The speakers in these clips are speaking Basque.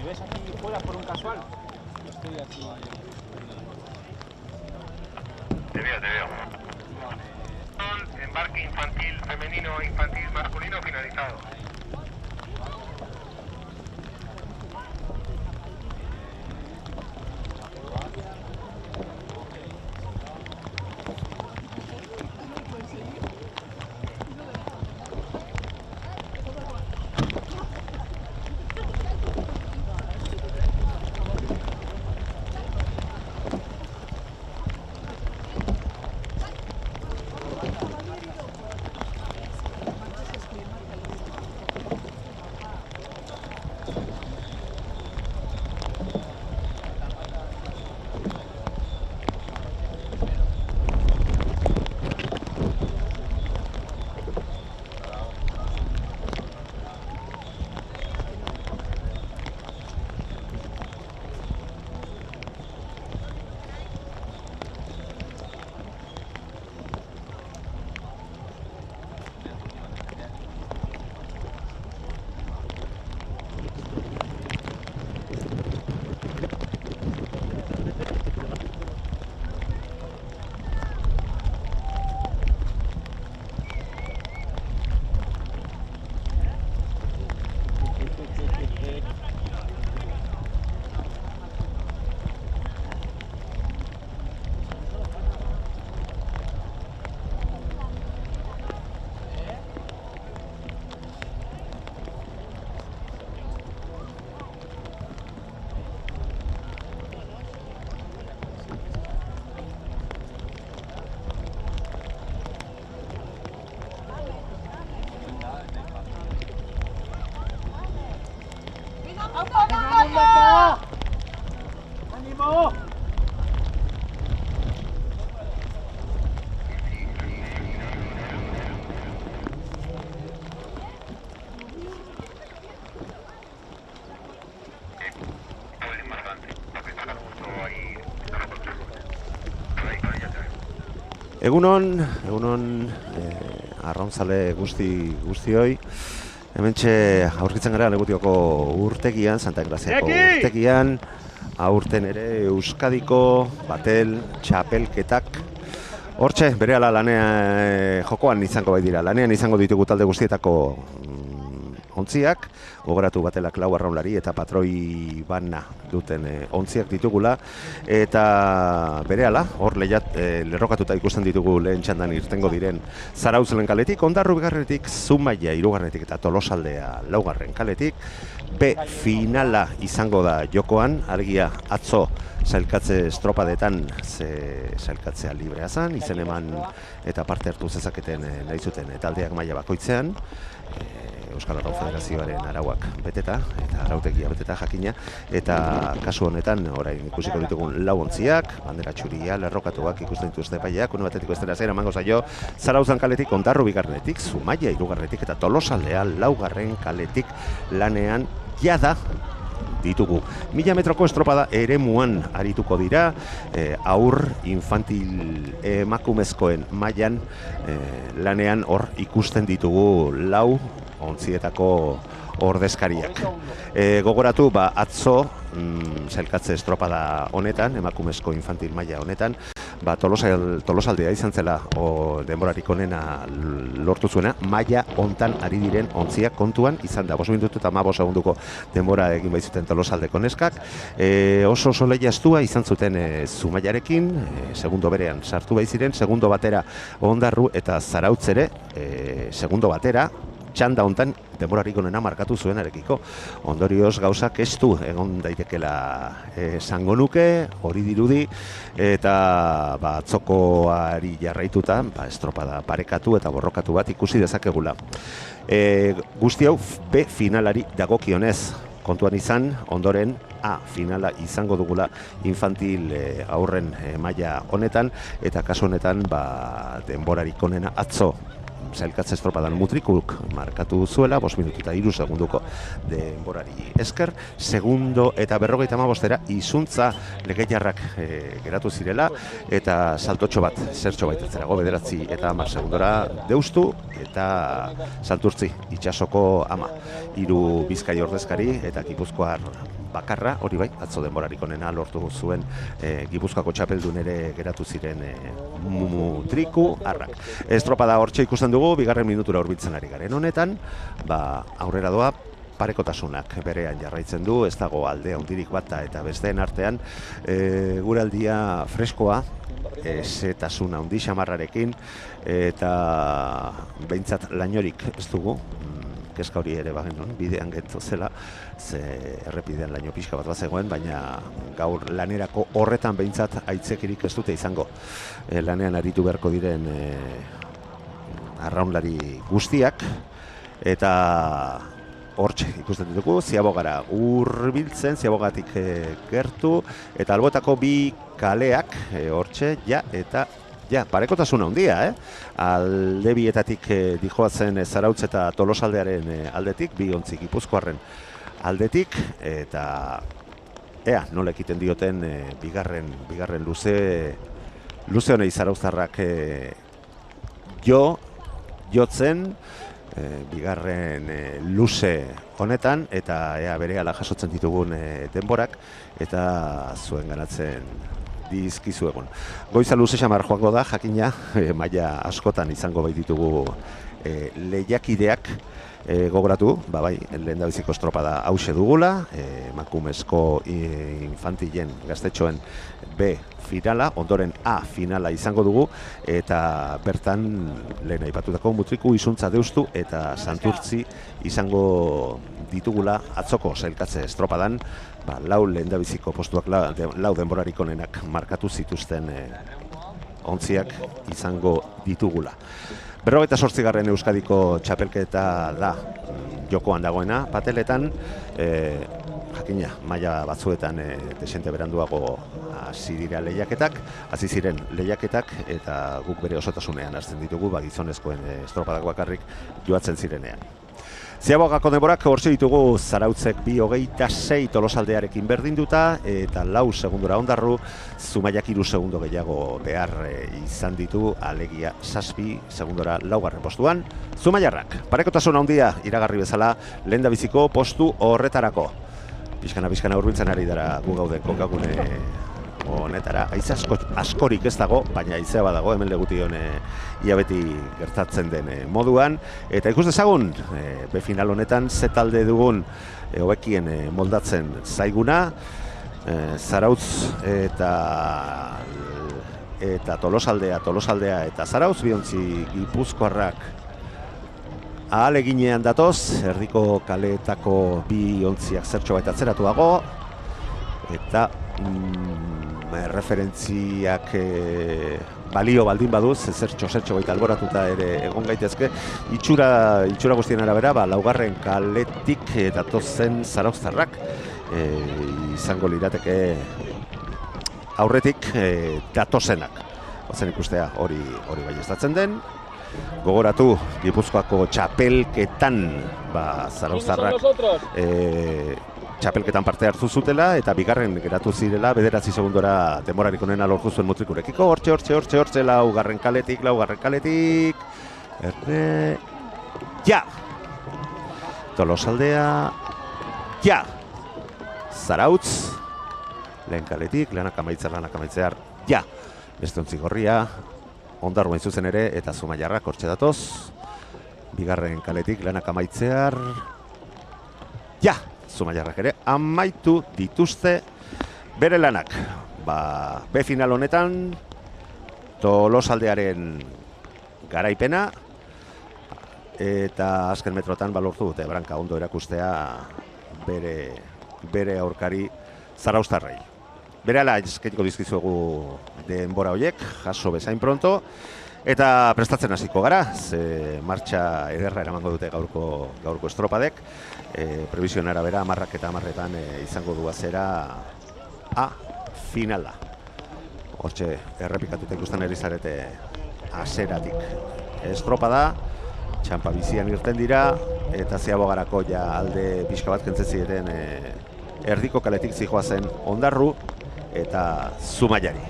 ves aquí fuera por un casual? Estoy aquí. Te veo. Embarque infantil femenino, infantil masculino finalizado. ¡Ánimo! Egunon, arrauntzale guztioi. Hementxe aurkitzen gara Legutioko urtegian, Santa Engraziako urtegian, aurten ere Euskadiko batel txapelketak. Hortxe, berehala jokoan izango bai dira, lanean izango ditugu talde guztietako ontziak, gogoratu batelak 4 arraunlari eta patroi bana duten ontziak ditugula, eta berehala, hor lerrokatuta ikusten ditugu lehen txandan irtengo diren Zarautzelen kaletik, Ondarru bigarrenetik, Zumaia hirugarrenetik eta Tolosaldea laugarren kaletik. Finala izango da jokoan, argia atzo sailkatze estropadetan sailkatzea librea zen, izen eman eta parte hartu zezaketen nahi zuten taldeak maila bakoitzean. Euskal Arraun Federazioaren arauak beteta, eta arautegia beteta jakina, eta kasu honetan, orain ikusiko ditugun lau ontziak, bandera txuria, lerrokatuak ikusten dituzte epaileak, une batetik bestera zera emango zaio, Zarautzen kaletik, Ondarru bigarrenetik, Zumaia hirugarrenetik eta Tolosaldea laugarren kaletik lanean jada ditugu. 1000 metroko estropada eremuan arituko dira, aur infantil emakumezkoen mailan lanean hor ikusten ditugu lau ontzietako ordezkariak. Gogoratu, atzo sailkatze estropada honetan, emakumezko infantil maila honetan, Tolosaldea izan zela denborarik onena lortu zuena, maila hontan ari diren ontziak kontuan izan da. 5 minutu eta 15 segunduko denbora egin baitzuten Tolosaldeko neskak. Oso lehia estua izan zuten Zumaiarekin, segundo berean sartu baiziren, segundo batera Ondarru eta Zarautz ere, segundo batera, txanda hontan denborarik onena markatu zuen arekiko. Ondorioz gauzak estu egon daitekela esango nuke, hori dirudi, eta atzokoari jarraituta estropada parekatu eta borrokatu bat ikusi dezakegula. Guzti hau B finalari dagokionez kontuan izan, ondoren A finala izango dugula infantil aurren maila honetan, eta kasu honetan denborarik onena atzo sailkatze estropadan Mutrikuk markatu zuela, 5 minutu eta 3 segunduko denborari esker, segundo eta 55era izuntza legeiarrak geratu zirela, eta saltotxo bat, zertxo baitetzerago, 9 eta 10 segundora deustu, eta salturtzi, itsasoko 3 Bizkai ordezkari, eta Gipuzkoar bakarra, hori bai, atzo denborarik onena lortu zuen Gipuzkoako txapeldun ere geratu ziren Mutriku Arrak. Estropada hortxe ikusten dugu, bigarren minutura hurbiltzen ari garen honetan, aurrera doa parekotasunak berean jarraitzen du, ez dago alde handirik bata eta besteen artean, gure aldia freskoa, zetasuna handi xamarrarekin, eta behintzat lainorik ez dugu, kezka hori ere bagen, bidean geto zela, ze errepidean laino pixka bat bazegoen, baina gaur lanerako horretan behintzat aitzekirik ez dute izango. Lanean aritu beharko diren arraunlari guztiak, eta hortxe ikusten ditugu, Ziabogara hurbiltzen, Ziabogatik gertu, eta alboetako bi kaleak hortxe, eta parekotasuna handia, alde bietatik dijoatzen Zarautz eta Tolosaldearen aldetik, bi ontzi Gipuzkoarren aldetik, eta nola ekiten dioten bigarren luze honei Zarauztarrak jotzen, bigarren luze honetan, eta berehala jasotzen ditugun denborak, eta zuen ganatzen dizkizu egon. Goiza luze xamar joango da, jakina, maila askotan izango baititugu lehiakideak, gogoratu, bai, lehendabiziko estropada hause dugula, emakumezko infantilen gaztetxoen B finala, ondoren A finala izango dugu, eta bertan lehen aipatutako Mutriku, Izuntza, Deustu eta Santurtzi izango ditugula atzoko sailkatze estropadan, lau lehendabiziko postuak, lau denborarik onenak markatu zituzten ontziak izango ditugula. 58. Euskadiko txapelketa da jokoan dagoena pateletan, jakina, maila batzuetan desente beranduago hasi ziren lehiaketak, eta guk bere osotasunean hartzen ditugu, gizonezkoen estropadak bakarrik joatzen zirenean. Ziabogako denborak hortxe ditugu Zarautzek 2:26 Tolosaldearekin berdinduta, eta 4 segundora Ondarru, Zumaiak 3 segundo gehiago behar izan ditu, alegia 7 segundora 4. postuan. Zumaiarrak, parekotasun handia iragarri bezala lehendabiziko postu horretarako. Pixkana hurbiltzen ari dara gu gauden kokagune honetara. Haize askorik ez dago, baina haizea badago, hemen legution ia beti gertatzen den moduan. Eta ikus dezagun, final honetan ze talde dugun hobekien moldatzen zaiguna, Zarautz eta Tolosaldea eta Zarautz, biontzi Gipuzkoarrak ahaleginean datoz, erdiko kaleetako bi ontziak zertxo baita atzeratuago, eta referentziak balio baldin baduz, zertxo baita alboratuta ere egon gaitezke, itxura guztien arabera, 4. kaletik datozen Zarauztarrak izango lirateke aurretik datozenak. Ozen ikustea hori bai estatzen den. Gogoratu, Gipuzkoako txapelketan Zarauztarrak txapelketan parte hartu zutela, eta bigarren geratu zirela, 9 segundora denborarik onena lortu zuen Mutrikurekiko, hortxe, 4. kaletik, Tolosaldea, Zarautz, lehen kaletik, lanak amaitzear, beste ontzi gorria, Ondarru hain zuzen ere, eta Zumaiarrak hortxe datoz, bigarren kaletik, lanak amaitzear, Zumaiarrak ere amaitu dituzte bere lanak. B final honetan Tolosaldearen garaipena, eta azken metrotan lortu dute branka ondo erakustea bere aurkari Zarauztarrei. Berehala eskainiko dizkizuegu denbora horiek, jaso bezain pronto, eta prestatzen hasiko gara, ze martxa ederra eramango dute gaurko estropadek. Prebisioen arabera, 10 eta 10etan izango du azera A finala. Hortxe, errepikatuta ikusten ari zarete azeratik estropada, txanpa bizian irten dira, eta Ziabogarako alde pixka bat kentzen ziren erdiko kaletik zijoazen Ondarru eta Zumaiari.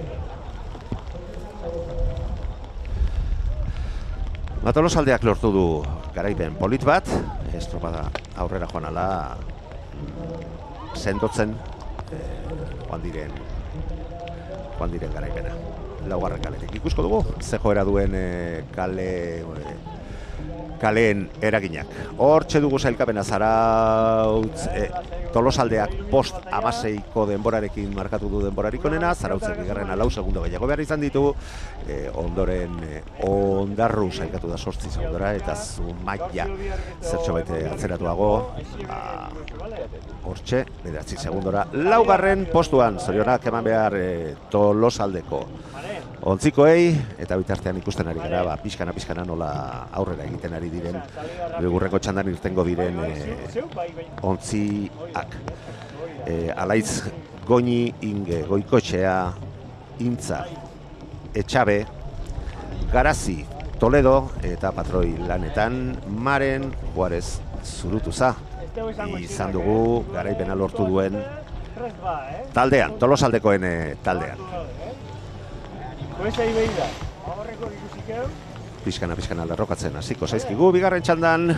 Tolosaldeak lortu du garaipen polit bat, estropada aurrera joan ala sendotzen joan diren garaipena. Laugarren kaletik ikusko dugu, ze joera duen kaleen eraginak. Hortxe dugu sailkapena Zarautz, Tolosaldeak post 16ko denborarekin markatu du denborarik onena, Zarautzek bigarrena 4 segundo gehiago behar izan ditu, ondoren Ondarru sailkatu da 8 segundora, eta Zumaia zertxo baite atzeratuago, hortxe, 9 segundora, laugarren postuan, zorionak eman behar Tolosaldeko ontzikoei, eta bitartean ikusten ari gara, pixkana nola aurrera egiten ari diren, gurrengo txandan irtengo diren ontziak. Alaitz Goñi, Inge, Goikotxea, Intza, Etxabe, Garazi, Toledo, eta patroi lanetan, Maren, Juarez, Zurutuza. Izan dugu garaipena lortu duen taldean, Tolosaldekoen taldean. Pixkana lerrokatzen hasiko zaizkigu bigarren txandan,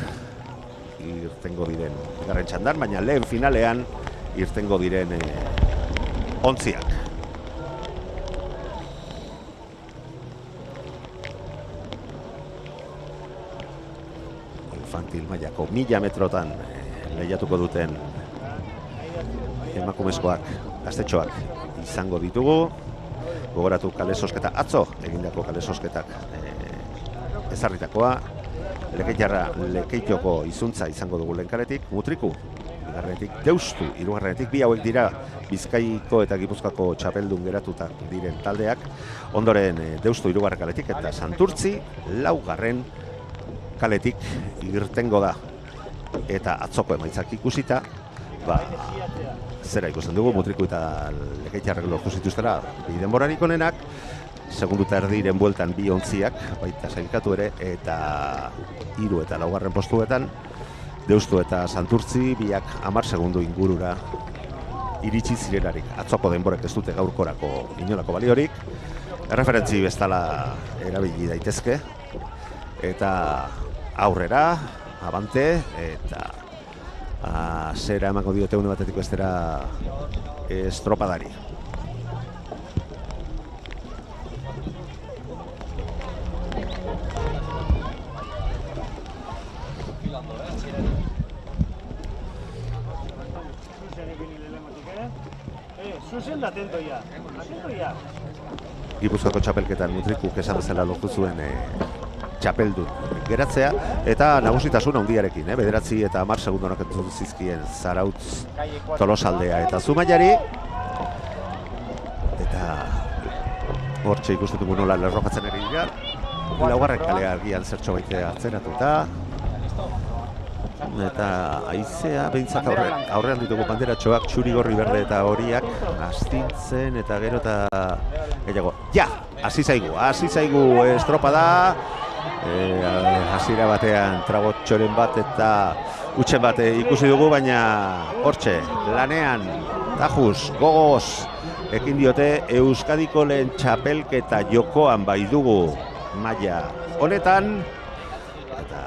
baina lehen finalean irtengo diren ontziak. Infantil mailako 1000 metrotan lehiatuko duten emakumezkoak, gaztetxoak izango ditugu. Gogoratu kale sosketa, atzo egindako kale sosketak ezarritakoa. Lekeitioko izuntza izango dugu lehenkaletik, Mutriku, bigarrenetik Deustu, hirugarrenetik, bi hauek dira Bizkaiko eta Gipuzkoako txapeldun geratutak diren taldeak. Ondoren Deustu hirugarren kaletik eta Santurtzi laugarren kaletik irtengo da. Eta atzoko emaitzak ikusita, zera ikusten dugu, Mutriku eta Lekeitiarrek lortu zituztela bi denborarik onenak, segundu eta erdiren bueltan bi ontziak, baita sailkatu ere, eta 3 eta 4 postuetan, Deustu eta Santurtzi biak 10 segundu ingurura iritsi zirelarik. Atzoko denborek ez dute gaurkorako inolako baliorik, erreferentzi bezala erabili daitezke, eta aurrera, abante, eta zera emango diote une batetik bestera estropadari. Gipuzkoako txapelketan Mutrikuk esan bezala lortu zuen txapeldun geratzea, eta nagusitasun handiarekin, 9 eta 10 segundonak entzun zizkien Zarautz, Tolosaldea eta Zumaiari, eta hortxe ikusten dugu nola lerrokatzen ere dira, laugarren kalea argian zertxo baite atzeratuta, eta haizea behintzat aurrean ditugu banderatxoak, txuri, gorri, berde eta horiak astintzen, eta gero eta gehiago, hasi zaigu estropada, hasiera batean tragotxoren bat eta utxen bat ikusi dugu, baina hortxe, lanean, tajuz, gogoz, ekin diote Euskadiko lehen txapelketa jokoan bai dugu maila honetan, eta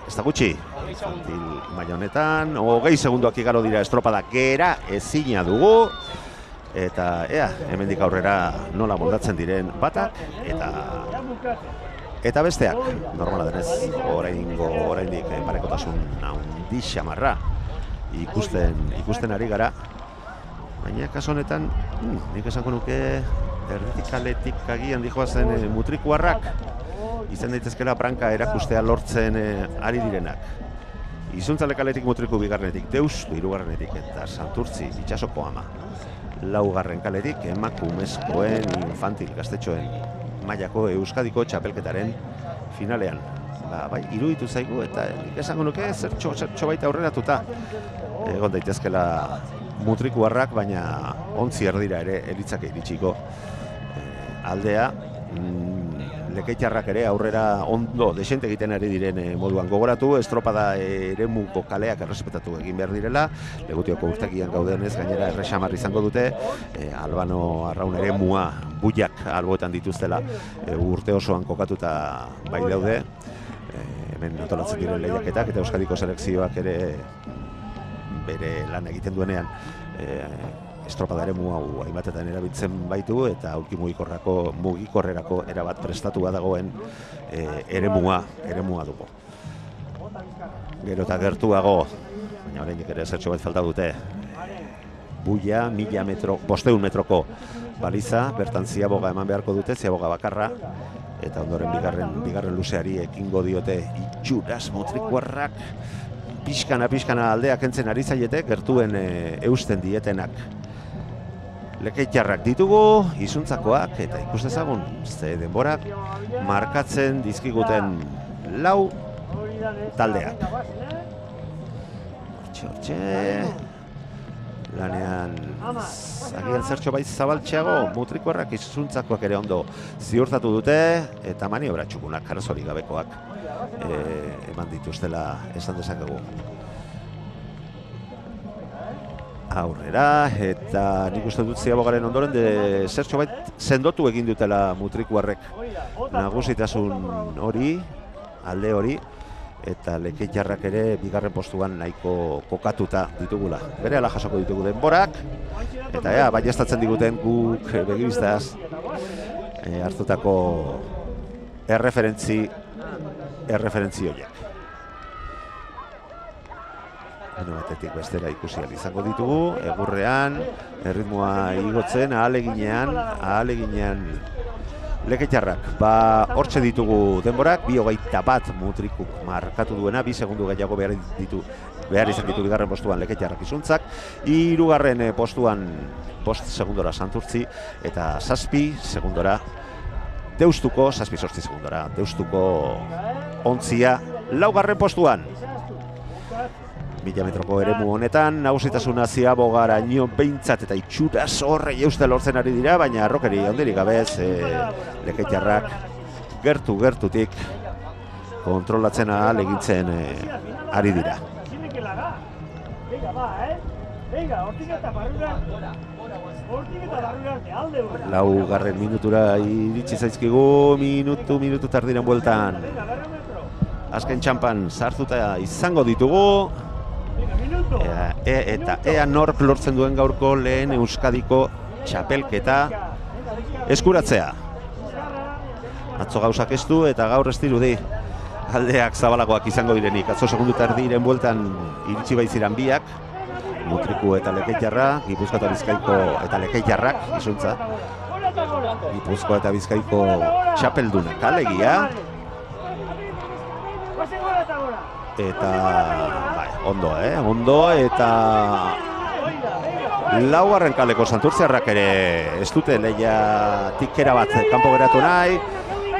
ez da gutxi, infantil maila honetan, 20 segundoak igaro dira estropada gera ezina dugu, eta hemendik aurrera nola moldatzen diren batak, eta besteak, normala denez, oraindik parekotasun handi xamarra ikusten ari gara, baina kaso honetan, nik esango nuke erditikaletik agian dijoazen Mutrikuarrak, izan daitezkela branka erakustea lortzen ari direnak. Izuntzale kaletik Mutriku bigarrenetik, Deustu hirugarrenetik eta Santurtzi Itxasoko Ama. Laugarren kaletik emakumezkoen infantil gaztetxoen mailako Euskadiko txapelketaren finalean. Bai, iruditu zaigu eta nik esango nuke zertxo baita aurreratuta egon daitezkela Mutrikuarrak, baina ontzi erdira ere elitzake iritsiko aldea. Lekeitiarrak ere aurrera ondo desente egiten ari diren moduan gogoratu, estropada eremuko kaleak errespetatu egin behar direla, Legutioko urtegian gaudenez gainera erresamar izango dute, Albano Arraun eremua buiak alboetan dituztela urte osoan kokatuta bai daude, hemen antolatzen diren lehiaketak eta Euskadiko selekzioak ere bere lan egiten duenean estropada eremu hau hainbatetan erabiltzen baitu eta aulki mugikorrerako erabat prestatua dagoen eremua dugu. Gero eta gertuago, baina oraindik ere zertxo bat falta dute, buia, 1000 metro, 500 metroko baliza, bertan ziaboga eman beharko dute, ziaboga bakarra, eta ondoren bigarren luzeari ekingo diote itxuraz mutrikuarrak, pixkana aldeak entzen ari zaiete, gertuen eusten dietenak. Lekeitarrak ditugu, izuntzakoak, eta ikus dezagun, ze denborak markatzen dizkiguten 4 taldeak. Hortxe, lanean agian zertxo baiz zabaltxeago, mutrikuarrak izuntzakoak ere ondo ziurtatu dute, eta maniobra txukunak, arazorik gabekoak eman dituztela esan dezakegu. Aurrera, eta nik uste dut ziabogaren ondoren zertxo bait sendotu egin dutela mutrikuarrek nagusitasun hori, alde hori, eta lekeitarrak ere bigarren postuan nahiko kokatuta ditugula. Berehala jasoko ditugu denborak, eta baieztatzen diguten guk begibiztaz hartutako erreferentzi horiek. Batetik bestera ikusi izango ditugu, egurrean, erritmoa igotzen, ahaleginean lekeitarrak. Hortxe ditugu denborak, 2:21 mutrikuk markatu duena, 2 segundu gehiago behar izan ditu bigarren postuan lekeitarrak izuntzak, 3. postuan 5 segundora Santurtzi, eta 7 segundora Deustuko, 7-8 segundora Deustuko ontzia 4. postuan. 1000 metroko eremu honetan, nagusitasuna ziabogaraino behintzat eta itxuraz horrei euste lortzen ari dira, baina arrokeri ondirik gabez lekeitarrak gertutik kontrolatzen ahalegintzen ari dira. Laugarren minutura iritsi zaizkigu, minutu tardiren bueltan. Azken txampan sartuta izango ditugu. Eta ea nork lortzen duen gaurko lehen Euskadiko txapelketa eskuratzea. Atzo gauzak ez du eta gaur ez dirudi aldeak zabalagoak izango direnik. Atzo segundu tardiren bueltan iritsi baitziran biak, Mutriku eta Lekeitarra, Gipuzkoa eta Bizkaiko eta Lekeitarrak, izuntza. Gipuzkoa eta Bizkaiko txapeldunak alegia. Eta ondo, eta 4. kaleko Santurtziarrak ere ez dute leia tikera bat kanpo geratu nahi,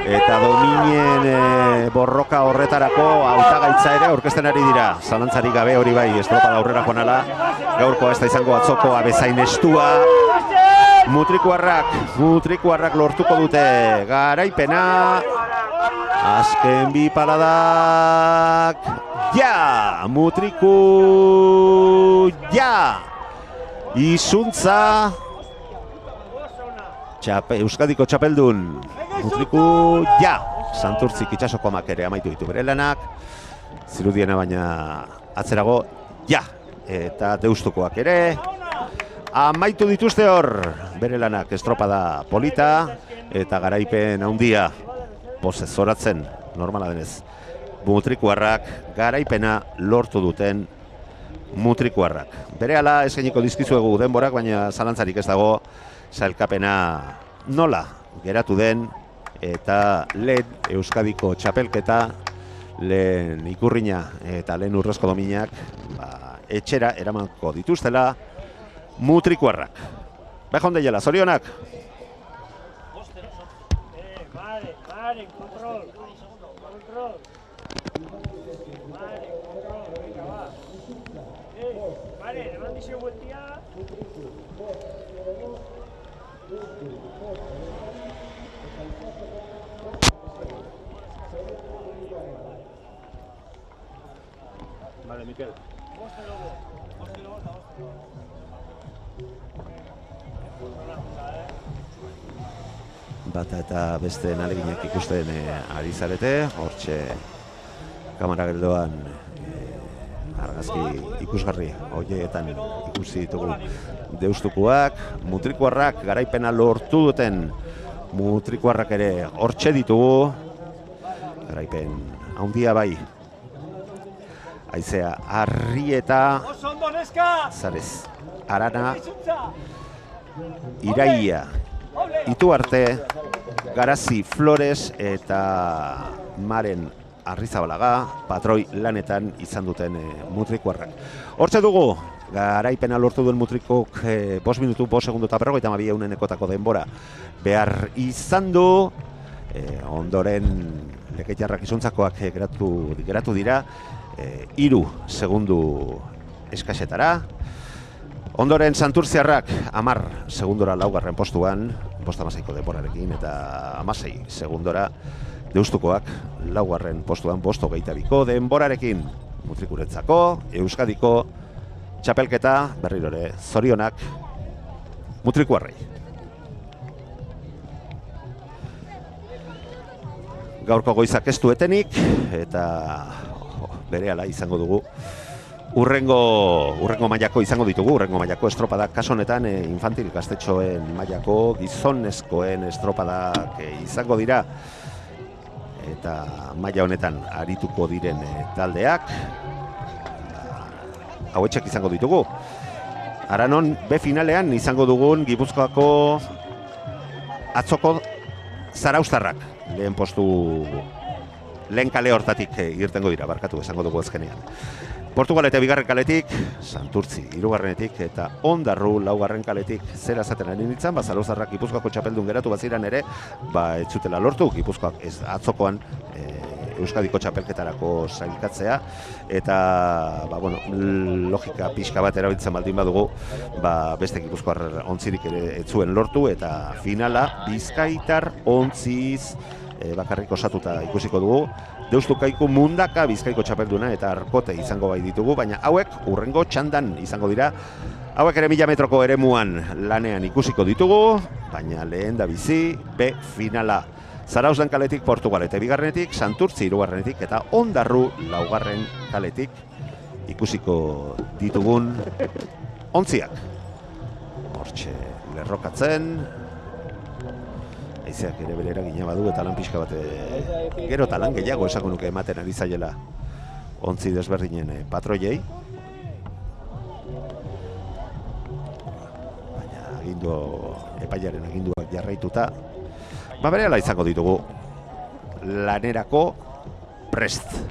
eta dominen borroka horretarako hautagaitza ere aurkezten ari dira. Zalantzarik gabe hori bai, estropada aurrerako nala, gaurkoa ez da izango atzokoa bezain estua. Mutrikuarrak lortuko dute garaipena. Azken bi paladak, Mutriku, izuntza, Euskadiko txapeldun, Mutriku, Santurtzik itxasokomak ere amaitu ditu bere lanak, zirudiena baina atzerago, eta Deustukoak ere, amaitu dituzte hor, bere lanak estropada polita, eta garaipen handia, pozez zoratzen, normala denez. Mutrikuarrak, garaipena lortu duten mutrikuarrak. Berehala eskainiko dizkizuegu denborak, baina zalantzarik ez dago sailkapena nola geratu den, eta lehen Euskadiko txapelketa, lehen ikurrina eta lehen urrezko dominak etxera eramanko dituztela mutrikuarrak. Bejon deiela, zorionak! Vale, Miquel. Bata eta beste naleginak ikusten ari zarete, hortxe kamera geldoan argazki ikusgarri horietan ikusi ditugu deustukoak, mutrikuarrak garaipena lortu duten mutrikuarrak ere hortxe ditugu, garaipen handia bai. Aizea Arrieta, Zarez Arana, Iraia, Ituarte, Garazi Flores eta Maren Arrizabalaga patroi lanetan izan duten mutrikuarrak. Hortze dugu, garaipena lortu duen mutrikok 5 minutu, 5 segundu eta 52 eunenekotako denbora behar izan du. Ondoren Lekeitarrak izuntzakoak geratu dira 3 segundu eskasetara. Ondoren Santurtziarrak 10 segundora laugarren postuan, 5:16 denborarekin, eta 16 segundora Deustukoak laugarren postuan 5:22 denborarekin. Mutrikurentzako Euskadiko txapelketa berriro ere zorionak mutrikuarrei. Gaurko goizak ez du etenik eta berehala izango dugu. Urrengo mailako izango ditugu, urrengo mailako estropadak, kaso honetan infantil gaztetxoen mailako gizonezkoen estropadak izango dira. Eta maila honetan arituko diren taldeak hauetxek izango ditugu. Aranon B finalean izango dugun Gipuzkoako atzoko zaraustarrak. Lehen kale hortatik irtengo dira, barkatu esango dugu azkenean. Portugalete bigarren kaletik, Santurtzi hirugarrenetik eta Ondarru laugarren kaletik zera esaten ari nintzen, zaraustarrak Gipuzkoako txapeldun geratu baziran ere, ez zutela lortu, Gipuzkoak ez atzokoan Euskadiko txapelketarako sailkatzea, eta logika pixka bat erabiltzen baldin badugu, beste Gipuzkoar ontzirik ere ez zuen lortu, eta finala Bizkaitar ontziz bakarrik osatuta ikusiko dugu. Deustukaiku Mundaka Bizkaiko txapelduna eta Arkote izango bai ditugu, baina hauek urrengo txandan izango dira. Hauek ere 1000 metroko eremuan lanean ikusiko ditugu, baina lehen da bizi B finala. Zarauzdan kaletik Portugalete bigarrenetik, Santurtzi hirugarrenetik eta Ondarru laugarren kaletik ikusiko ditugun ontziak. Hortxe lerrokatzen, haizeak ere bere eragina badu eta lan pixka bat gero eta lan gehiago esako nuke ematen ari zaiela ontzi desberdinen patroiei. Baina epaiaren aginduak jarraituta, berehala izango ditugu lanerako prest.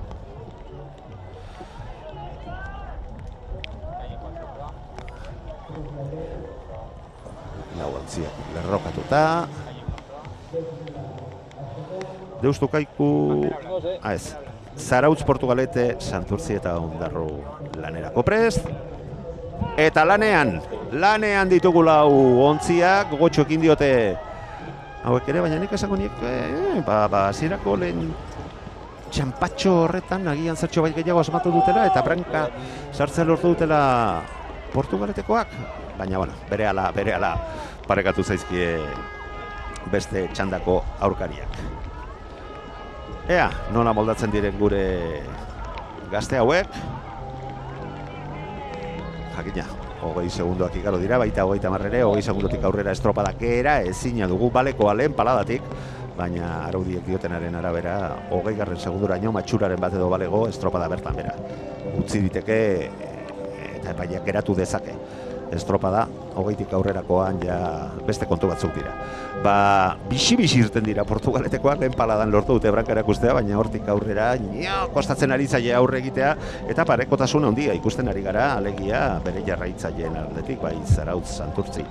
Lau ontziak lerrokatuta. Deustukaiku Zarautz Portugalete, Santurtzi eta Ondarru lanerako prest. Eta lanean ditugu lau ontziak, gogotxo ekin diote hauek ere, baina nik esango hasierako lehen txampatxo horretan agian zertxo bai gehiago asmatu dutela eta branka sartzea lortu dutela Portugaletekoak, baina berehala parekatu zaizkie beste txandako aurkariak. Ea, nola moldatzen diren gure gazte hauek. Jakina, 20 segundoak igaro dira, baita 30 ere, 20 segundotik aurrera estropadak ezina dugu baleko lehen paladatik, baina araudiek diotenaren arabera 20 segunduraino matxuraren bat edo balego estropada bertan bera. Utzi diteke eta epaiak geratu dezake. Estropada, 20tik aurrerakoan beste kontu batzuk dira. Bixi-bixi irten dira Portugaletekoak, lehen paladan lortu dute branka erakustea, baina hortik aurrera kostatzen ari zaie aurre egitea, eta parekotasun handia ikusten ari gara, alegia bere jarraitzaileen aldetik, Zarautz, Santurtzi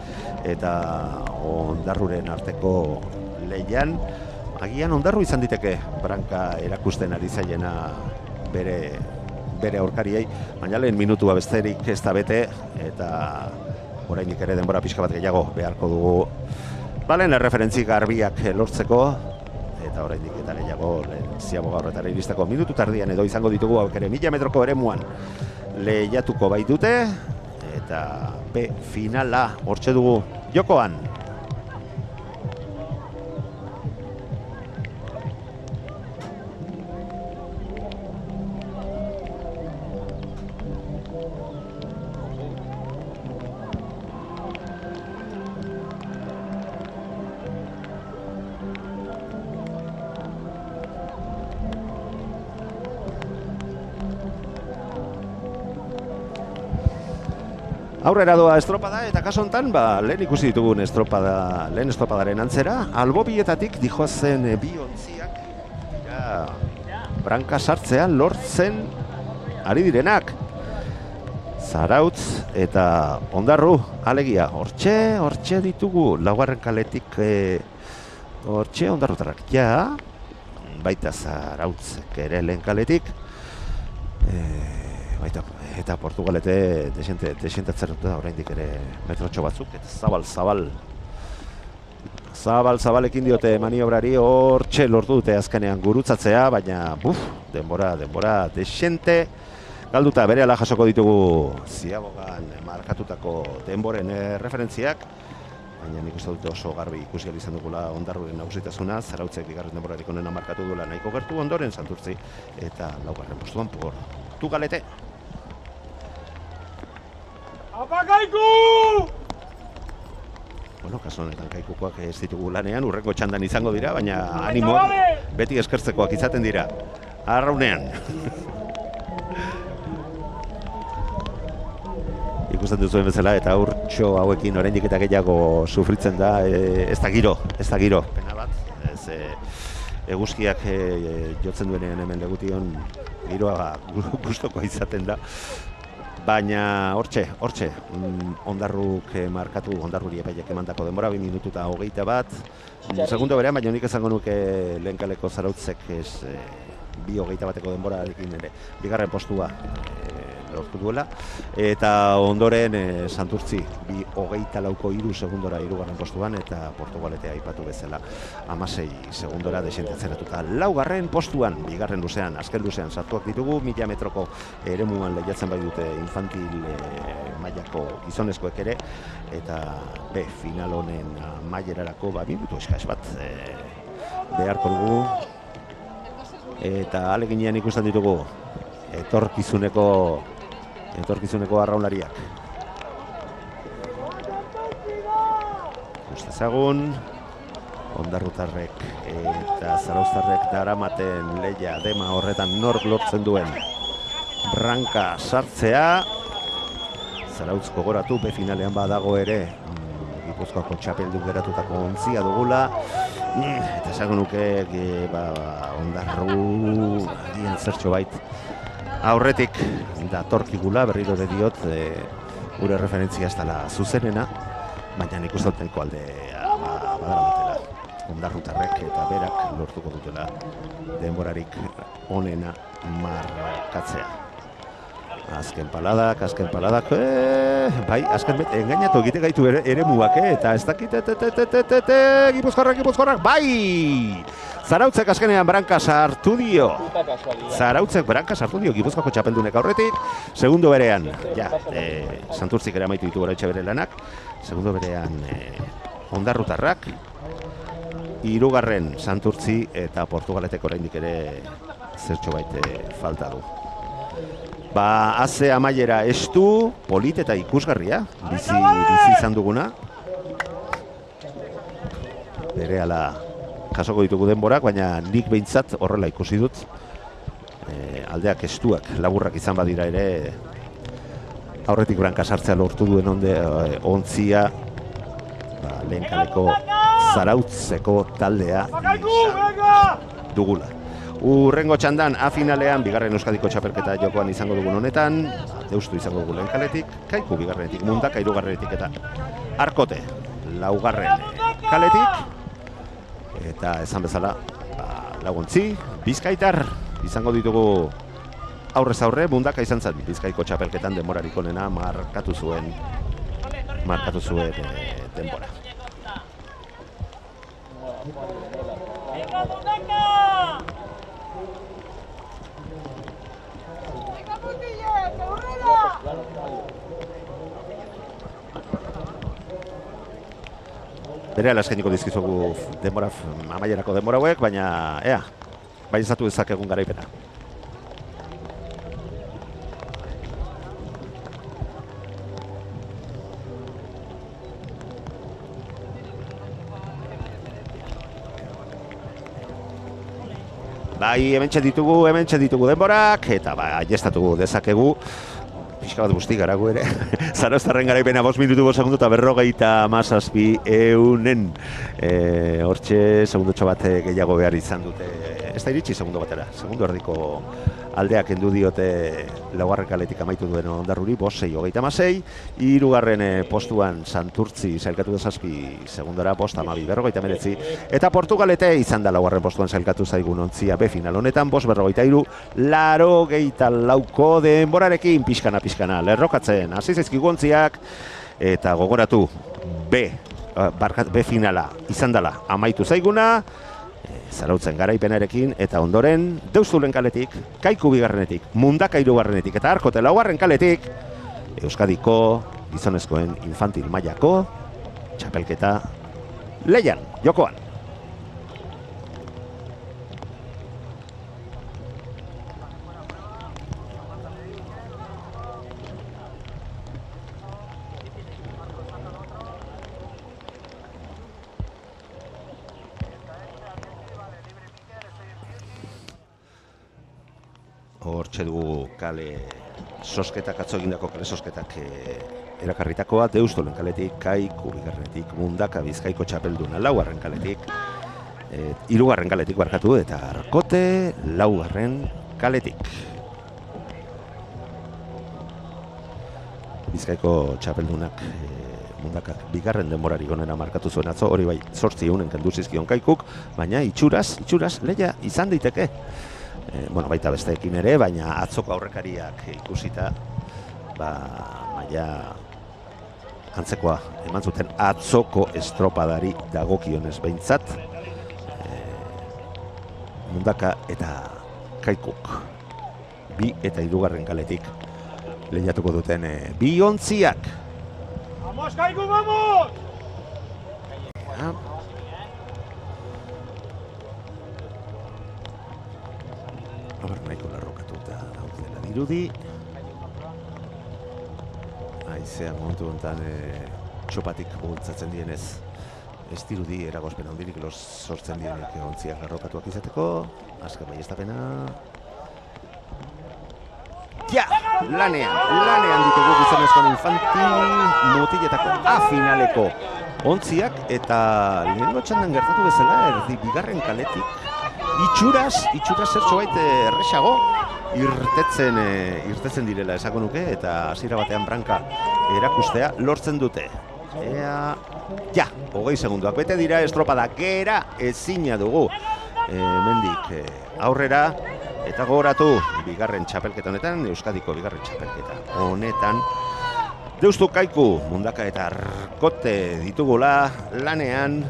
eta Ondarruren arteko lehian. Agian Ondarru izan diteke branka erakusten ari zaiena bere aurkariei, baina lehen minutua besterik ez da bete, eta orainik ere denbora pixka bat gehiago beharko dugu lehen erreferentzi garbiak lortzeko, eta orainik eta gehiago lehen ziaboga horretara iristeko minutu tardian edo izango ditugu hauek ere 1000 metroko eremuan lehiatuko baitute, eta B finala hortxe dugu jokoan. Aurrera doa estropada eta kaso hontan lehen ikusi ditugun lehen estropadaren antzera, albobietatik dijoazen bi ontziak branka sartzean lortzen ari direnak. Zarautz eta Ondarru, alegia, hortxe ditugu, laugarren kaletik, hortxe Ondarrutarrak, baita Zarautzek ere lehen kaletik, baita, eta Portugalete desentatzen dut da oraindik ere metrotxo batzuk, eta zabalekin diote maniobrari, hortxe lortu dute azkenean gurutzatzea, baina denbora desente, galduta berehala jasoko ditugu Ziabogan markatutako denboren referentziak, baina nik uste dute oso garbi ikusi izan dugula Ondarruren nagusitasuna, Zarautzek bigarren denborarik onena markatu duela nahiko gertu, ondoren Santurtzi eta laugarren postuan Portugalete. Apa Kaiku! Bueno, kasu honetan Kaikukoak ez ditugu lanean, urrengo txandan izango dira, baina animo beti eskertzekoak izaten dira. Arraunean. Ikusten duzuen bezala eta urtxo hauekin oraindik eta gehiago sufritzen da, ez da giro. Pena bat, eguzkiak jotzen duenean hemen Legution giroa gustokoa izaten da. Baina hortxe, Ondarruk markatu, Ondarruri epaiak emandako denbora 2 minutu eta 21. Segundo berean, baina nik esango nuke lehen kaleko Zarautzek 2:21 denborarekin ere bigarren postua lortu duela, eta ondoren Santurtzi 2:24 segundora hirugarren postuan, eta Portugalete aipatu bezala 16 segundora desentatzenatuta laugarren postuan, bigarren luzean, azken luzean sartuak ditugu, 1000 metroko eremuan lehiatzen bai dute infantil mailako gizonezkoek ere, eta final honen mailerarako minutu eskas bat beharko dugu, eta aleginean ikusten ditugu etorkizuneko arraunlariak. Gustezagun, Ondarrutarrek eta Zarauztarrek daramaten lehia dema horretan nork lortzen duen branka sartzea. Zarautz gogoratu, finalean badago ere Gipuzkoako txapeldun geratutako ontzia dugula, eta esango nuke Ondarru dien zertxo bait aurretik datorkigula, berriro ere diot, gure referentzia ez dela zuzenena, baina nik uste duteko aldea badaramatela Ondarrutarrek eta berak lortuko dutela denborarik onena markatzea. Azken paladak, bai, azken engainatu egite gaitu eremuak, eta ez dakit, Gipuzkoarrak, bai! Zarautzek azkenean branka sartu dio. Gipuzkoako txapeldunek aurretik. Segundo berean, Santurtzik ere amaitu ditu oraintxe bere lanak. Segundo berean Ondarrutarrak. Hirugarren Santurtzi eta Portugaletek oraindik ere zertxo baite falta du. Haze amaiera estu, polit eta ikusgarria, bizi izan duguna. Berehala jasoko ditugu denborak, baina nik behintzat horrela ikusi dut. Aldeak estuak, laburrak izan badira ere, aurretik branka sartzea lortu duen ontzia, lehen kaleko Zarautzeko taldea dugula. Urrengo txandan, finalean, bigarren Euskadiko txapelketa jokoan izango dugun honetan, Deustu izango dugu lehen kaletik, Kaiku bigarrenetik, Mundaka hirugarrenetik eta Arkote laugarren kaletik. Eta esan bezala, Laguntzi, Bizkaitar izango ditugu aurrez aurre, Mundaka izan zen Bizkaiko txapelketan denborarik onena markatu zuen denbora. Berehala eskainiko dizkizugu amaierako denbora hauek, baina bai izatu dezakegun garaipena. Bai, hementxe ditugu denborak, eta aiestatu dezakegu pixka bat guzti garago ere. Zarauztarren garaipena 5 minutu 5 segundu eta 57 hortxe segundotxo bat gehiago behar izan dute. Ez da iritsi segundo batera, segundo erdiko aldeak endu diote laugarren kaletik amaitu duen Ondarruri, 5-6-36, hirugarren postuan Santurtzi sailkatu da 7 segundora, 5-12-59, eta Portugalete izan da laugarren postuan sailkatu zaigun Ontzia B final honetan, 5-83-84 denborarekin pixkana lerrokatzen hasi zaizkigu Ontziak, eta gogoratu B finala izan dela amaitu zaiguna, Zarautzen garaipenarekin, eta ondoren Deustulen kaletik, Kaiku bigarrenetik, Mundaka hirugarrenetik eta Arkote laugarren kaletik Euskadiko gizonezkoen infantil mailako txapelketa lehian, jokoan. Hortxe dugu kale sosketak, atzo egindako kale sosketak erakarritakoa, Deustulen kaletik, Kaiku bigarrenetik, Mundaka Bizkaiko txapelduna laugarren kaletik, hirugarren kaletik barkatu, eta Arkote laugarren kaletik. Bizkaiko txapeldunak Mundakak bigarren denborari onena markatu zuen atzo, hori bai 8 kendu zizkion Kaikuk, baina itxuraz lehia izan daiteke. Baita besteekin ere, baina atzoko aurrekariak ikusita, maila antzekoa eman zuten atzoko estropadari dagokionez behintzat, Mundaka eta Kaikuk 2 eta 3 kaletik lehiatuko duten bi Ontziak. ¡Vamos, Kaiku, vamos! Nahiko larrokatuta daudela dirudi. Haizea momentu honetan txopatik bultzatzen dienez, ez dirudi eragozpen handirik sortzen dienek Ontziak larrokatuak izateko. Azken baiestapena. Lanean ditugu gizonezkoen infantil mutiletako A finaleko Ontziak, eta lehenengo txandan gertatu bezala erdi bigarren kaletik itxuraz zertxo bait erresago irtetzen direla esako nuke, eta hasiera batean branka erakustea lortzen dute. 20 segunduak bete dira, estropada gera ezina dugu hemendik aurrera, eta gogoratu bigarren txapelketa honetan, Euskadiko bigarren txapelketa honetan, Deustu, Kaiku, Mundaka eta Arkote ditugula lanean,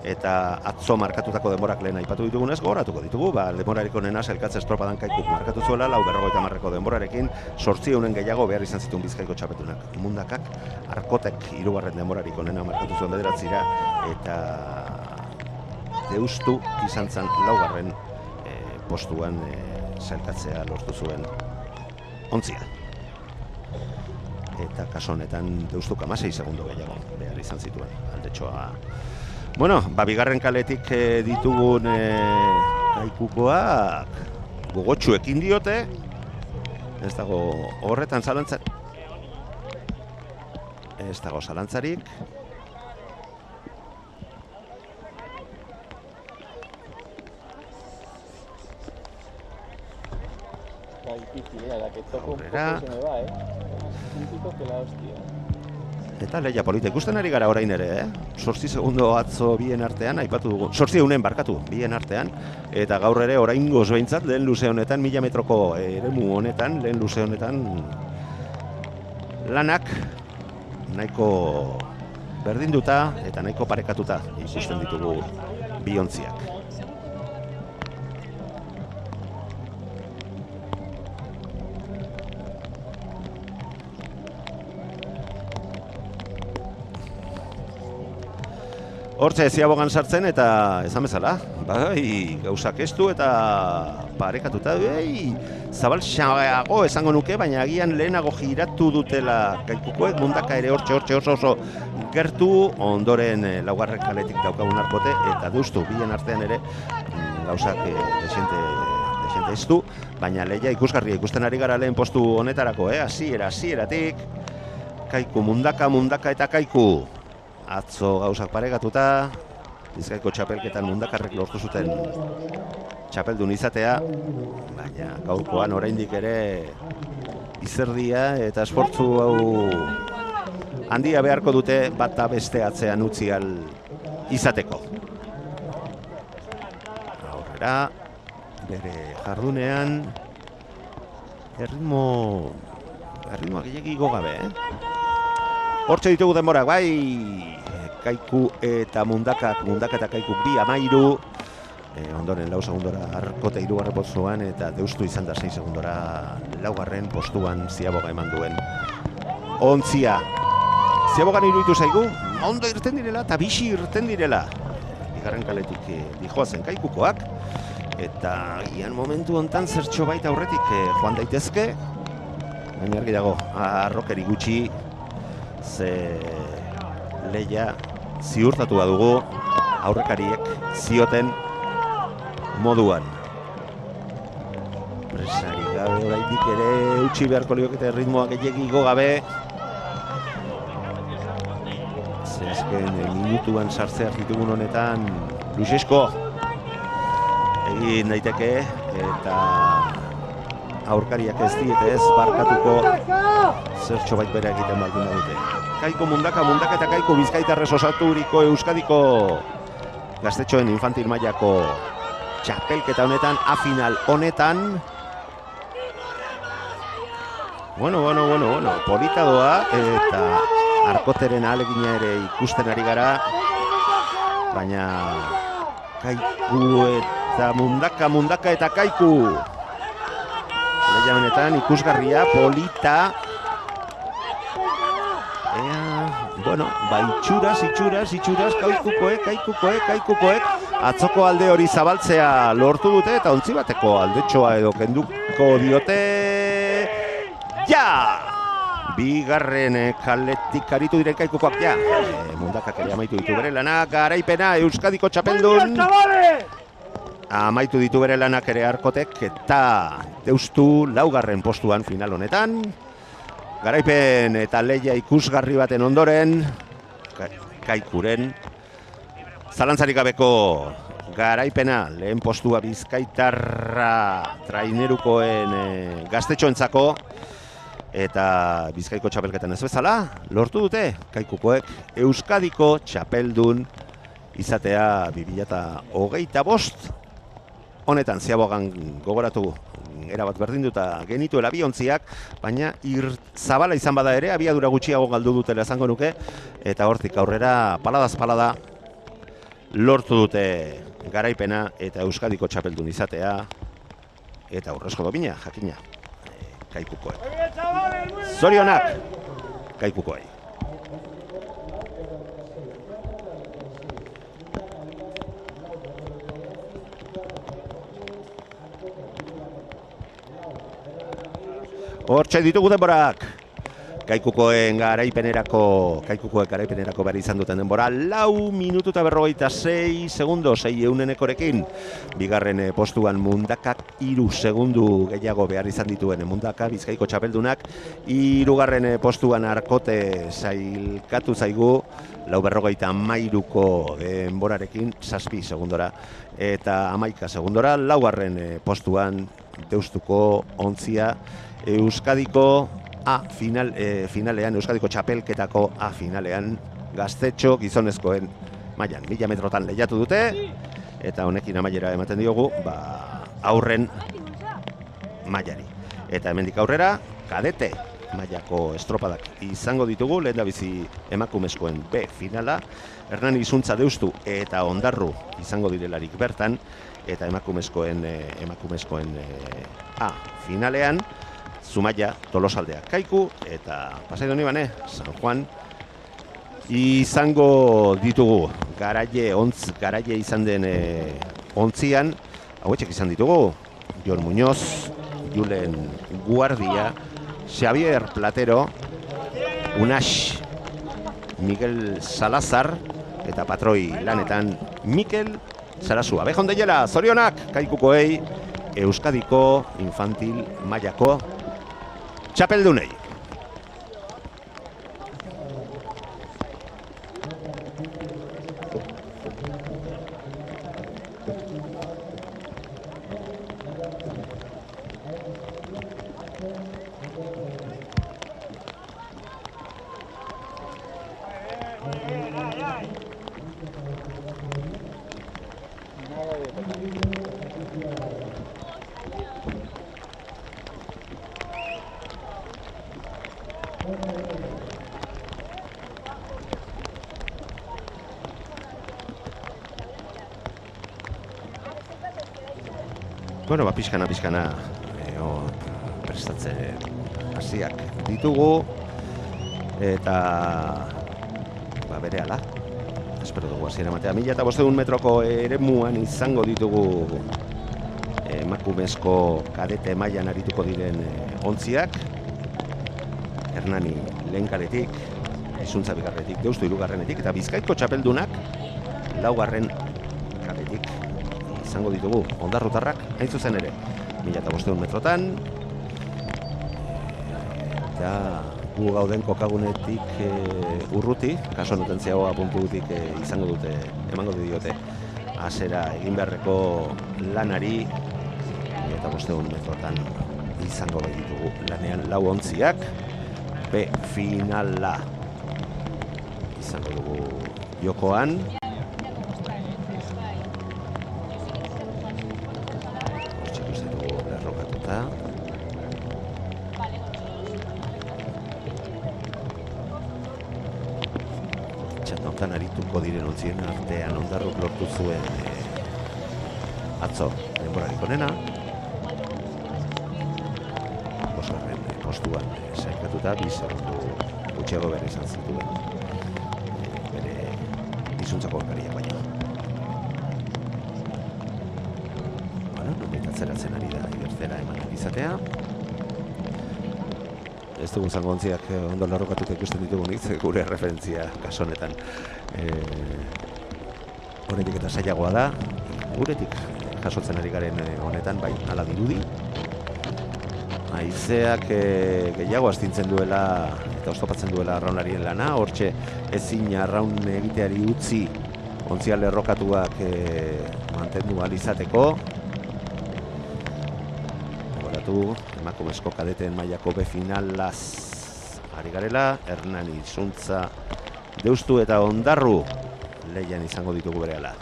eta atzo markatutako denborak lehen aipatu ditugunez gogoratuko ditugu, denborarik onena sailkatze estropadan Kaikuk markatu zuela, 450 denborarekin 800 gehiago behar izan zituen Bizkaiko txapeldunak. Mundakak, Arkotek 3. denborarik onena markatu zuen 9, eta Deustu izan zen 4. postuan sailkatzea lortu zuen Ontzia. Eta kaso honetan Deustuk 16 segundo gehiago behar izan zituen aldetxoa. Bigarren kaletik ditugun Kaikukoak gogotxu ekin diote, ez dago horretan zalantzarik. Aurrera. Eta lehia polita ikusten ari gara orain ere, 8 segundo atzo bien artean, aipatu dugu, 800 barkatu bien artean, eta gaur ere oraingoz behintzat lehen luze honetan, 1000 metroko eremu honetan, lehen luze honetan lanak nahiko berdinduta eta nahiko parekatuta ikusten ditugu bi Ontziak. Hortxe ziabogan sartzen eta esan bezala, gauzak estu eta parekatuta, zabalxago esango nuke, baina agian lehenago giratu dutela Kaikukoek, Mundaka ere hortxe oso gertu, ondoren 4. kaletik daukagun Arkote, eta Deustu bien artean ere gauzak desente ez du, baina Leia ikusgarria ikusten ari gara lehen postu honetarako, hasieratik. Kaiku, Mundaka eta Kaiku. Atzo gauzak paregatuta, Bizkaiko txapelketan Mundakarrek lortu zuten txapeldun izatea, baina gaurkoan oraindik ere izerdia eta esfortzu hau handia beharko dute bata beste atzean utzi ahal izateko. Aurrera, bere jardunean, erritmoa gehiagi gabe, Hortxe ditugu denborak, bai, Kaiku eta Mundaka eta Kaiku 2-13, ondoren 4 segundora Arkote 3. postuan, eta Deustu izan da 6 segundora 4. postuan Ziaboga eman duen ontzia. Ziabogan iruditu zaigu, ondo irten direla eta bixi irten direla. Bigarren kaletik dijoazen Kaikukoak, eta gian momentu hontan zertxo baita aurretik joan daitezke, baina argi dago, arrokeri gutxi, ze Leia ziurtatu badugu aurrekariek zioten moduan. Presari gabe oraindik ere utzi beharko liokete ritmoa gehiegi igo gabe. Zezken minutuan sartzeak ditugun honetan luzesko egin daiteke eta aurkariak ez diete ez barkatuko zertxo bait bere egiten baldin badute. Kaiko Mundaka eta Kaiku Bizkaitarrez osaturiko Euskadiko gaztetxoen infantil mailako txapelketa honetan, A-final honetan. Bueno, polita doa eta Arkoteren ahalegina ere ikusten ari gara, baina Kaiku eta Mundaka eta Kaiku Leia benetan ikusgarria, polita. Itxuraz, Kaikukoek atzoko alde hori zabaltzea lortu dute eta ontzi bateko aldetxoa edo kenduko diote. Bigarren kaletik aritu diren Kaikukoak, Mundakak ere amaitu ditu bere lanak, garaipena Euskadiko txapeldun. Amaitu ditu bere lanak ere Arkotek eta Deustu 4. postuan final honetan. Garaipen eta Leia ikusgarri baten ondoren, Kaikuren zalantzarik gabeko garaipena, lehen postua Bizkaitarra trainerukoen gaztetxoentzako, eta Bizkaiko txapelketan ez bezala, lortu dute Kaikukoek Euskadiko txapeldun izatea 2025. Honetan Ziabogan gogoratu erabat berdinduta genituela biontziak, baina zabala izan bada ere, abiadura gutxiago galdu dutela esango nuke, eta hortik aurrera paladaz palada lortu dute garaipena eta Euskadiko txapeldun izatea, eta aurrezko domina, jakina, Kaikukoek. Zorionak, Kaikukoei. Hortxe ditugu denborak. Kaikukoek garaipenerako behar izan duten denbora 4 minutu eta 56 segundo, 6 Bigarren postuan Mundakak 3 segundu gehiago behar izan dituen Mundaka, Bizkaiko txapeldunak. 3. postuan Arkote sailkatu zaigu 4:53 denborarekin 7 segundora. Eta 11 segundora 4. postuan Deustuko ontzia Euskadiko finalean, Euskadiko txapelketako finalean, gaztetxo gizonezkoen mailan 1000 metrotan lehiatu dute, eta honekin amaiera ematen diogu aurren mailari. Eta hemendik aurrera, kadete mailako estropadak izango ditugu, lehendabizi emakumezkoen B finala, Hernani Izuntza Deustu eta Ondarru izango direlarik bertan, eta emakumezkoen A finalean, Zumaia, Tolosaldea, Kaiku, eta Pasai Donibane, San Juan, izango ditugu. Garaie izan den ontzian, hauetxek izan ditugu, Jon Muñoz, Julen Guardia, Xavier Platero, Unax, Miguel Salazar, eta patroi lanetan Mikel Sarasua. Behon deiela, zorionak, Kaikukoei, Euskadiko infantil mailako txapeldunei. Bueno, pixkana prestatzen hasiak ditugu eta berehala. Espero dugu hasiera ematea. 1500 metroko eremuan izango ditugu emakumezko kadete mailan arituko diren ontziak. Hernani lehenkaretik, Izuntza bigarretik, Deustu hirugarrenetik eta Bizkaiko txapeldunak laugarren kadetik izango ditugu ondarrutarrak, hain zuzen ere 1500 metrotan eta gu gauden kokagunetik urruti, kaso honetan ziagoa puntutik izango dute, emango diote hasera egin beharreko lanari 1500 metrotan izango ditugu lanean lau ontziak, finala izango dugu jokoan. Txandotan arituko diren ontzien artean Ondarruk lortu zuen atzo denborarik onena. Bosgarren postuan sailkatuta, 2 segundu gutxiago bere izan zituen bere Izuntzako aurkariak baino. Nonbait atzeratzen ari da ibertzera eman izatea. Ez dugun zango ontziak ondo larrokatuta ikusten ditugunik, gure referentzia kaso honetan honetik eta sailagoa da, guretik jasotzen ari garen honetan, bai, hala dirudi. Haizeak gehiago astintzen duela eta oztopatzen duela arraunlarien lana, hortxe ezin arraun egiteari utzi ontzia lerrokatuak mantendu ahal izateko. Emakumezko kadeten mailako finalaz ari garela, Hernani, Izuntza, Deustu eta Ondarru lehian izango ditugu berehala.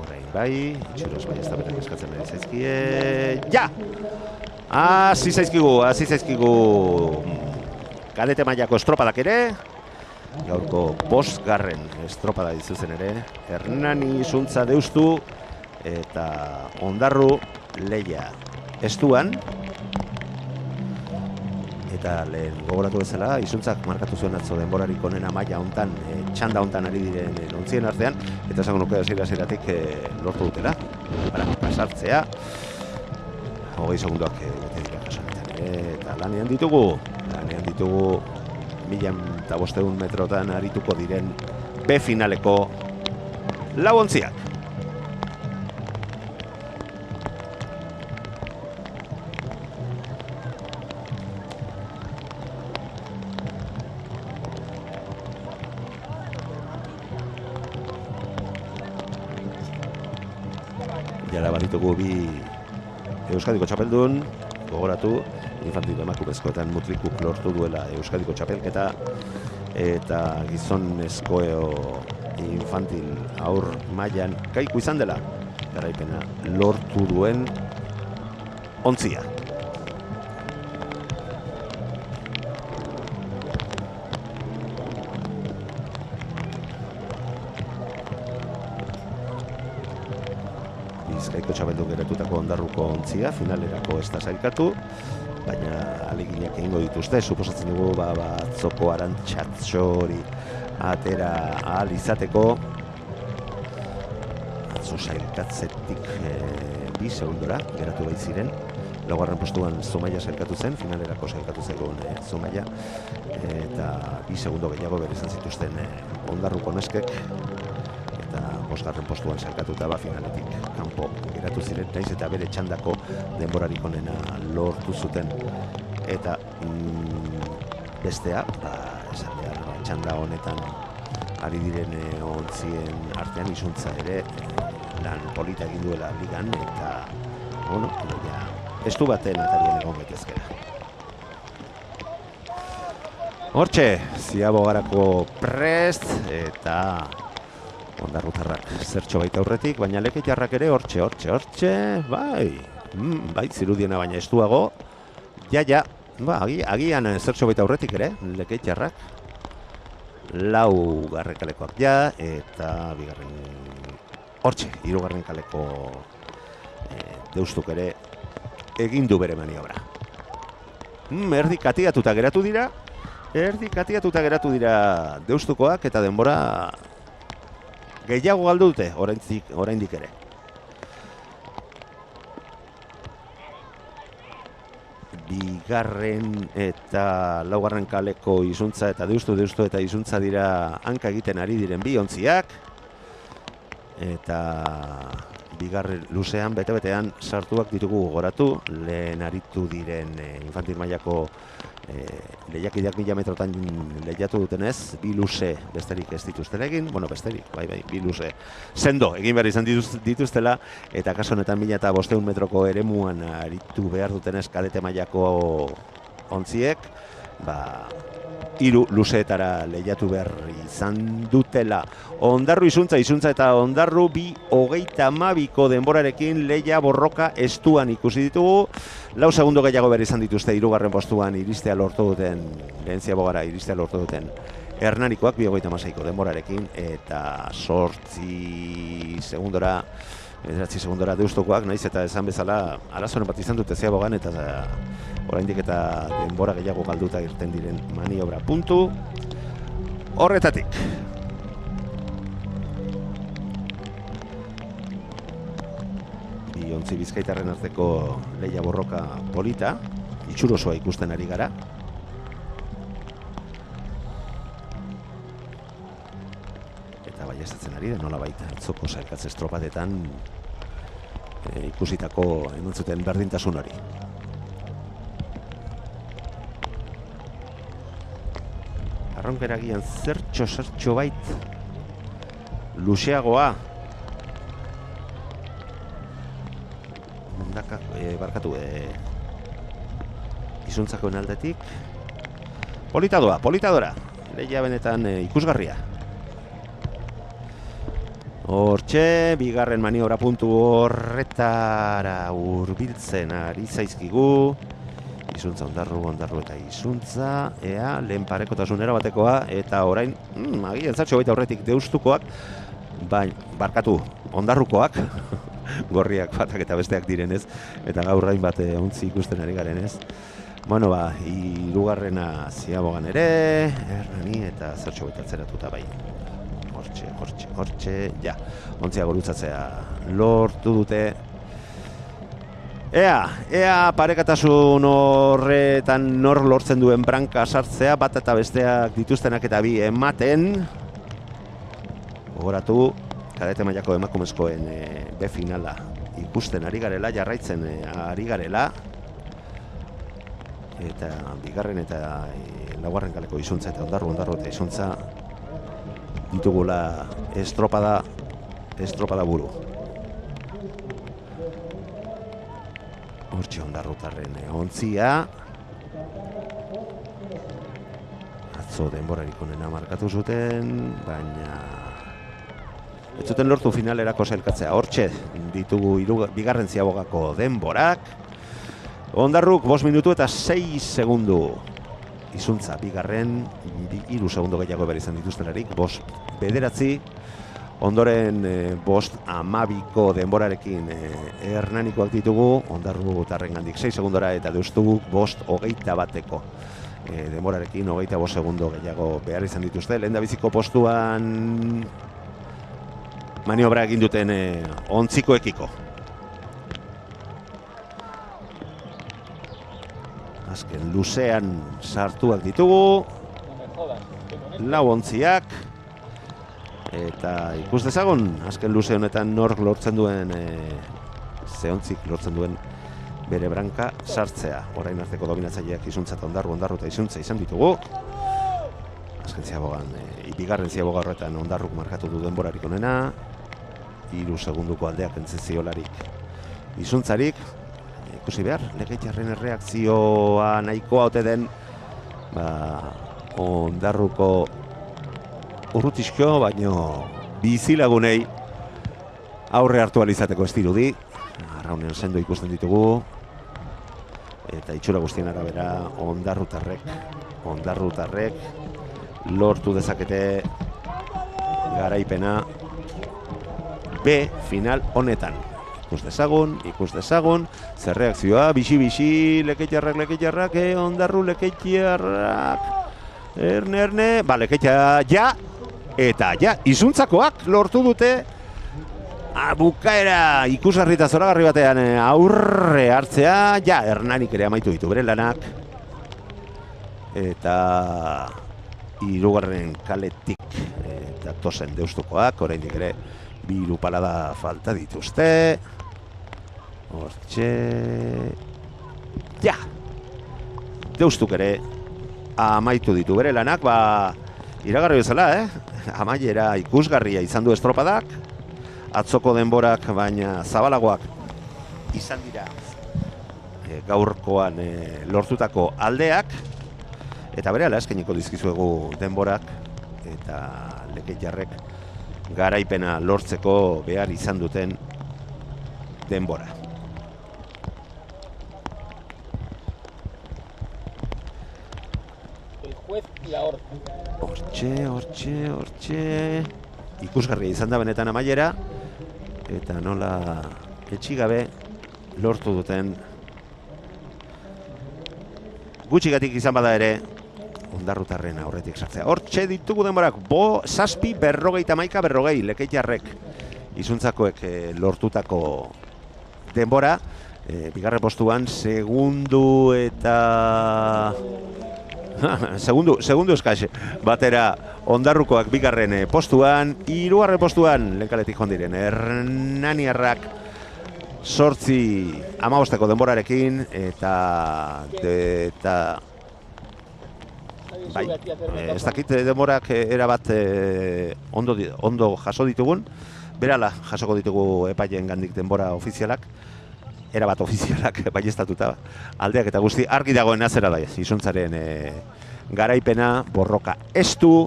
Orain bai, itxuroz bai eztabetak eskatzen ari zaizkie. Ja! Hasi zaizkigu kadete mailako estropadak ere. Gaurko 5. estropada dizuzen ere, Hernani, Izuntza, Deustu eta Ondarru lehia estuan. Eta lehen gogoratu bezala, Izuntzak markatu zuen atzo denborarik onena maila hontan, txanda hontan ari diren ontzien artean, eta esango nuke hasieratik lortu dutela, pasartzea. 20 segunduak bete dira kasonetan, eta lanean ditugu 1500 metrotan arituko diren finaleko lau ontziak. Jara baditugu bi Euskadiko txapeldun, gogoratu, infantil emakumezkoetan Mutlikuk lortu duela Euskadiko txapelketa eta gizonezko infantil aur mailan Kaiku izan dela garaipena lortu duen ontzia. Bizkaiko txapeldun geratutako Ondarruko ontzia finalerako ez da sailkatu, baina aleginak egingo dituzte, suposatzen dugu atzoko Arantxatxori atera ahal izateko. Atzo sailkatzetik 2 segundora geratu baitziren, laugarren postuan Zumaia sailkatu zen, finalerako sailkatu zegoen Zumaia, eta 2 segundo gehiago bere izan zituzten Ondarruko neskek, eta 5. postuan sailkatuta finaletik kanpo geratu ziren, naiz eta bere txandako denborarik onena lortu zuten. Eta bestea, esan behar, txanda honetan ari diren ontzien artean Izuntza ere lan polita egin duela ligan, eta estu baten atarien egon gaitezkera. Hortxe, Ziabogarako prest, eta ondarrutarrak zertxo baita aurretik, baina Lekeitarrak ere hortxe, bai, zirudiena baina estuago, agian zertxo baita aurretik ere, Lekeitarrak, 4. kalekoak eta 3. kaleko Deustuk ere egin du bere maniobra. Erdi katiatuta geratu dira Deustukoak, eta denbora gehiago galdu dute oraindik ere. Bigarren eta 4. kaleko Izuntza eta Deustu eta Izuntza dira hanka egiten ari diren bi ontziak, eta bigarren luzean, bete-betean sartuak ditugu gogoratu, lehen aritu diren infantil mailako lehiakideak 1000 metrotan lehiatu dutenez, 2 luze besterik ez dituzten egin, besterik, bai, 2 luze sendo egin behar izan dituztela, eta kaso honetan 1500 metroko eremuan aritu behar dutenez kadete mailako ontziek, 3 luzeetara lehiatu behar izan dutela. Ondarru Izuntza eta Ondarru 2:32ko denborarekin lehia borroka estuan ikusi ditugu. 4 segundo gehiago behar izan dituzte 3. postuan iristea lortu duten, lehen Ziabogara iristea lortu duten Hernanikoak 2:36ko denborarekin, eta 8 segundora Deustukoak, naiz eta esan bezala arazoren bat izan dute Ziabogan, eta oraindik eta denbora gehiago galduta irten diren maniobra puntu horretatik. Bi ontzi bizkaitarren arteko lehia borroka polita, itxurosoa ikusten ari gara. Eta baiestatzen ari da, nola baita, atzoko sailkatze estropadetan ikusitako eman zuten berdintasun hori. Arronkeragian zertxo bait luzeagoa Izuntzako aldetik politadora lehia benetan ikusgarria. Hortxe, bigarren maniobra puntu horretara hurbiltzen ari zaizkigu. Izuntza, Ondarru eta Izuntza, lehen parekotasunera batekoa, eta orain, agian zartxo baita horretik Deustukoak, barkatu, Ondarrukoak, gorriak batak eta besteak direnez, eta gaur hainbat ontzi ikusten ari garenez. Hirugarrena Ziabogan ere, Hernani eta zartxo baita atzeratuta bai. Hortxe, ontzia gorutzatzea lortu dute. Ea parekatasun horretan nor lortzen duen branka sartzea, bat eta besteak dituztenak eta bi ematen. Gogoratu, kadete mailako emakumezkoen B finala ikusten ari garela, jarraitzen ari garela. Eta bigarren eta 4. kaleko Izuntza eta Ondarru eta Izuntza ditugula estropada buru. Hortxe Ondarrutarren ontzia. Atzo denborarik onena markatu zuten, baina ez zuten lortu finalerako sailkatzea. Hortxe ditugu bigarren Ziabogako denborak. Ondarruk 5 minutu eta 6 segundu. Izuntza bigarren, 3 segundo gehiago behar izan dituztelarik, 5:9. Ondoren 5:12ko denborarekin Hernanikoak ditugu, Ondarru tarrengandik 6 segundora, eta Deustuguk 5:21ko denborarekin 25 segundo gehiago behar izan dituzte. Lehendabiziko postuan maniobra egin duten ontzikoekiko. azken luzean sartuak ditugu, lau ontziak, eta ikus dezagun, azken luze honetan nork lortzen duen, zehontzik lortzen duen bere branka sartzea. Orain arteko dominatzaileak izuntza eta ondarru eta izuntza izan ditugu. Azken ziabogan, bigarren ziaboga horretan ondarruk markatu du denborarik onena, 3 segunduko aldeak entziziolarik izuntzarik. Ikusi behar, Lekeitzarren erreakzioa nahikoa ote den, ondarruko urrutizko, baino bizilagunei aurre hartu alizateko ez dirudi. Arraunean sendo ikusten ditugu, eta itxura guztien arabera ondarrutarrek lortu dezakete garaipena B final honetan. Ikus dezagun, zer reakzioa, bixi, Lekeitzarrak, ondarru Lekeitzarrak, erne, Lekeitza, ja, eta ja, izuntzakoak lortu dute bukaera ikusgarri eta zoragarri batean aurre hartzea, ja, Hernanik ere amaitu ditu bere lanak, eta 3. kaletik eta tosen deustukoak, oraindik ere 2 palada falta dituzte. Hortxe, ja, deustuk ere amaitu ditu bere lanak, iragarri bezala, amaiera ikusgarria izan du estropadak, atzoko denborak baina zabalagoak izan dira gaurkoan lortutako aldeak, eta berehala eskainiko dizkizuegu denborak, eta Lekeitzarrek garaipena lortzeko behar izan duten denbora. Hortxe. Ikusgarria izan da benetan amaiera, eta nola etxigabe lortu duten gutxigatik izan bada ere ondarrutarren aurretik sartzea. Hortxe ditugu denborak, 7, 40, Lekeitzarrek izuntzakoek lortutako denbora, bigarren postuan segundu eta segundu eskaz batera ondarrukoak bigarren postuan, 3. postuan lenkaletik joan diren Hernaniarrak 8-15 denborarekin, eta bai, ez dakit denborak erabat ondo jaso ditugun, berala jasoko ditugu epaileen gandik denbora ofizialak, erabat ofizialak baieztatuta, aldeak eta guzti argi dagoen azera da, izuntzaren garaipena borroka estu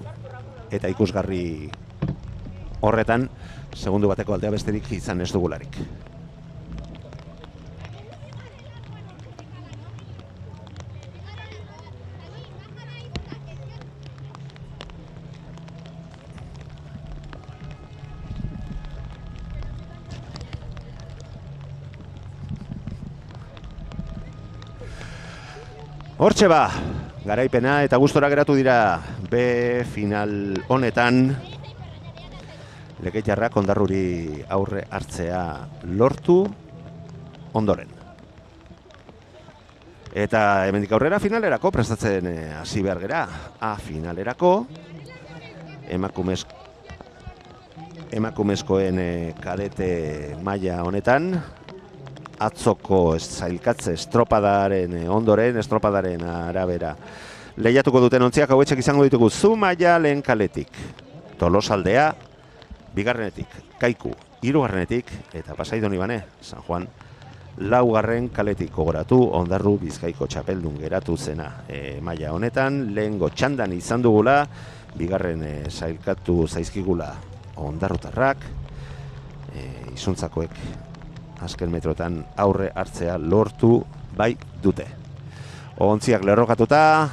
eta ikusgarri horretan segundu bateko aldea besterik izan ez dugularik. Hortxe garaipena eta gustora geratu dira B final honetan. Lekeitzarrak ondarruri aurre hartzea lortu ondoren. Eta hemendik aurrera finalerako prestatzen hasi behar gera. A finalerako emakumezkoen kadete maila honetan, atzoko zailkatze estropadaren ondoren, estropadaren arabera lehiatuko duten ontziak hauetxek izango ditugu Zumaia lehen kaletik, Tolosaldea bigarrenetik, Kaiku 3. eta Pasai Donibane, San Juan 4. kaletik. Gogoratu ondarru Bizkaiko txapeldun geratu zena maila honetan, lehengo txandan izan dugula, bigarren zailkatu zaizkigula ondarrutarrak, izuntzakoek azken metrotan aurre hartzea lortu bai dute. Ontziak lerrokatuta,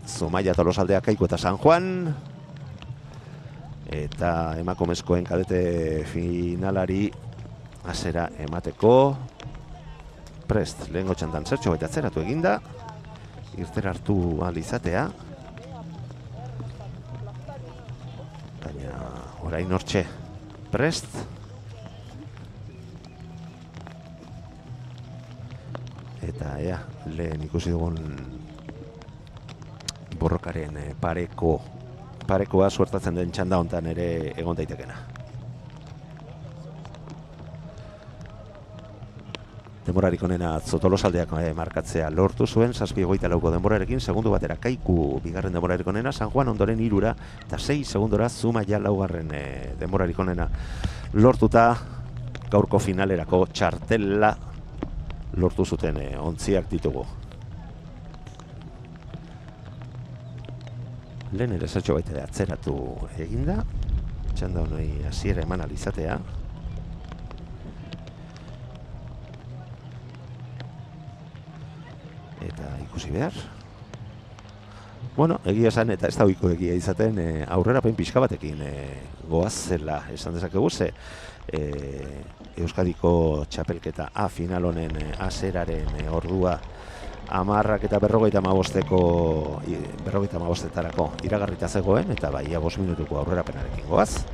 Zumaia, Tolosaldea, Kaiku eta San Juan, eta emakumezkoen kadete finalari hasiera emateko prest. Lehengo txandan zertxo baita atzeratu eginda, irtera hartu ahal izatea, baina orain hortxe prest. eta lehen ikusi dugun borrokaren parekoa suertatzen den txanda hontan ere egon daitekena. Denborarik onena atzo Tolosaldeak markatzea lortu zuen, 7:24 denborarekin, segundu batera Kaiku bigarren denborarik onena, San Juan ondoren 3 eta 6 segundora Zumaia laugarren denborarik onena lortuta gaurko finalerako txartela lortu zuten ontziak ditugu. Lehen ere zertxo baita atzeratu eginda, txanda honoi hasiera eman alizatea. Eta ikusi behar. Bueno, egia esan, eta ez da ohiko egia izaten, aurrerapen pixka batekin goazela esan dezakegu ze. Euskadiko txapelketa A final honen aseraren ordua 10 eta 55etarako iragarrita zegoen, eta bai 5 minutuko aurrerapenarekin goaz.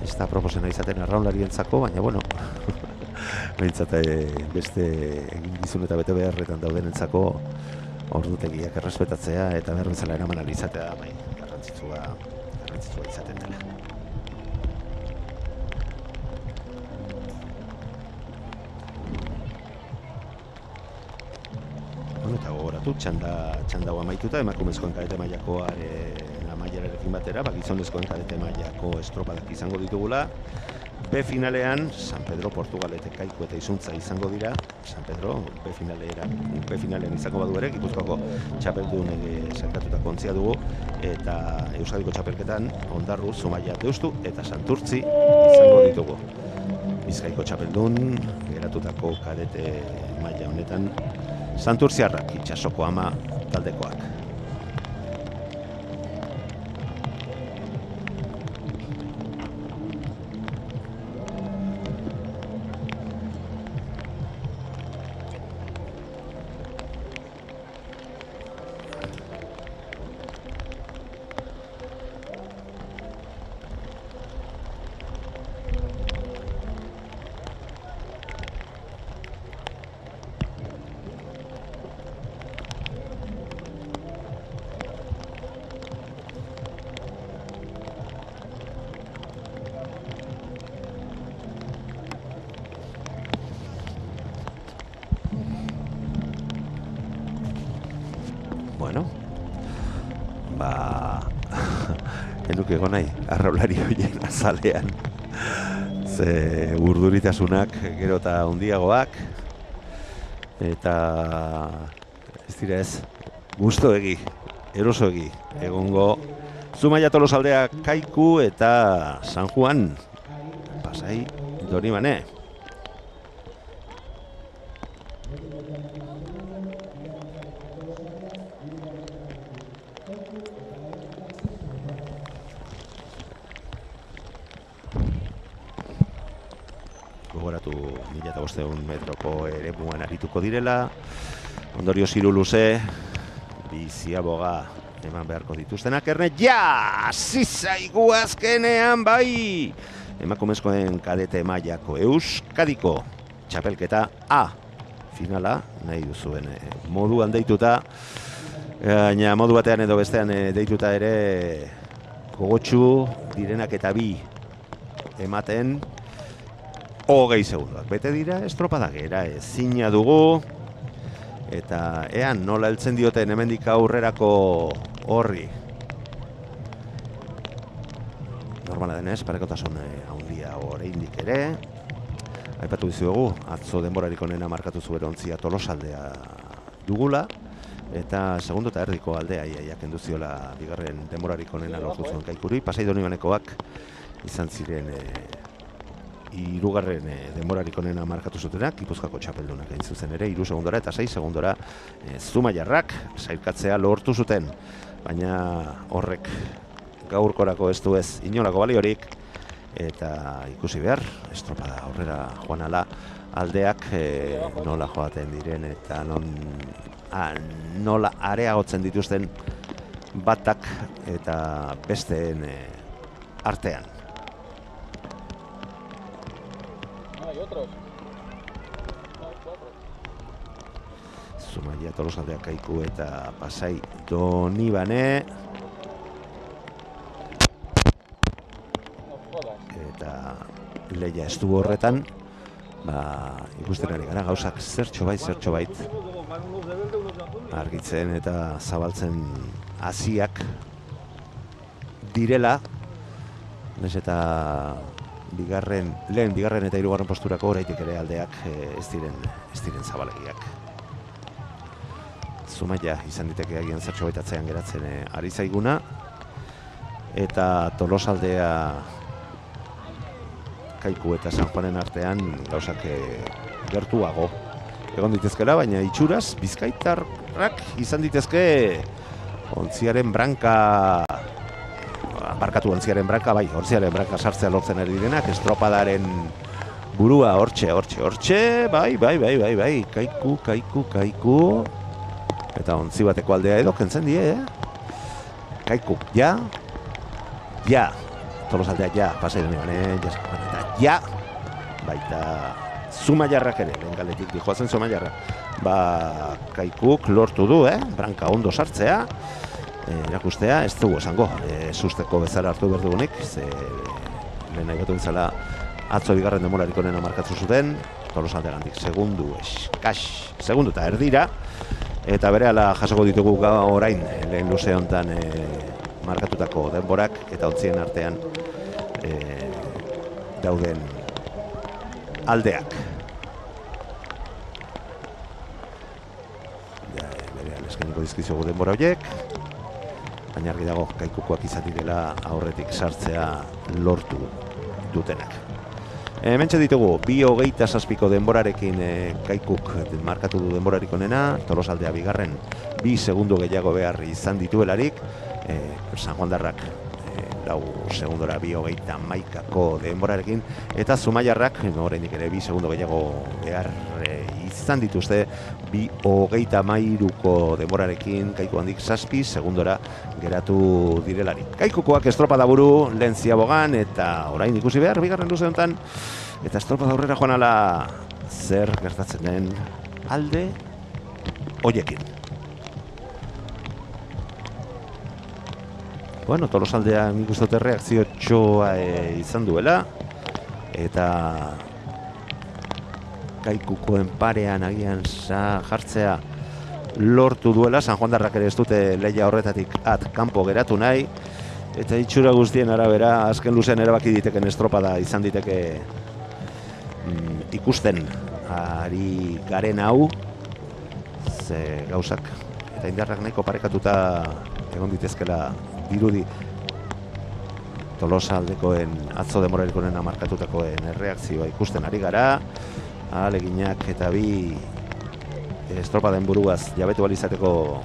Ez da proposena izaten arraunlarientzako, baina bueno, behintzat beste egin eta bete beharretan daudenentzako ordutegiak errespetatzea eta behar bezala eraman alizatea bai, garrantzitsua izaten dela. Eta gogoratu, txandagoa amaituta, emakumezkoen kadete mailakoaren amaierarekin batera, gizonezkoen kadete mailako estropadak izango ditugula. B finalean, San Pedro, Portugalete, Kaiku eta Izuntza izango dira. San Pedro, B finalean izango badu ere, Gipuzkoako txapeldun sankatutako ontzia dugu. Eta Euskadiko txapelketan, Ondarru, Zumaia, Deustu eta Santurtzi izango ditugu. Bizkaiko txapeldun, geratutako kadete maila honetan, Santurtziarrak, Itsasoko ama taldekoak. Bueno, enuk egon nahi, arraulari horien azalean. Ze urduritasunak gero eta handiagoak. Eta ez dira ez, gustoegi, erosoegi, egongo Zumaia Tolosaldea Kaiku eta San Juan Pasai Donibane. Gogoratu 1500 metroko eremuan arituko direla. Ondorioz 3 luze, biziaboga eman beharko dituztenak. Erne, zizaigu azkenean bai! Emakumezkoen kadete mailako Euskadiko txapelketa A finala, nahi duzuen moduan deituta. Baina modu batean edo bestean deituta ere gogotsu direnak eta bi ematen 20 segundoak. Bete dira estropada gera ezina dugu. Eta ean nola heltzen dioten hemendik aurrerako horri. Normala denez, parekotasun handia oraindik ere. Aipatu dizuegu, atzo denborarik onena markatu zuen ontzia Tolosaldea dugula. Eta segundo eta erdiko aldea iaken duziola bigarren denborarik onena lortu zuen Kaikuri. Pasai Donibanekoak izan ziren hirugarren denborarik onena markatu zutenak, Gipuzkoako txapeldunak egin zuzen ere, 3 segundora eta 6 segundora Zumaiarrak sailkatzea lortu zuten. Baina horrek gaurkorako ez du ez inolako baliorik, eta ikusi behar, estropada aurrera joan ala aldeak nola joaten diren eta nola areagotzen dituzten batak eta besteen artean. Zumaia, Tolosaldea, Kaiku eta Pasai Donibane. Eta Leia ez du horretan, ikusten ari gara gauzak zertxo bait argitzen eta zabaltzen hasiak direla. Naiz eta lehen bigarren eta hirugarren posturako oraitik ere aldeak ez diren zabalegiak. Zumaia izan diteke agian zertxo bait atzean geratzen ari zaiguna, eta Tolosaldea, Kaiku eta San Juanen artean gauzak gertuago egon ditezkela, baina itxuraz bizkaitarrak izan ditezke ontziaren branka sartzea lortzen ari direnak, estropadaren burua hortxe, bai, Kaiku, eta ontzi bateko aldea edo kentzen die, Kaiku, ja, Tolosaldea, ja, Pasai Donibane, ja, baita Zumaiarrak ere, lehen galetik dijoazen Zumaiarrak. Kaikuk lortu du, branka ondo sartzea, erakustea, ez dugu esango, susteko bezala hartu behar dugunik, lehen nahi batu bezala atzo bigarren denborarik onena markatzu zuten, Tolosaldea gandik segundu eta erdira, eta berehala jasoko ditugu orain lehen luze honetan markatutako denborak, eta ontzien artean dauden aldeak. Berehala eskainiko dizkizugu denbora horiek, baina argi dago Kaikukoak izan direla aurretik sartzea lortu dutenak. Hementxe ditugu, 2:27 denborarekin Kaikuk markatu du denborarik onena, Tolosaldea bigarren 2 segundu gehiago behar izan dituelarik, San Juandarrak 4 segundora 2:31 denborarekin, eta Zumaiarrak oraindik ere 2 segundo gehiago behar izan dituzte 2:33 denborarekin, Kaiku handik 7 segundora geratu direlarik. Kaikukoak estropada buru lehen ziabogan, eta orain ikusi behar bigarren luze honetan, eta estropada aurrera joan ala zer gertatzen den alde hoiekin. Bueno, Tolosaldea nik uste dute reakzio txoa izan duela, eta Kaikukoen parean agian jartzea lortu duela. San Juandarrak ere ez dute leia horretatik kanpo geratu nahi, eta itxura guztien arabera azken luzean erabaki diteken estropada izan diteke ikusten ari garen hau, ze gauzak eta indarrak nahiko parekatuta egon ditezkela dirudi. Tolosaldekoen atzo demorarikoen markatutakoen erreakzioa ikusten ari gara, ahaleginak eta bi estropaden buruaz jabetu balizateko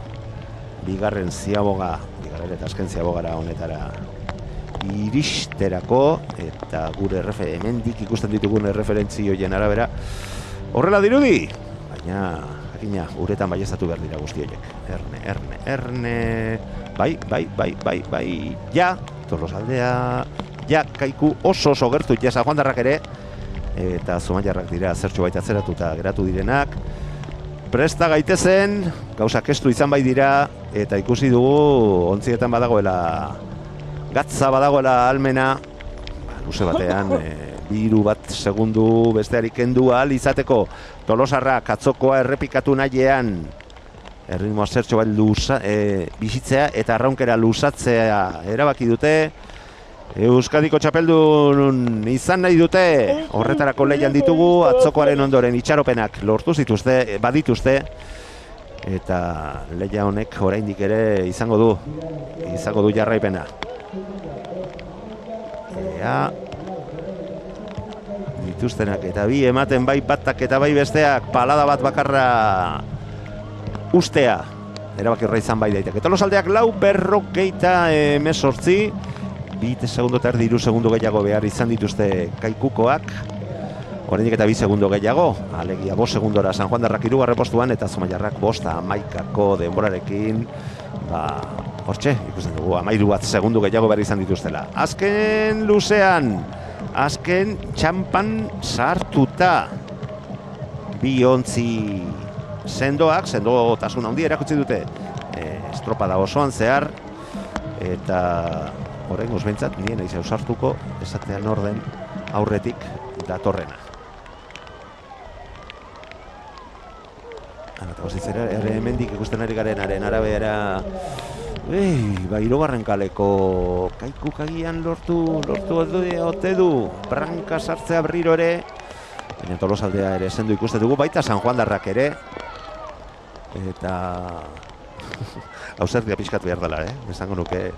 bigarren eta azken ziabogara honetara iristerako, eta gure hemendik ikusten ditugun erreferentzioen arabera horrela dirudi, baina jakina uretan baieztatu behar dira guzti horiek. Erne, bai, ja, Tolosaldea, ja, Kaiku oso gertu, ja, San Juandarrak ere, eta Zumaiarrak dira zertxo baita atzeratuta geratu direnak. Presta gaitezen, gauzak estu izan bai dira, eta ikusi dugu ontzietan badagoela, gatza badagoela almena, luze batean, 2 segundu besteari kendu ahal izateko. Tolosarrak atzokoa errepikatu nahiean, erritmoa zertxo bat bizitzea eta arraunkera luzatzea erabaki dute. Euskadiko txapeldun izan nahi dute, horretarako leian ditugu, atzokoaren ondoren itxaropenak lortu zituzte, badituzte, eta leia honek oraindik ere izango du jarraipena. Dituztenak eta bi ematen bai batak eta bai besteak, palada bat bakarra ustea erabaki horra izan bai daiteke. Tolosaldeak 4:18, 2 segundo eta erdi 3 segundo gehiago behar izan dituzte Kaikukoak, oraindik eta 2 segundo gehiago, alegia 5 segundora San Juandarrak 3. postuan, eta Zumaiarrak 5:11 denborarekin, hortxe, ikusten dugu, 13 segundo gehiago behar izan dituztela. Azken luzean, azken txampan sartuta, bi ontzi sendoak, sendotasun handia erakutsi dute estropada osoan zehar, eta oraingoz behintzat nien naiz ausartuko esatean orden aurretik datorrena. Eta gozitzera, hemendik ikusten ari garenaren arabera, hirugarren kaleko Kaikuk agian lortu ote du branka sartzea berriro ere, baina Tolosaldea ere sendo ikuste dugu, baita San Juandarrak ere, eta hausardia pixkat behar dela, esango nuke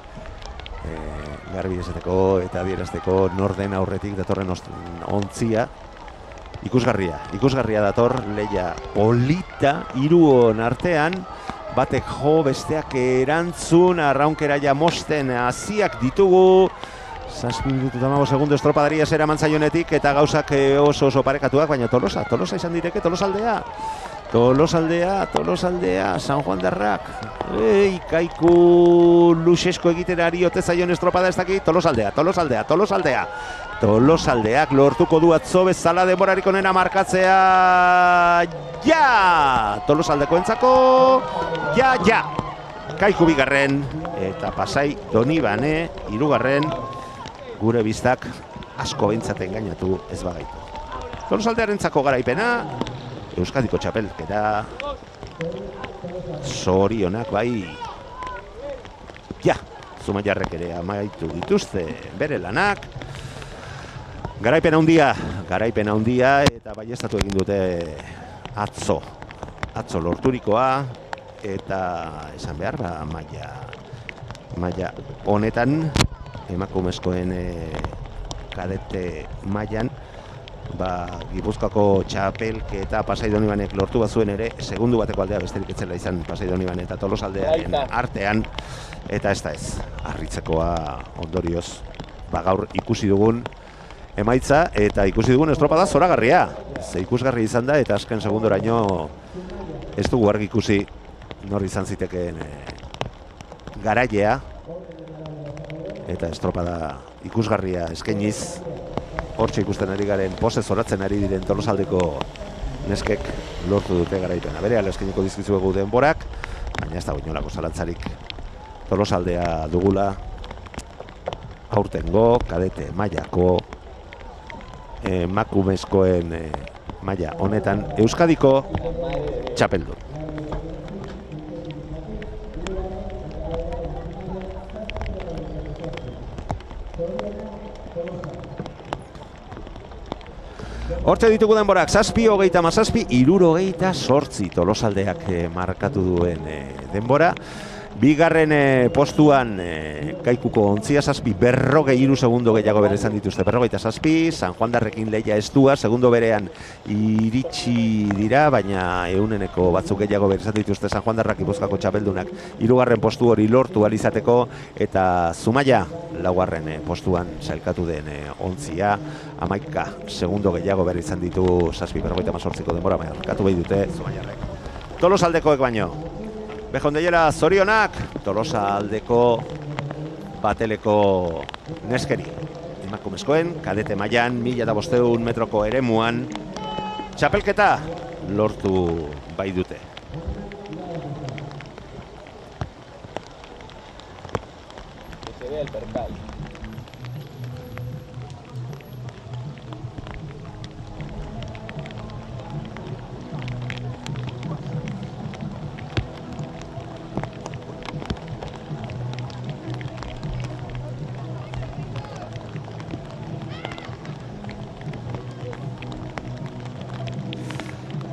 garbi esateko eta adierazteko norden aurretik datorren ontzia. Ikusgarria dator, lehia polita, hiruon artean, batek jo, besteak erantzun, arraunkera ja mosten hasiak ditugu. 7 minutu eta 15 segundo estropadari zera mantzaionetik, eta gauzak oso parekatuak, baina Tolosa izan direke, Tolosaldea, San Juandarrak. Kaiku luxesko egiterari ote zaion estropada ez dakit, Tolosaldeak lortuko du atzo bezala denborarik onena markatzea. Ja! Tolosaldeko entzako, ja! Kaiku bigarren, eta Pasai Donibane hirugarren, gure biztak asko beintzaten gainatu ez bagaitu. Tolosaldearentzako garaipena, Euskadiko txapelketa, zorionak bai. Ja, Zumaiarrek ere amaitu dituzte bere lanak. Garaipen handia eta baieztatu egin dute atzo lorturikoa, eta esan behar maila honetan emakumezkoen kadete mailan Gipuzkoako txapelketa Pasai Donibanek lortu bazuen ere, segundu bateko aldea besterik etzela izan Pasai Doniban eta Tolosaldearen artean, eta ez da ez, harritzekoa ondorioz gaur ikusi dugun emaitza eta ikusi dugun estropada zoragarria. Ikusgarri izan da, eta azken segundoraino ez dugu argi ikusi nor izan zitekeen garailea, eta estropada ikusgarria eskainiz. Hortxe ikusten ari garen, pose zoratzen ari diren Tolosaldeko neskek lortu dute garaipena. Berehala eskainiko dizkizuegu denborak, baina ez da inolako zalantzarik Tolosaldea dugula aurtengo kadete mailako emakumezkoen maila honetan Euskadiko txapeldun. Hortxe ditugu denborak, 7:37, 68 Tolosaldeak markatu duen denbora. Bigarren postuan Kaikuko ontzia 7:43 segundo gehiago bere izan dituzte, 47, San Juandarrekin lehia estua, segundo berean iritsi dira, baina euneneko batzuk gehiago bere izan dituzte San Juandarrak Gipuzkoako txapeldunak hirugarren postu hori lortu alizateko, eta Zumaia laugarren postuan sailkatu den ontzia, 11 segundo gehiago bere izan ditu 7:48 denbora, markatu behi dute Zumaiarrek. Tolosaldekoek baino Behondeiera zorionak, Tolosaldeko bateleko neskeri. Emakumezkoen, kadete mailan, 1500 metroko eremuan, txapelketa lortu bai dute.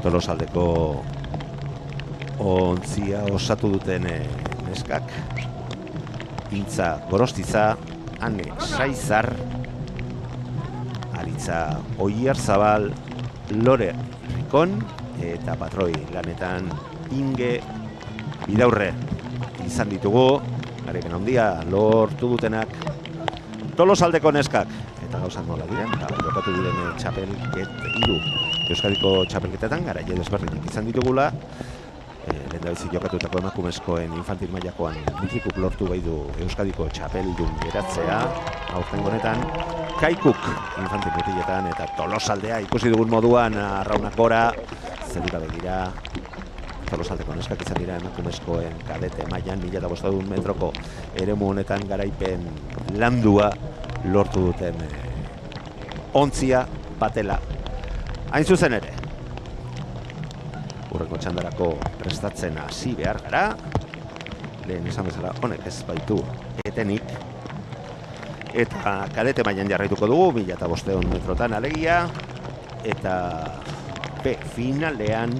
Tolosaldeko ontzia osatu duten neskak, Intza Gorostiza, Ane Saizar, Aritza Oierzabal, Lore Rikon, eta patroi lanetan Inge Bidaurre izan ditugu. Garaipen handia lortu dutenak Tolosaldeko neskak, eta gauzak nola diren, jokatu diren Euskadiko txapelketetan garaile desberdinak izan ditugula. Lehendabizi jokatutako emakumezkoen infantil mailakoan Mutrikuk lortu bai du Euskadiko txapeldun geratzea. Aurten honetan Kaikuk infantil mutiletan, eta Tolosaldea ikusi dugun moduan arraunak gora, zerura begira, Tolosaldeko neskak izan dira emakumezkoen kadete mailan 1500 metroko eremu honetan garaipen landua lortu duten ontzia batela. Hain zuzen ere, urrengo txandarako prestatzen hasi behar gara. Lehen esan bezala honek ez baitu etenik. Eta kadete mailan jarraituko dugu, 1500 metrotan alegia. Eta B finalean,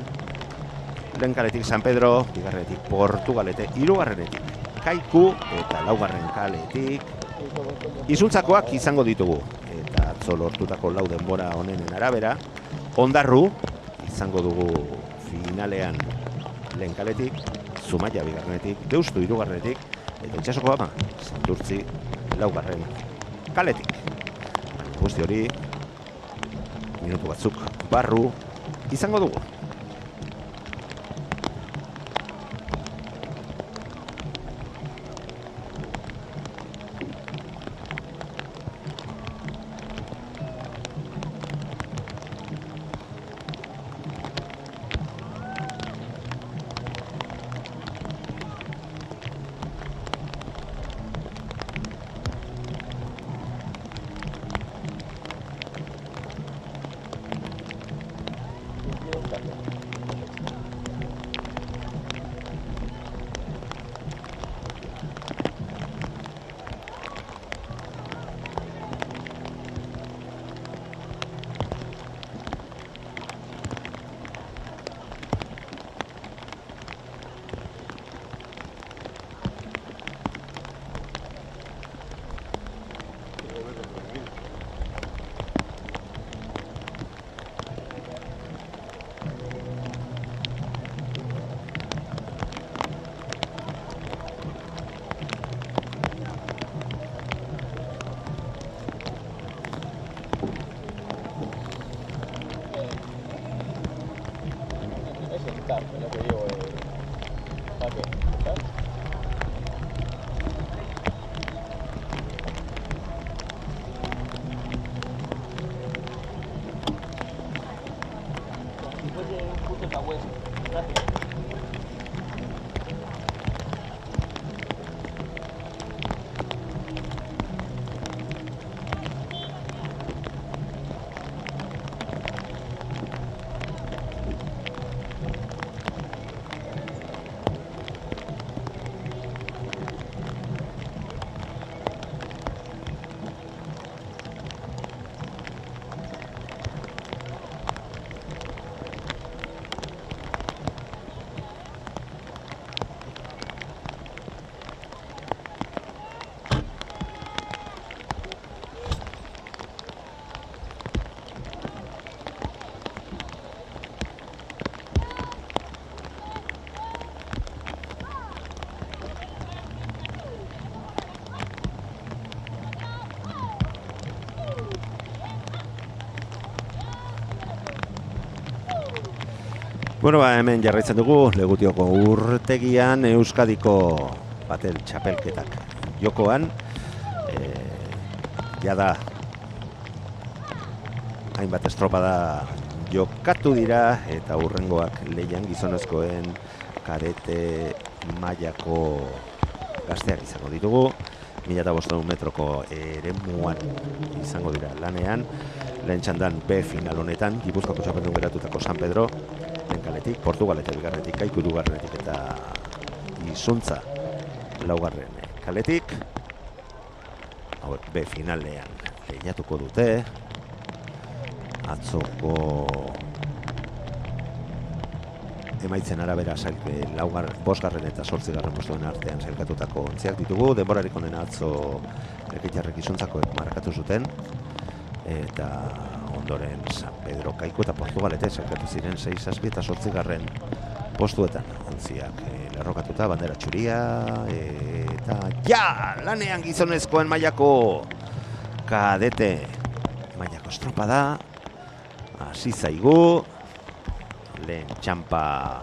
lehen kaletik San Pedro, bigarrenetik Portugalete, hirugarrenetik Kaiku, eta laugarren kaletik Izuntzakoak izango ditugu. Eta atzo lortutako lau denbora honenen arabera, Ondarru izango dugu finalean lehen kaletik, Zumaia bigarrenetik, Deustu hirugarrenetik, eta Itxasoko Ama, Santurtzi laugarren kaletik. Guzti hori, minutu batzuk barru izango dugu. Bueno, hemen jarraitzen dugu, Legutioko urtegian Euskadiko batel txapelketak jokoan. Jada hainbat estropada jokatu dira eta hurrengoak lehian gizonezkoen kadete mailako gazteak izango ditugu. 1500 metroko eremuan izango dira lanean. Lehen txandan B final honetan, Gipuzkoako txapeldun geratutako San Pedro, lehen kaletik, Portugalete bigarrenetik, Kaiku hirugarrenetik eta Izuntza laugarren kaletik. Hauek B finalean lehiatuko dute. Atzoko emaitzen arabera bosgarren eta 8. postuen artean sailkatutako ontziak ditugu. Denborarik onena atzo Erkitarrek Izuntzakoek markatu zuten. Eta ondoren San Pedro, Kaiku eta Portugalete sailkatu ziren 6, 7 eta 8. postuetan ontziak lerrokatuta, bandera txuria eta lanean gizonezkoen mailako kadete mailako estropada hasi zaigu. Lehen txampa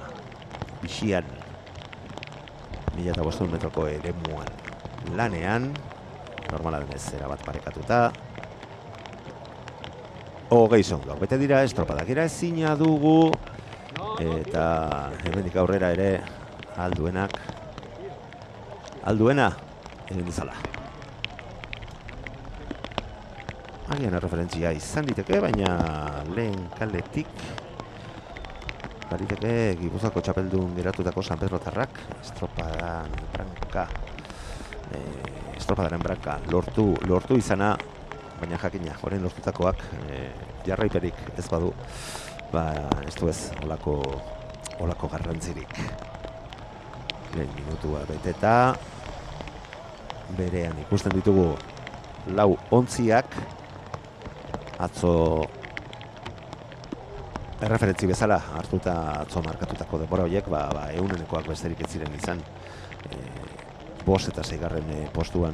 bixian 1500 metroko eremuan lanean, normala denez erabat parekatuta. Hogei segundoak bete dira, estropadak ezina dugu. eta hemendik aurrera ere alduena egin dezala. Agian erreferentzia izan diteke, baina lehen kaletik bariteke Gipuzkoako txapeldun geratutako San Pedrotarrak estropadaren branka lortu izana, baina jakina, orain lortutakoak jarraiperik ez badu, ez du ez olako garrantzirik. Lehen minutua beteta, berean ikusten ditugu lau ontziak, atzo erreferentzi bezala hartuta atzo markatutako denbora horiek, eunenekoak besterik ez ziren izan. 5 eta 6 postuan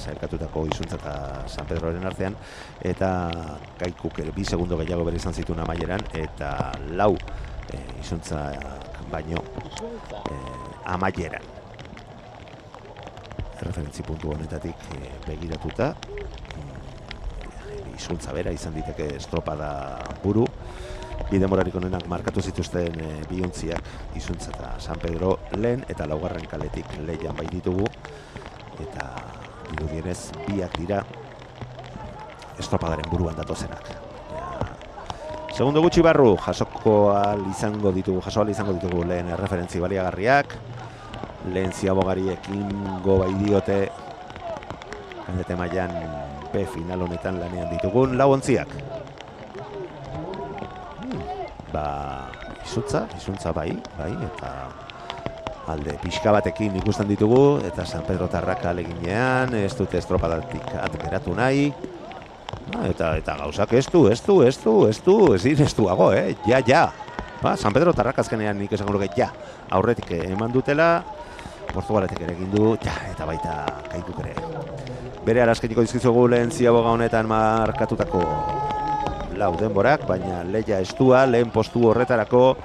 sailkatutako Izuntza eta San Pedroren artean, eta Kaikuk 2 segundo gehiago bere izan zituen amaieran, eta 4 Izuntzak baino amaieran. Erreferentzi puntu honetatik begiratuta, Izuntza bera izan diteke estropada buru. Bi denborarik onenak markatu zituzten bi ontziak Izuntza eta San Pedro lehen eta 4. kaletik lehian bai ditugu, eta dirudienez biak dira estropadaren buruan datozenak. Segundo gutxi barru jaso ahal izango ditugu lehen erreferentzi baliagarriak. Lehen Ziabogari ekingo bai diote kandete mailan B final honetan lanean ditugun 4 ontziak. Izuntza bai, eta alde pixka batekin ikusten ditugu, eta San Pedro Tarraka aleginean, ez dute estropadatik atgeratu nahi, eta gauzak ez duago, ja. San Pedro Tarraka azkenean nik esango nuke ja, aurretik eman dutela, Portugaletek ere egin du, ja, eta baita Kaikuk ere. Bere arazkeniko dizkizugu lehen Ziaboga honetan markatutako 4 denborak, baina lehia estua, lehen postu horretarako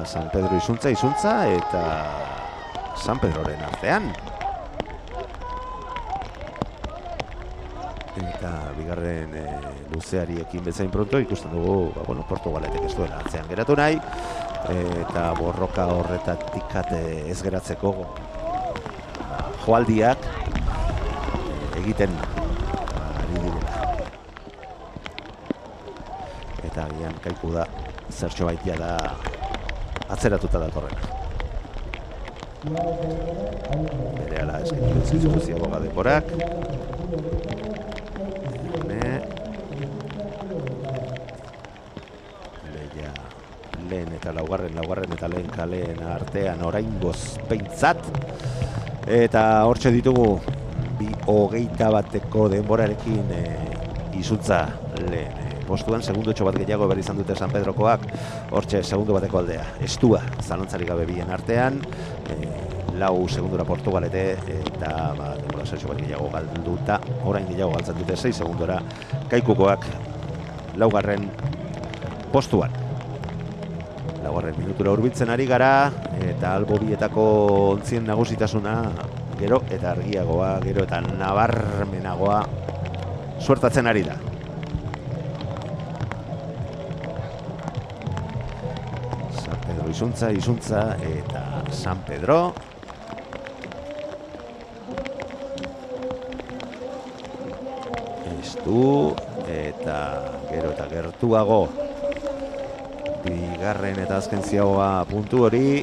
San Pedro Izuntza eta San Pedroren artean. Eta bigarren luzeari ekin bezain pronto ikusten dugu, Portugaletek ez duela atzean geratu nahi, eta borroka horretatik ez geratzeko joaldiak egiten ari direla. Eta agian Kaiku da zertxo baitia da atzeratuta datorrena. Berehala eskeniko dizkizugu Ziaboga denborak. Leia lehen eta laugarren eta lehen kaleen artean oraingoz behintzat. Eta hortxe ditugu 2:21 denborarekin Izuntza lehen postuan, segundo bat gehiago behar izan dute San Pedrokoak, hortxe segundo bateko aldea, estua, zalantzarik gabe bien artean, 4 segundora Portugalete, eta denbora zertxo bat gehiago galduta, orain gehiago galtzen dute 6 segundora Kaikukoak 4. postuan. 4. minutura hurbiltzen ari gara, eta albo bietako ontzien nagusitasuna gero eta argiagoa, gero eta nabarmenagoa suertatzen ari da. San Pedro Izuntza eta San Pedro. Estu eta gero eta gertuago bigarren eta azken Ziaboga puntu hori,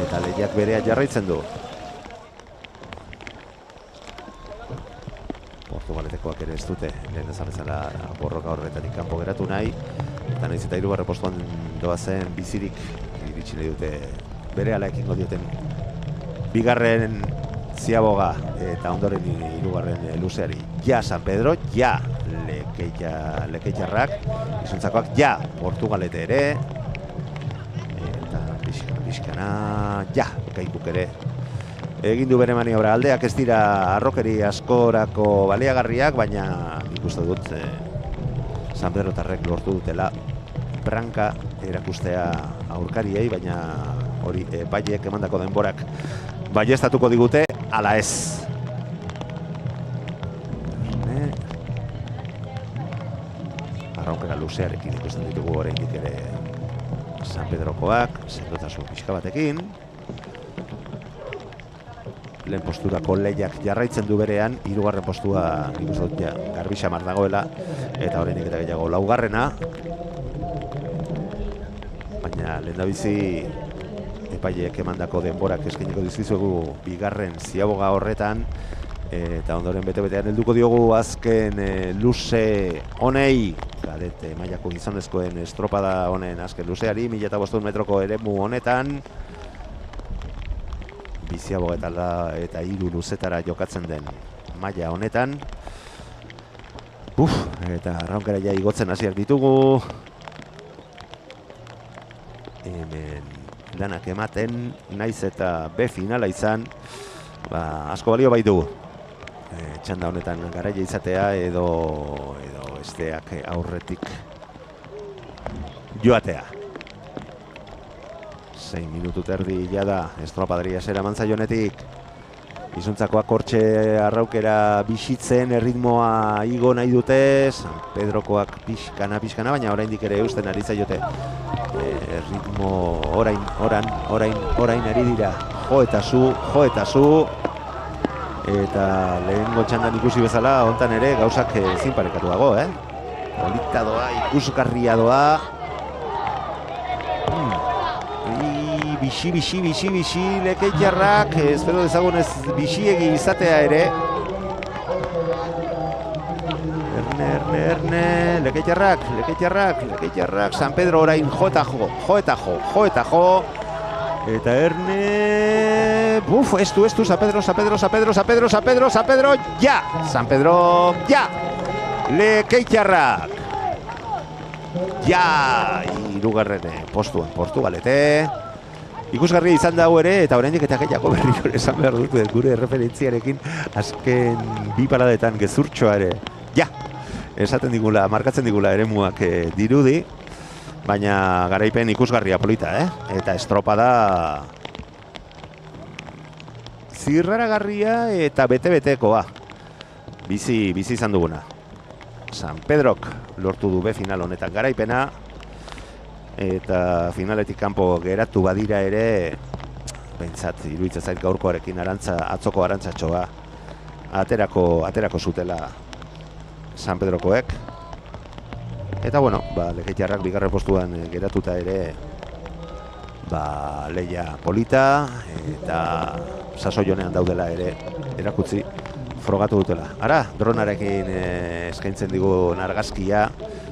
eta lehiak berea jarraitzen du. Portugaletekoak ere ez dute lehen ezarrezala borroka horretatik kanpo geratu nahi, eta nahiz eta 3. postuan doazen bizirik iritsi nahi dute berehala ekingo dioten bigarren Ziaboga eta ondoren 3. luzeari. Ja San Pedro, ja Lekeitarrak, Izuntzakoak, ja Portugalete ere, eta pixkana, ja Kaikuk ere egin du bere maniobra. Aldeak ez dira arrokeri askorako baliagarriak, baina ikusten dut San Pedrotarrek lortu dutela branka erakustea aurkariei, baina hori baiek emandako denborak baieztatuko digute, ala ez. arraunkera luzearekin ikusten ditugu oraindik ere San Pedrokoak, sendotasun pixka batekin. Lehen posturako lehiak jarraitzen du berean, hirugarren postua nik uste dut garbi xamar dagoela, eta oraindik eta gehiago laugarrena. Baina lehendabizi epaileek emandako denborak eskainiko dizkizuegu bigarren ziaboga horretan, eta ondoren bete-betean helduko diogu azken luze honei, kadete mailako gizonezkoen estropada honen azken luzeari, 1500 metroko eremu honetan, biziaboga eta 3 luzetara jokatzen den maila honetan. Eta arraunkera ja igotzen hasiak ditugu. Hemen lanak ematen, naiz eta B finala izan, asko balio baitu. Txanda honetan garaia izatea edo esteak aurretik joatea. 6 minutu terdi jada estropadria zera mantzaionetik. Izuntzakoak hortxe arraukera bisitzen, erritmoa igo nahi dute, San Pedrokoak pixkana, baina oraindik ere eusten ari zaiote. Erritmo orain ari dira, jo eta zu. Eta lehengo txandan ikusi bezala, hontan ere gauzak ezin parekatuago, Polita doa, ikusgarria doa. Bixi, lekeitarrak, espero dezagunez bixiegi izatea ere. Erne, lekeitarrak, San Pedro orain jo eta jo. Eta Erne... estu, San Pedro, ja! San Pedro, ja! Lekeitarrak! Ja! Hirugarren postuan Portugalete. Ikusgarria izan dago ere, eta oraindik eta gehiago berriro esan behar dut gure referentziarekin azken bi paradetan gezurtxoa ere. Ja! Esaten digula, markatzen digula eremuak dirudi. Baina garaipen ikusgarria polita, Eta estropada zirraragarria eta bete-betekoa. Bizi izan duguna. San Pedrok lortu du B final honetan garaipena. Eta finaletik kanpo geratu badira ere, behintzat, iruditzen zait gaurkoarekin atzoko arantzatxoa aterako zutela San Pedrokoek. Eta bueno, lekeitarrak bigarren postuan geratuta ere lehia polita eta sasoi honean daudela ere erakutsi frogatu dutela. Ara, dronarekin eskaintzen digun argazkia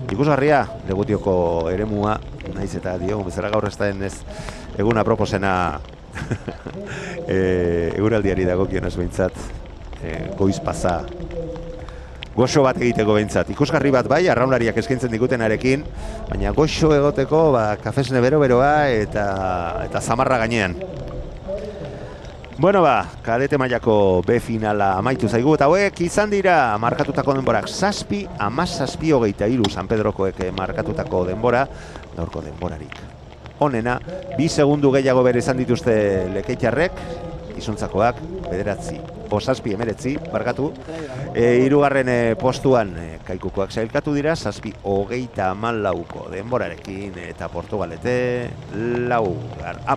ikusgarria, Legutioko eremua, naiz eta diogun bezala gaur ez da eguna proposena eguraldiari dagokionez behintzat goiz pasa goxo bat egiteko behintzat. Ikusgarri bat bai, arraunlariak eskaintzen digutenarekin, baina goxo egoteko kafesne bero-beroa eta zamarra gainean. Bueno kadete mailako B finala amaitu zaigu, eta hauek izan dira markatutako denborak 7:17:23 San Pedrokoek markatutako denbora, gaurko denborarik onena, 2 segundu gehiago bere izan dituzte lekeitarrek, izuntzakoak 7:19 barkatu. Hirugarren postuan Kaikukoak sailkatu dira 7:34 denborarekin, eta Portugalete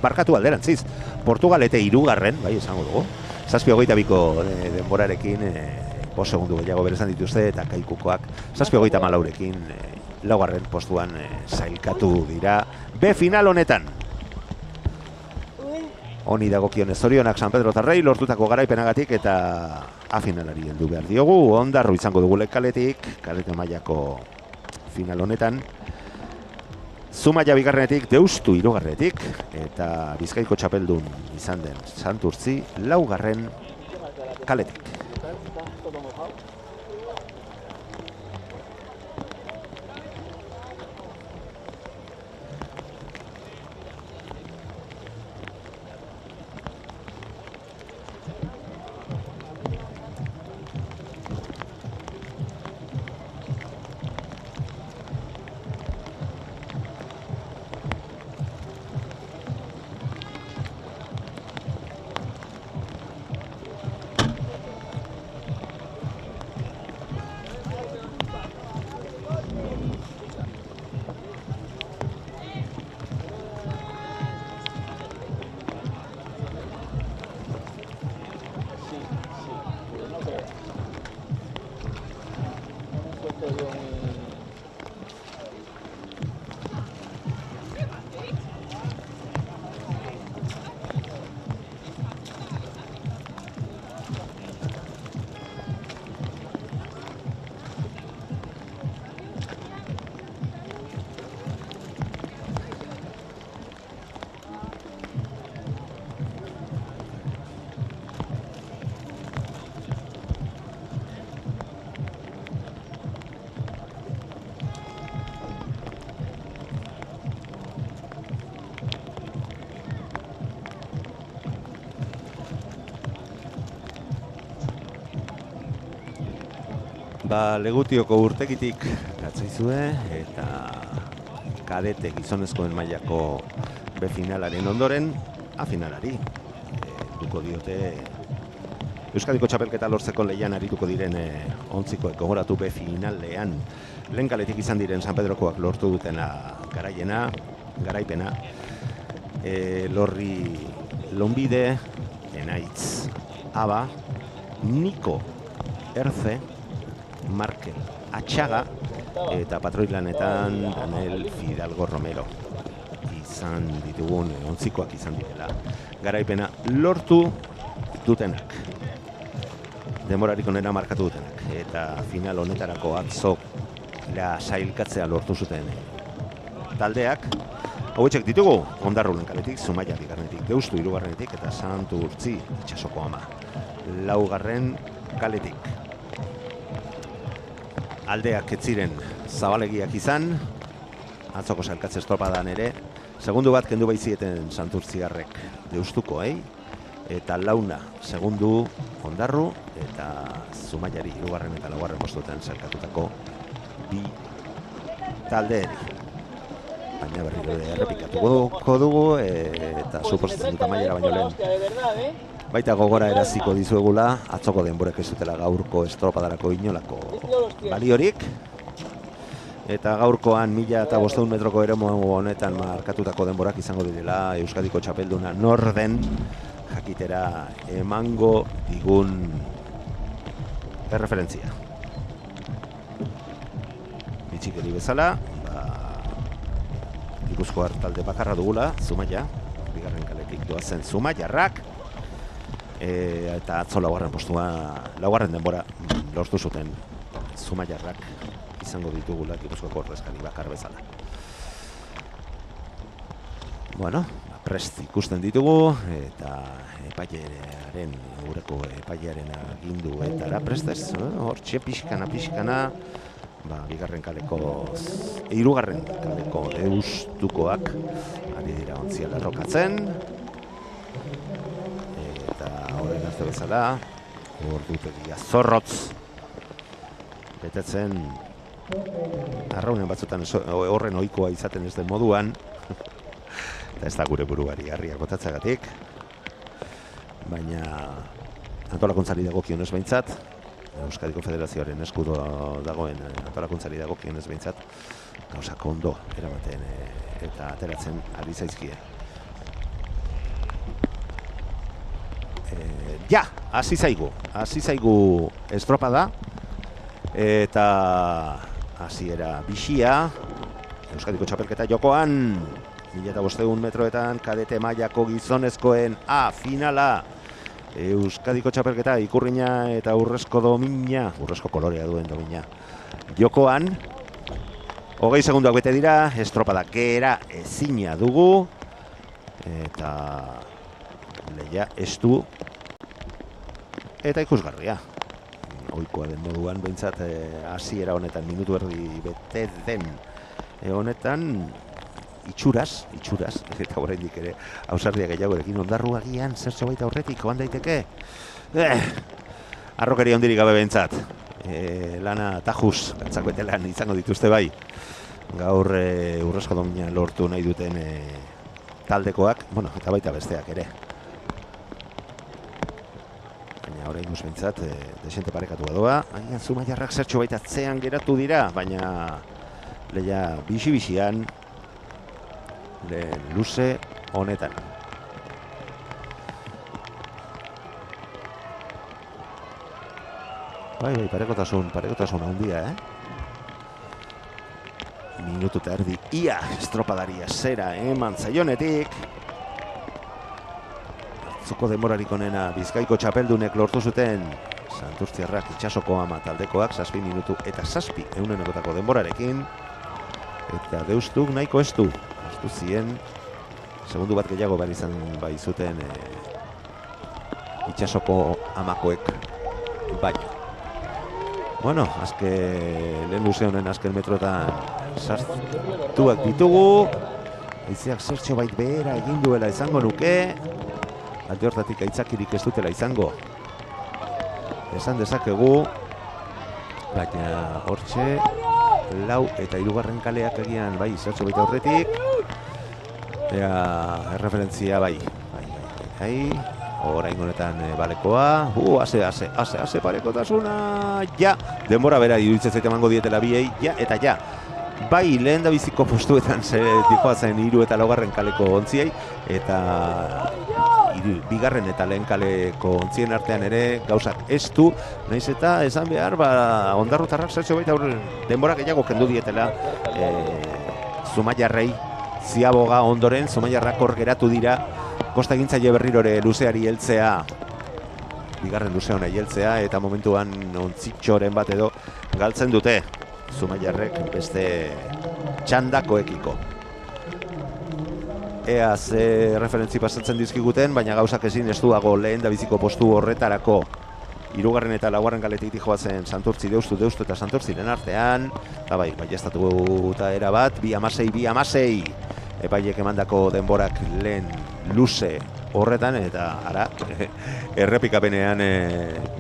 barkatu alderantziz. Portugalete hirugarren, bai esango dugu, 7:22 denborarekin 5 segundu gehiago bere izan dituzte, eta Kaikukoak 7:34rekin laugarren postuan sailkatu dira B final honetan. Honi dagokionez zorionak San Pedro Tarrei lortutako garaipenagatik, eta A finalari heldu behar diogu. Ondarru izango dugu lekaletik, kalete mailako final honetan. Zumaia bigarrenetik, Deustu hirugarrenetik, eta Bizkaiko txapeldun izan den Santurtzi laugarren kaletik. Legutioko urtegitik gatzaizue eta kadete gizonezkoen mailako B finalaren ondoren A finalari duko diote Euskadiko txapelketa lortzeko lehian arituko diren ontzikoek. Gogoratu B finalean lehen kaletik izan diren San Pedrokoak lortu dutena garaipena Lorri Lonbide, Enaitz Aba, Niko Erce, Markel Atxaga eta patroilanetan Daniel Fidalgo Romero izan ditugun ontzikoak izan direla garaipena lortu dutenak, denborarik onena markatu dutenak, eta final honetarako atzo sailkatzea lortu zuten taldeak. Hauetxek ditugu Ondarrulen kaletik, Zumaia bigarrenetik, Deustu hirugarrenetik eta Santurtzi Itsasoko Ama laugarren kaletik. Aldeak ez ziren zabalegiak izan, atzoko sailkatze estropadan ere, segundu bat kendu baizieten Santurtziarrek Deustukoei, eta launa segundu Ondarru eta Zumaiari hirugarren eta laugarren postuetan sailkatutako bi taldeeri. Baina berriro errepikatuko dugu eta suposatzen dut amaiera baino lehen. Baita gogora eraziko dizuegula, atzoko denborek ez dutela gaurko estropadarako inolako baliorik. Eta gaurkoan 1500 metroko eremu honetan markatutako denborak izango direla Euskadiko txapelduna norden jakitera emango digun erreferentzia. Bitxikeri bezala, Gipuzkoar talde bakarra dugula, Zumaia, bigarren kaletik doazen Zumaiarrak, eta atzo laugarren denbora lortu zuten Zumaiarrak izango ditugula Gipuzkoako ordezkari bakar bezala. Bueno, prest ikusten ditugu, eta epailearen, gureko epailearen aginduetara prestez, hortxe pixkana, bigarren kaleko, hirugarren kaleko Deustukoak ari dira ontzia lerrokatzen. Eta horren arte bezala, ordutegia zorrotz betetzen arraunen batzutan horren ohikoa izaten ez den moduan, eta ez da gure buruari harriak botatzeagatik, baina antolakuntzari dagokionez behintzat, Euskadiko Federazioaren eskudo dagoen antolakuntzari dagokionez behintzat, gauzak ondo eramaten eta ateratzen ari zaizkie. Hasi zaigu estropada eta hasiera bixia. Euskadiko txapelketa jokoan 1500 metroetan kadete mailako gizonezkoen A finala. Euskadiko txapelketa ikurriña eta urrezko kolorea duen domina. Jokoan, 20 segunduak bete dira, estropada gera ezina dugu, eta lehia estu eta ikusgarria. Ohikoa den moduan, behintzat hasiera honetan, minutu erdi bete den honetan, itxuraz, eta oraindik ere ausardia gehiagorekin Ondarru agian zertxo baita horretik, joan daiteke. Arrokeria hondirik gabe behintzat. Lana tajuz, gantzako etelan izango dituzte bai. Gaur urrezko domina lortu nahi duten taldekoak, eta baita besteak ere. Baina orain guz behintzat, desente parekatu badoa. Agian Zumaiarrak zertxo baita atzean geratu dira, baina lehia bixi-bixian, luze honetan. Bai, parekotasun handia, Minutu eta erdi ia estropadaria zera eman zaionetik. Atzoko denborarik onena Bizkaiko txapeldunek lortu zuten Santurtziarrak Itsasoko Ama taldekoak 7 minutu eta 7 ehunenekotako denborarekin. Eta Deustuk nahiko estu zien, segundu bat gehiago behar izan bai zuten Itsasoko Amakoek baina. Lehen luze honen azken metroetan sartuak ditugu. Aizeak zertxo bait behera egin duela izango nuke. Alde hortatik aitzakirik ez dutela izango. Esan dezakegu. baina hortxe, lau eta hirugarren kaleak egian, bai, zertxo baita horretik. Erreferentzia, bai. Orain honetan balekoa. Ase parekotasuna. Ja, denbora bera iruditzen zait emango dietela biei. Ja, eta ja. Bai, lehen da biziko postuetan dikoazen 3 eta 4 kaleko ontziei. Eta bigarren eta lehen kaleko ontzien artean ere gauzak ez du. Naiz eta esan behar, ondarrutarrak zertxo baita denbora gehiago kendu dietela Zumaiarrei. Ziaboga ondoren, Zumaiarrak hor geratu dira. Kosta egintzaile berrirore luzeari heltzea, bigarren luze hona heltzea, eta momentuan ontzitxoren bat edo galtzen dute Zumaiarrek beste txandakoekiko. Ea ze referentzi pasatzen dizkiguten, baina gauzak ezin estuago lehen da biziko postu horretarako. 3. eta 4. kaletik dijoazen Santurtzi, Deustu eta Santurtziren artean. Eta bai, estatu eta erabat, 2-6. Epaiek emandako denborak lehen luze horretan, eta ara, errepikapenean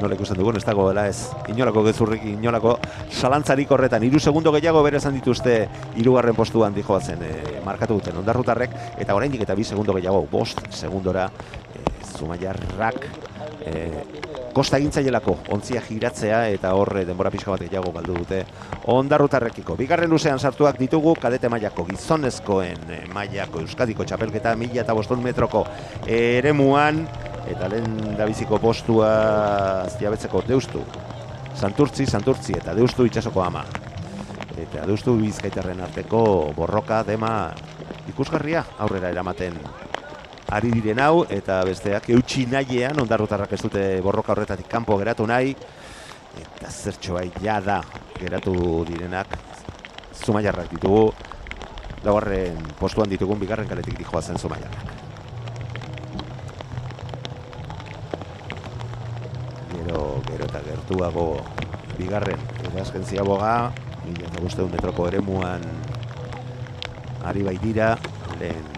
nola ikusten dugun, ez dago dela ez, inolako gezurrik, inolako salantzarik horretan. 3 segundo gehiago bere esan dituzte 3. postuan dijoazen markatu duten ondarrutarrek, eta oraindik eta 2 segundo gehiago, 5 segundora Zumaiarrak kosta egintzailelako ontzia giratzea, eta horre denbora pixka bat gehiago galdu dute ondarrutarrekiko. Bigarren luzean sartuak ditugu kadete mailako gizonezkoen mailako Euskadiko txapelketa 1500 metroko eremuan, eta lehen dabiziko postua jabetzeko Deustu, Santurtzi eta Deustu itsasoko ama. Eta Deustu Bizkaitarren arteko borroka dema ikusgarria aurrera eramaten ari diren hau, eta besteak eutxi nahiean, ondarrutarrak ez dute borroka horretatik kanpo geratu nahi, eta zertxo bai jada geratu direnak Zumaiarrak ditugu, 4. postuan ditugun bigarren kaletik dijoazen Zumaiarrak. Gero eta gertuago bigarren, eta azken Ziaboga, 1500 metroko eremuan ari baitira, lehen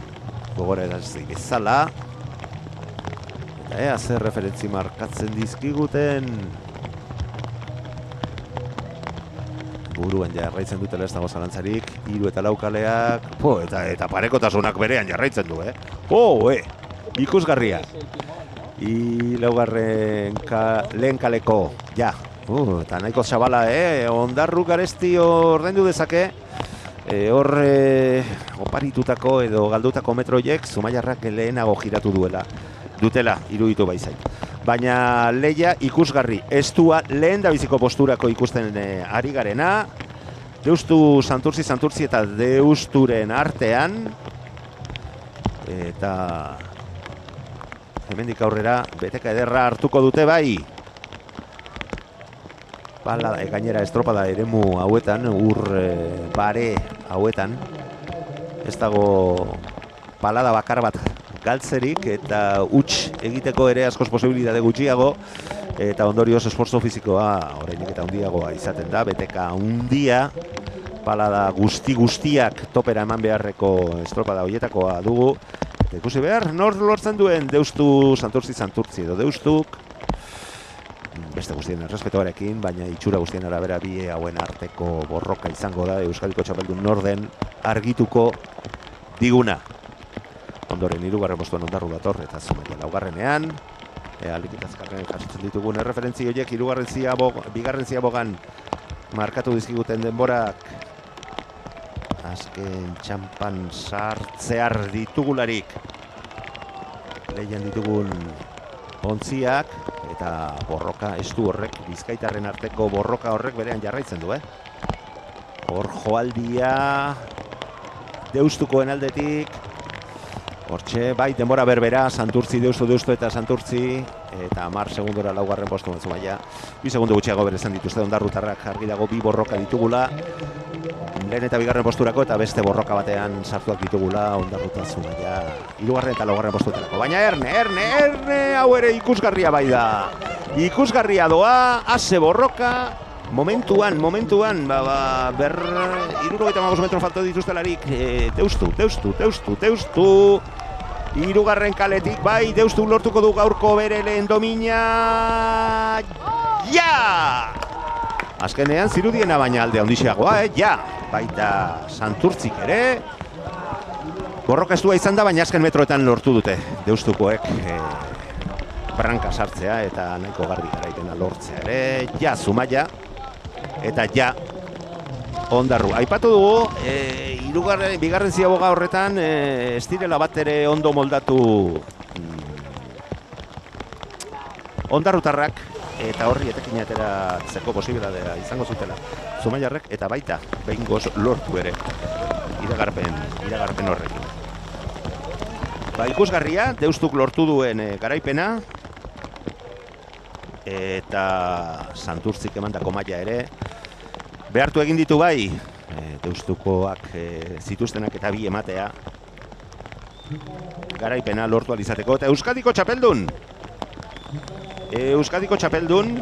gogora edazik ezala. Eta ea zer referentzi markatzen dizkiguten. Buruan jarraitzen dutela ez dago zalantzarik. 3 eta 4 kaleak. Eta parekotasunak berean jarraitzen du, ikusgarria. Laugarren lehen kaleko, ja. Eta nahiko zabala, ondarru garesti ordaindu dezake. Oparitutako edo galdutako metroiek Zumaiarrak lehenago giratu dutela iruditu baizait. Baina lehia ikusgarri, estua lehen da biziko posturako ikusten ari garena. Deustu Santurtzi eta Deusturen artean. Eta hemendik aurrera beteka ederra hartuko dute bai. Gainera estropada eremu hauetan, bare hauetan, ez dago palada bakar bat galtzerik, eta huts egiteko ere askoz posibilitate gutxiago, eta ondorioz esforzo fizikoa orainik eta handiagoa izaten da, beteka handia, palada guztiak topera eman beharreko estropada horietakoa dugu, eta ikusi behar, nor lortzen duen Deustu Santurtzi edo Deustuk, beste guztien errespetoarekin, baina itxura guztien arabera bi hauen arteko borroka izango da Euskadiko txapeldun norden argituko diguna. Ondoren 3. postuan ondarru dator eta Zumaia 4. Alikitazkarren jasotzen ditugun erreferentzi horiek bigarren Ziabogan markatu dizkiguten denborak azken txampan sartzear ditugularik lehian ditugun ontziak, eta borroka estu horrek, Bizkaitarren arteko borroka horrek berean jarraitzen du, Hor joaldia Deustukoen aldetik, hortxe, bai, denbora berbera, Santurtzi, Deustu eta Santurtzi, eta 10 segundora 4. postuan Zumaia. 2 segundo gutxiago berezan dituzte ondarrutarrak, argi dago 2 borroka ditugula, lehen eta bigarren posturako, eta beste borroka batean sartuak ditugula ondarruta Zumaia 3. eta 4. postuetarako. Baina erne, hau ere ikusgarria bai da. Ikusgarria doa, ase borroka, momentuan, 75 metro falta dituztelarik, Deustu. 3. kaletik, bai, Deustu lortuko du gaurko bere lehen domina. Ja! azkenean zirudiena baina alde handiagoa, ja, baita Santurtzik ere, borrokastua izan da, baina azken metroetan lortu dute, Deustukoek branka sartzea eta nahiko garbi garaipena lortzea ere, ja, Zumaia, eta ja, Ondarru. Aipatu dugu, bigarren ziaboga horretan, ez direla bat ere ondo moldatu Ondarrutarrak, eta horri etekin ateratzeko posibilitatea izango zutela Zumaiarrek, eta baita behingoz lortu ere iragarpen horrekin. Ba, ikusgarria, Deustuk lortu duen garaipena, eta Santurtzik emandako maila ere behartu egin ditu bai, Deustukoak zituztenak eta bi ematea garaipena lortu alizateko, eta Euskadiko txapeldun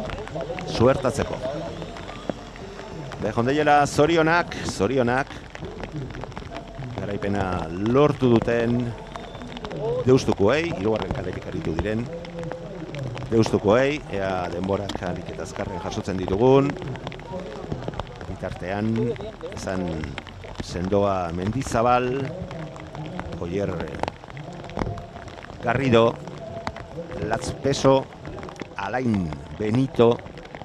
suertatzeko. Behondeiela zorionak garaipena lortu duten Deustukoei, hirugarren kaletik aritu diren Deustukoei, ea denborak alik eta azkarren jasotzen ditugun. Bitartean, izan Sendoa Mendizabal, Oier Garrido, Latzpeso, Alain Benito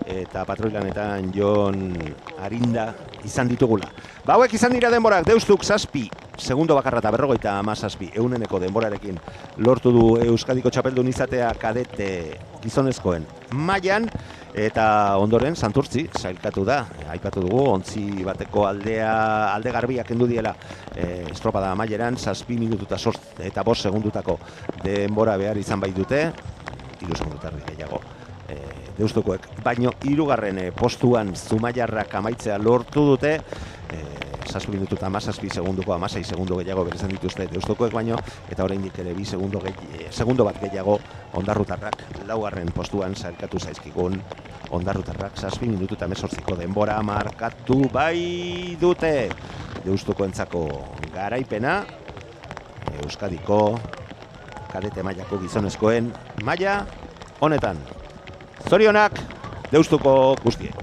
eta patroilanetan Jon Arinda izan ditugula. Ba, hauek izan dira denborak, Deustuk 7, segundo bakarra eta 57 euneneko denborarekin lortu du Euskadiko txapeldun izatea kadete gizonezkoen mailan, eta ondoren Santurtzi sailkatu da. Aipatu dugu, ontzi bateko alde garbiak kendu diela estropada amaieran, 7 minututa eta 5 segundutako denbora behar izan bai dute, 3 segundutarri gehiago Deustukoek, baino 3. Postuan Zumaiarrak amaitzea lortu dute, 7 minututa 17 segunduko 16 segundu gehiago berezan dituzte Deustukoek baino, eta oraindik ere 2 segundo bat gehiago Ondarrutarrak 4. postuan sailkatu zaizkigun. Ondarrutarrak 7 minututa 18ko denbora markatu bai dute. Deustukoentzako garaipena, Euskadiko kadete mailako gizonezkoen maila honetan. Zorionak Deustuko guztiek.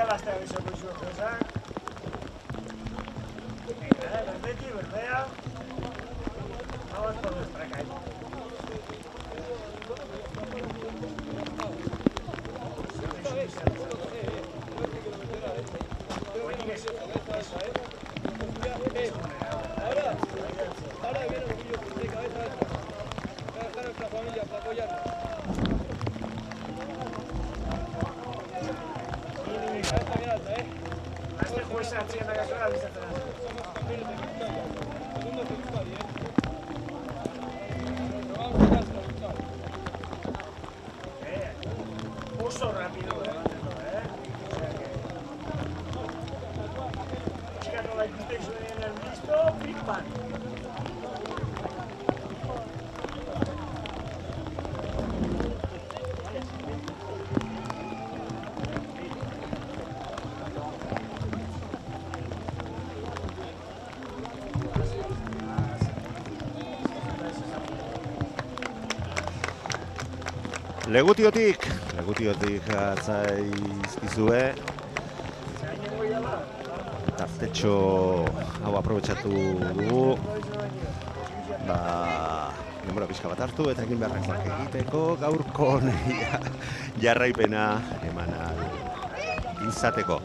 lastea bizoko izu ezak. Berdetik, berdea. Vamos por nuestra calle. Ahora viene un poquillo por de cabeza esto. Voy a dejar a nuestra familia para apoyarnos. Cabeza bien alta, Este juez se atxiena gasola bizatzen. Segundo fiscal, Oso rápido, Chica nola ikusten zuen listo, big bang. Legutiotik atzaizkizue. Tartetxo hau aprobetxatu dugu. Denbora pixka bat hartu eta egin beharrekoak egiteko gaurko jarraipena eman izateko.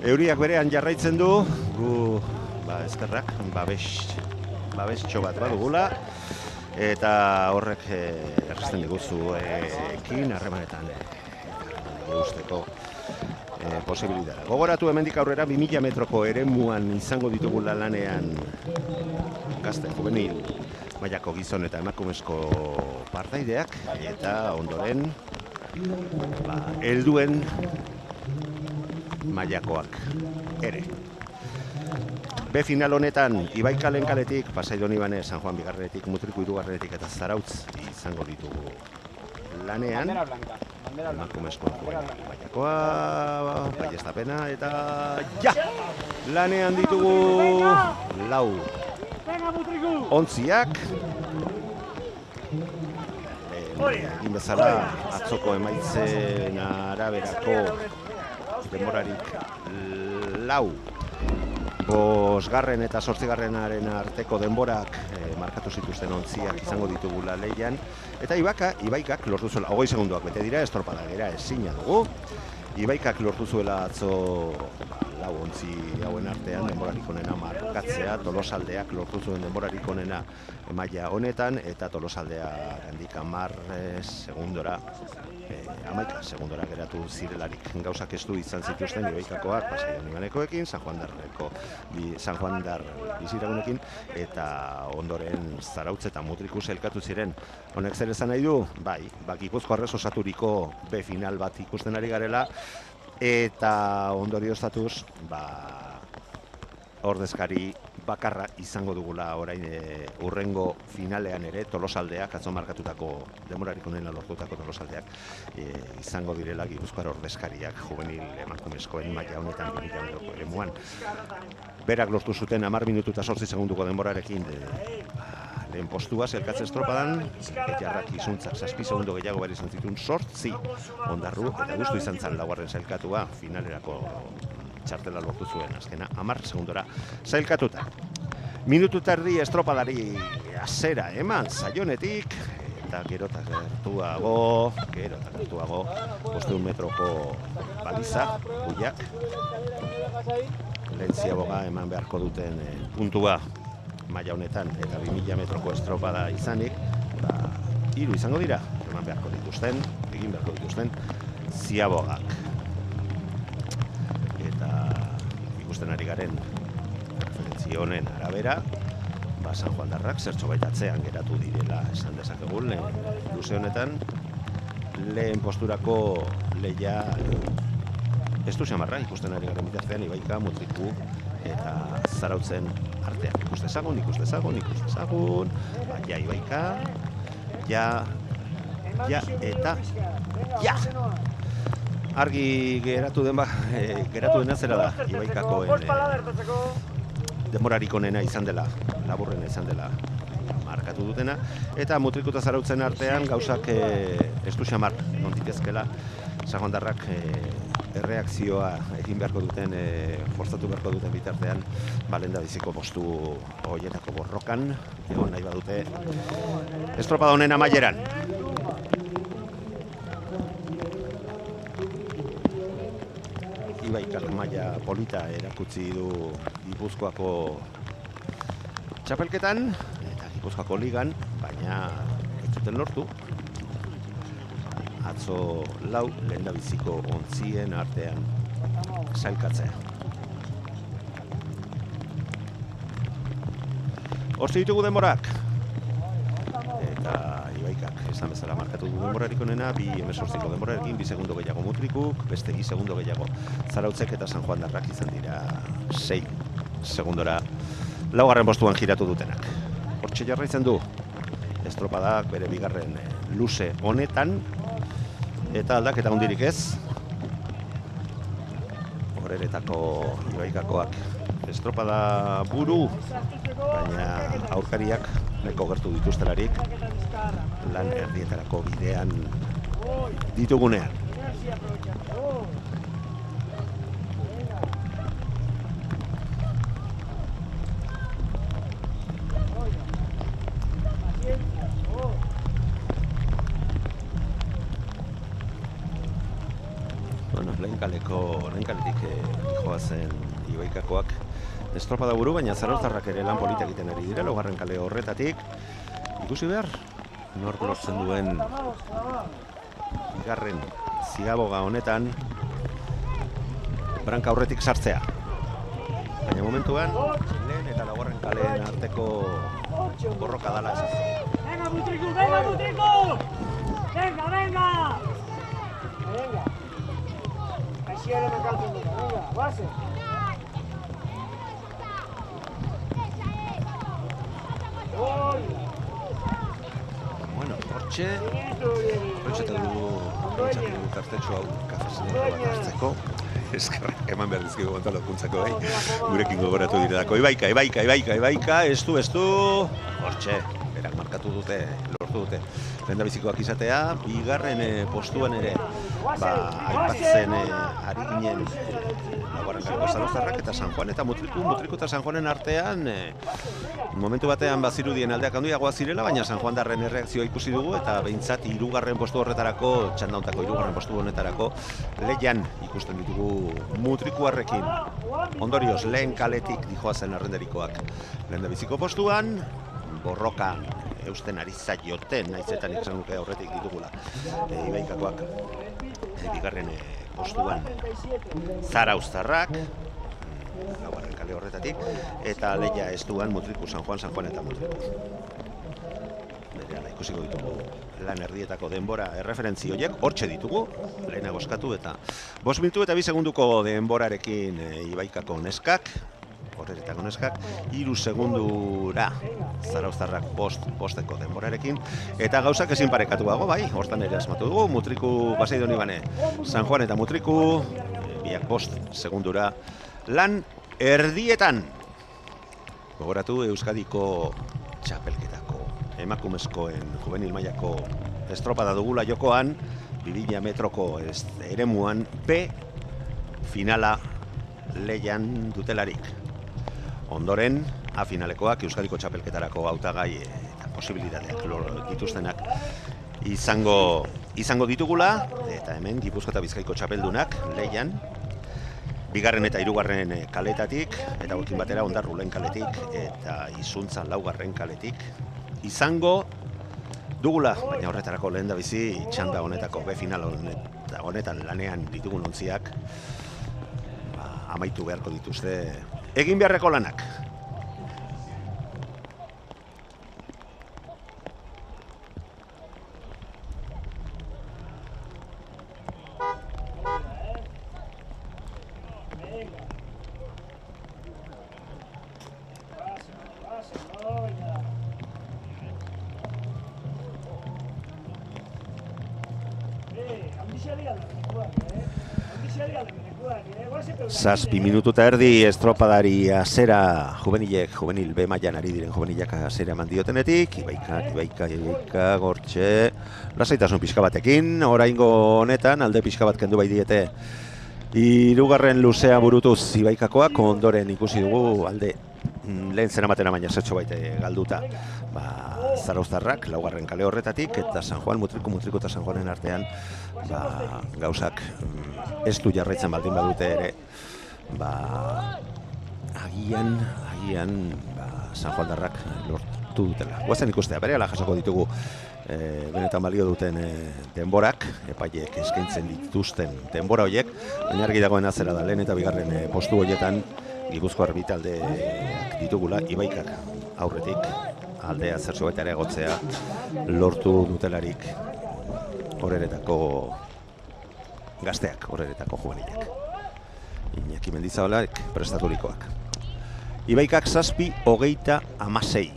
Euriak berean jarraitzen du, gu eskerrak babestxo bat badugula. Eta horrek erresten diguzu ekin harremanetan usteko posibilitatea. Gogoratu hemendik aurrera 2000 metroko eremuan izango ditugula lanean gazte juvenil mailako gizon eta emakumezko partaideak eta ondoren helduen mailakoak ere. B final honetan Ibaikalen kaletik, Pasai Donibane, San Juan bigarrenetik, Mutriku hirugarrenetik eta Zarautz izango ditugu lanean. Emakumezkoa mailakoa, baiestapena eta lanean ditugu lau ontziak. Egin bezala atzoko emaitzen araberako denborarik lau. Bosgarren eta 8garrenaren arteko denborak markatu zituzten ontziak izango ditugula lehian. Eta Ibaikak lortu zuela, 20 segunduak bete dira, estropada gera ezina dugu. Ibaikak lortu zuela atzo lau ontzi hauen artean denborarik onena markatzea. Tolosaldeak lortu zuen denborarik onena maila honetan eta Tolosaldea gandik 10 segundora. 11 segundora geratu zirelarik gauzak estu izan zituzten Ibaikakoak, Pasai Donibanekoekin, San Juandar biziragunekin eta ondoren Zarautz eta Mutriku elkatu ziren. Honek zer esan nahi du? Gipuzkoarrez osaturiko B final bat ikusten ari garela eta ondorioztatuz ordezkari bakarra izango dugula orain urrengo finalean ere Tolosaldeak, atzo markatutako denborarik onena lortutako Tolosaldeak izango direla Gipuzkoar ordezkariak juvenil emakumezkoen maila honetan 2000 metroko eremuan. Berak lortu zuten 10 minutu eta 8 segunduko denborarekin lehen postua zelkatze estropadan, Jarrak izuntzak 7 segundo gehiago behar izan zituen 8 ondarru eta guztu izan zen laugarren zailkatua finalerako txartela lortu zuen azkena 10 segundora zailkatuta. Minutu eta erdi estropadari azera eman zaionetik eta gero eta gertuago 500 metroko baliza buiak lehentziaboga eman beharko duten puntua maila honetan eta 2000 metroko estropada izanik 3 izango dira eman beharko dituzten, egin beharko dituzten ziabogak. Eta ikusten ari garen referentzio honen arabera San Juandarrak zertxo baitatzean geratu direla esan dezakegun luze honetan lehen posturako lehia ez du xamarra ikusten ari garen bitartean Ibaika, Mutriku eta Zarautzen artean. Ikus dezagun. Ibaika, argi geratu dena zera da Ibaikakoen denborarik onena izan dela, laburrena izan dela markatu dutena, eta Mutriku eta Zarautzen artean gauzak ez du xamar non ditezkela San Juandarrak erreakzioa egin beharko duten, forzatu beharko duten bitartean, lehendabiziko postu horietako borrokan, egon nahi badute estropada honen amaieran. Ibaikak maila polita erakutsi du Gipuzkoako txapelketan eta Gipuzkoako ligan, baina ez zuten lortu. Atzo lau lehendabiziko ontzien artean sailkatzea. Hortzi ditugu denborak. Eta Ibaikak esan bezala markatu du denborarik onena, 2:18 denborarekin, 2 segundo gehiago Mutrikuk, beste 2 segundo gehiago Zarautzek eta San Juan Darrak izan dira 6 segundora laugarren postuan giratu dutenak. Hortxe jarraitzen du estropadak bere bigarren luze honetan, eta aldaketa hundirik ez. Horeretako Ibaikakoak estropada buru, baina aurkariak nahiko gertu dituztelarik lan erdietarako bidean ditugunean. Lehen kaletik joazen Ibaikakoak estropada buru, baina Zarauztarrak ere lan polita egiten ari dira, laugarren kale horretatik. Ikusi behar, nork lortzen duen bigarren zigaboga honetan branka aurretik sartzea. Baina momentuan, lehen eta laugarren kaleen arteko borroka dala esan. Venga, Mutriku! Venga, Mutriku! Venga, venga! Venga! Així ara m'encalten dura. Venga, base! Bueno, hortxe eta dugu tartetxo hau kafezineko bat hartzeko. Eskerrak eman behar dizkigu Gonzalo gurekin gogoratu direlako. Ibaika, ez du, hortxe, berak markatu dute, lortu dute. Lehendabizikoak izatea, bigarren postuan ere, aipatzen ari ginen laugarren kaleko Zarauztarrak eta San Juan eta Mutriku eta San Juanen artean momentu batean bazirudien aldeak handiagoa zirela, baina San Juan darren erreakzioa ikusi dugu eta behintzat hirugarren postu horretarako, txandauntako hirugarren postu honetarako lehian ikusten ditugu Mutrikuarrekin. Ondorioz, lehen kaletik dijoazen arrenderikoak lehendabiziko postuan, borroka eusten ari zaioten, naiz eta nik esan nuke aurretik ditugula Ibaikakoak bigarren postuan Zarauztarrak, laugarren kale horretatik, eta lehia ez duan Mutriku, San Juan eta Mutriku. Berehala ikusiko ditugu lan erdietako denbora erreferentzi horiek, hortxe ditugu, lehenago eskatu eta 5 minutu eta 2 segunduko denborarekin Ibaikako neskak, horretako neskak, 3 segundura Zarauztarrak bosteko denborarekin, eta gauzak ezin parekatuago, bai, hortan ere asmatu dugu, Mutriku Basaidon Ibane, San Juan eta Mutriku, biak 5 segundura lan erdietan. Gogoratu Euskadiko txapelketako emakumezkoen juvenil mailako estropada dugula jokoan, 2000 metroko eremuan B finala lehian dutelarik. Ondoren, A finalekoak Euskadiko txapelketarako hautagai eta posibilitateak dituztenak izango ditugula, eta hemen Gipuzkoa eta Bizkaiko txapeldunak lehian bigarren eta hirugarren kaletatik, eta horrekin batera Ondarru lehen kaletik eta Izuntza laugarren kaletik izango dugula, baina horretarako lehendabizi txanda honetako B final honetan lanean ditugun ontziak amaitu beharko dituzte egin beharreko lanak. Zazpi minutu eta erdi estropadari azera juvenil B mailan ari diren juvenilak azera eman diotenetik, Ibaika, gortxe, lasaitasun pixka batekin, oraingo honetan alde pixka bat kendu bai diete Hirugarren luzea burutuz Ibaikakoak, ondoren ikusi dugu alde lehen zeramaten baina zertxo baita galduta Zarauztarrak, laugarren kale horretatik, eta San Juan, Mutriku eta San Juanen artean gauzak ez du jarraitzen baldin badute ere, agian San Juandarrak lortu dutela. Guazen ikustea, berehala jasoko ditugu benetan balio duten denborak, epaiek eskaintzen dituzten denbora horiek, baina argi dagoen azera da lehen eta bigarren postu horietan Gipuzkoar bi taldeak ditugula, Ibaikak aurretik aldea zertxo baita ere egotzea lortu dutelarik horeretako gazteak, horeretako juvenilek. Iñaki Mendizabalak prestaturikoak. Ibaikak 7-26.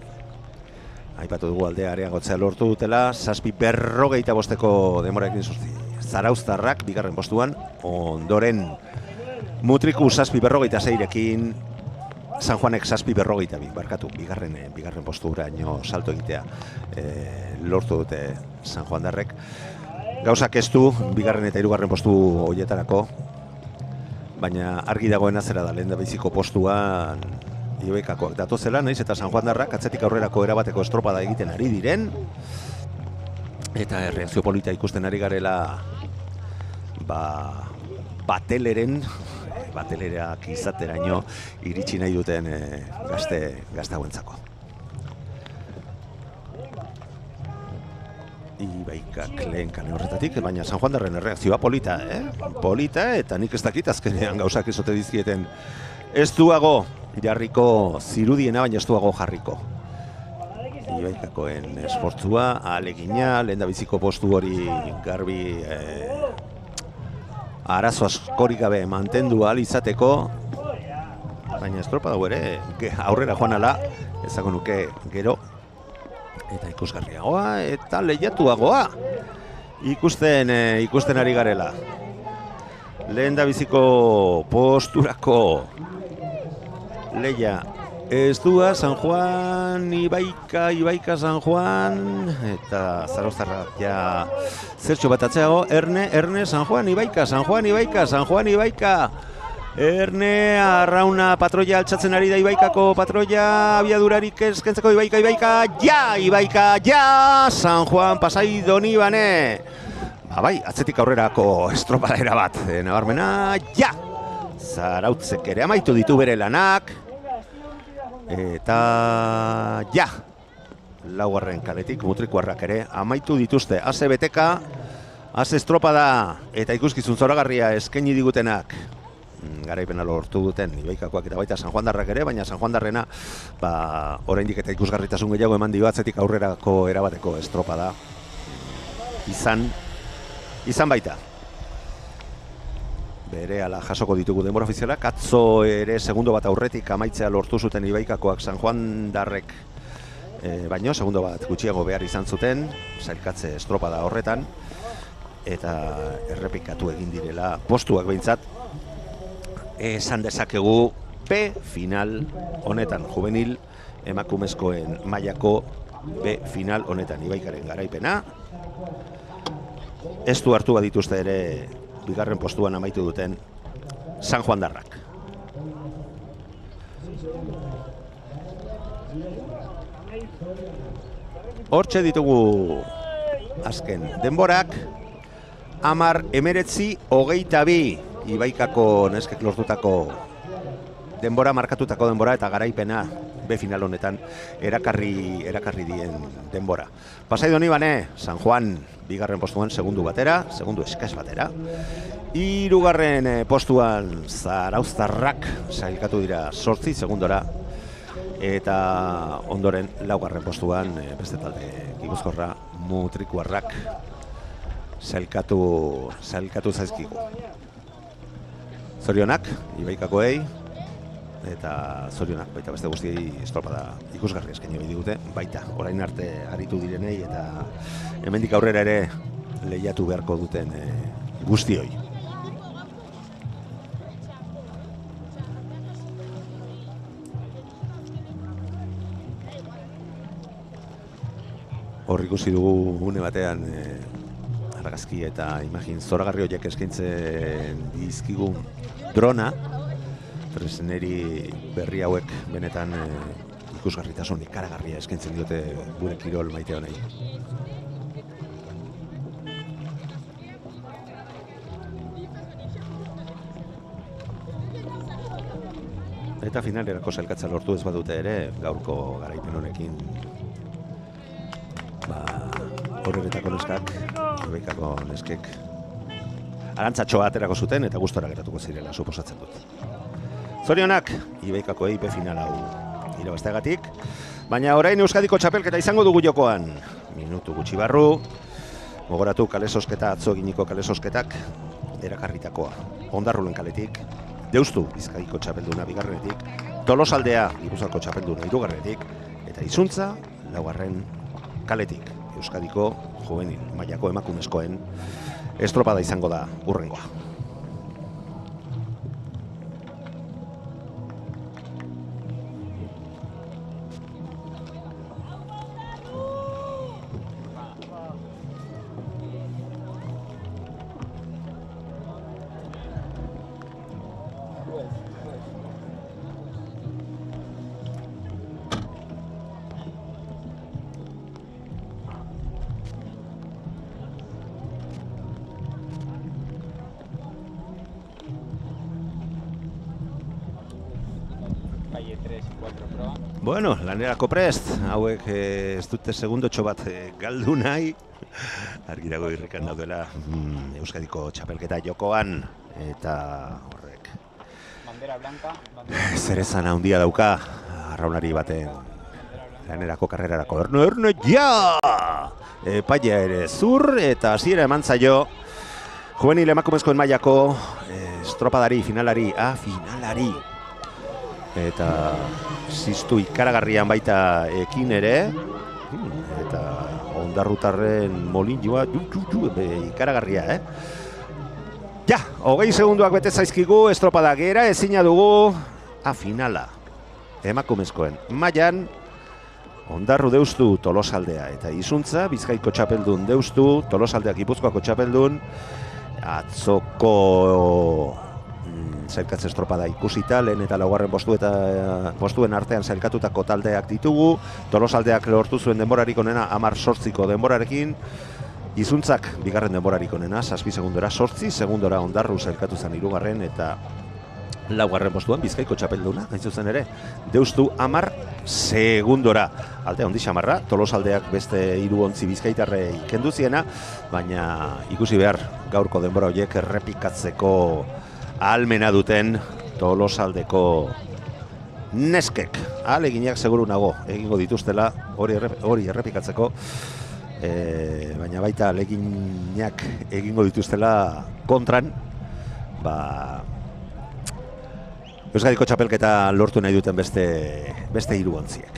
Aipatu dugu aldea areagotzea lortu dutela, 7-45 denboraekin zuzti. Zarauztarrak bigarren postuan, ondoren Mutriku 7-46ekin, San Juanek 7-42, barkatu, bigarren posturaino salto egitea lortu dute San Juandarrek. Gauzak ez du, bigarren eta hirugarren postu horietarako, baina argi dagoen azera da, lehen da biziko postuan Ibaikakoak datozela, naiz eta San Juandarrak atzetik aurrerako erabateko estropada egiten ari diren, eta erreakzio polita ikusten ari garela batelerak izateraino iritsi nahi duten gazte hauentzako. Ibaikak lehen kale horretatik, baina San Juandarren erreakzioa polita, polita, eta nik ez dakit azkenean gauzak ezote dizkieten ez duago jarriko zirudiena, baina ez duago jarriko. Ibaikakoen esfortzua, ahalegina, lehen da biziko postu hori garbi arazo askorik gabe mantendu ahal izateko, baina estropa dago ere aurrera joan ala, ezako nuke gero, eta ikusgarriagoa eta lehiatuagoa ikusten ari garela. Lehen da biziko posturako lehia ez dua San Juan, Ibaika San Juan, eta Zarauztarrak ja zertxo bat atzeago, Erne, San Juan, Ibaika, Erne, arrauna patroia altxatzen ari da Ibaikako patroia, abiadurarik eskentzeko Ibaika, ja, San Juan, pasai doni bane. Bai, atzetik aurrerako estropadera bat, nabarmena, ja! Zarautzek ere amaitu ditu bere lanak, eta ja! Laugarren kaletik Mutrikuarrak ere amaitu dituzte. Ase beteka, ase estropada eta ikuskizun zoragarria eskaini digutenak. Garaipena lortu duten Ibaikakoak eta baita San Juandarrak ere, baina San Juandarrena oraindik eta ikusgarritasun gehiago eman dio atzetik aurrerako erabateko estropada izan baita. Berehala jasoko ditugu denbora ofizialak, atzo ere segundo bat aurretik amaitzea lortu zuten Ibaikakoak San Juandarrek, baino segundo bat gutxiago behar izan zuten, sailkatze estropada horretan, eta errepikatu egin direla postuak behintzat, esan dezakegu B final honetan, juvenil emakumezkoen mailako B final honetan, Ibaikaren garaipena. Ez du hartu badituzte ere bigarren postuan amaitu duten San Juandarrak. Hortxe ditugu azken denborak, 10-19-22 Ibaikako neskek lortutako denbora, markatutako denbora eta garaipena B final honetan erakarri dien denbora. Pasai doni bane, San Juan bigarren postuan segundu eskaz batera. Hirugarren postuan Zarauztarrak sailkatu dira 8 segundora, eta ondoren laugarren postuan beste talde Gipuzkoarra, Mutrikuarrak sailkatu zaizkigu. Zorionak Ibaikakoei, eta zorionak baita beste guztiei estropada ikusgarri eskaini digute, baita orain arte aritu direnei eta hemendik aurrera ere lehiatu beharko duten guztioi. Hor ikusi dugu une batean argazki eta imagin zoragarri horiek eskaintzen dizkigun drona, tresneri berri hauek benetan ikusgarritasun ikaragarria eskaintzen diote gure kirol maite honei. Eta finalerako sailkatza lortu ez badute ere, gaurko garaipen honekin horretako neskak, Ibaikako neskek arantzatxoa aterako zuten eta gustora geratuko zirela suposatzen dut. Zorionak, Ibaikako IP final hau irabazteagatik, baina orain Euskadiko txapelketa izango dugu jokoan. Minutu gutxi barru, gogoratu kalezosketa, atzo eginiko kalezosketak erakarritakoa. Ondarrulen kaletik, Deustu Bizkaiko txapelduna bigarrenetik, Tolosaldea Gipuzkoako txapelduna hirugarrenetik, eta Izuntza laugarren kaletik. Euskadiko juvenil mailako emakumezkoen estropada izango da hurrengoa. Bueno, lanerako prest, hauek ez dute segundotxo bat galdu nahi. Argi dago irrikan daudela Euskadiko txapelketa jokoan, eta horrek zerezan handia dauka arraunari baten lanerako karrerarako. Erne, ja! Epaia ere zur eta hasiera eman zaio juvenil emakumezkoen mailako estropadari, finalari. Eta ziztu ikaragarrian baita ekin ere, eta ondarrutarren molin joa ikaragarria, Ja, 20 segunduak bete zaizkigu, estropada gera, ezina dugu, finala. Emakumezkoen mailan, Ondarru Deustu Tolosaldea eta Izuntza, Bizkaiko txapeldun Deustu, Tolosaldeak Gipuzkoako txapeldun, atzoko sailkatze estropada ikusita, lehen eta laugarren postuen artean sailkatutako taldeak ditugu. Tolosaldeak lortu zuen denborarik onena 10-8 denborarekin. Izuntzak bigarren denborarik onena, 7 segundora, 8 segundora Ondarru sailkatu zen hirugarren eta laugarren postuan Bizkaiko txapelduna, hain zuzen ere. Deustu 10 segundora. Alde handi xamarra, Tolosaldeak beste 3 ontzi bizkaitarrei kendu ziena, baina ikusi behar gaurko denbora horiek errepikatzeko ahalmena duten Tolosaldeko neskek. Ahaleginak seguru nago egingo dituztela hori errepikatzeko, baina baita ahaleginak egingo dituztela kontran, Euskadiko txapelketa lortu nahi duten beste 3 ontziek.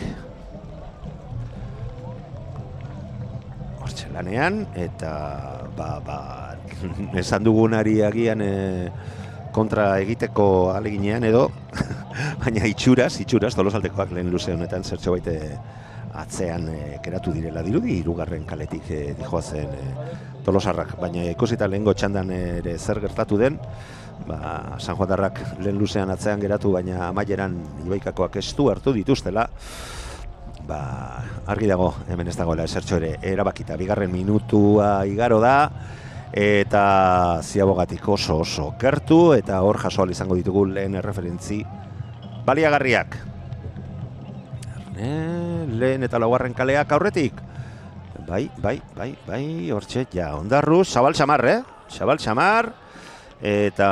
Hortxe lanean, eta esan dugunari agian kontra egiteko aleginean edo, baina itxuraz, Tolosaldekoak lehen luze honetan zertxo baite atzean geratu direla dirudi, hirugarren kaletik dijoazen Tolosarrak, baina ikusita lehengo txandan ere zer gertatu den, San Juandarrak lehen luzean atzean geratu, baina amaieran Ibaikakoak estu hartu dituztela, argi dago hemen ez dagoela zertxo ere erabakita. Bigarren minutua igaro da, eta ziabogatik oso gertu, eta hor jasoal izango ditugu lehen erreferentzi baliagarriak. Lehen eta laugarren kaleak aurretik. Bai, hortxe, ja, Ondarru, Zabal Xamar, eta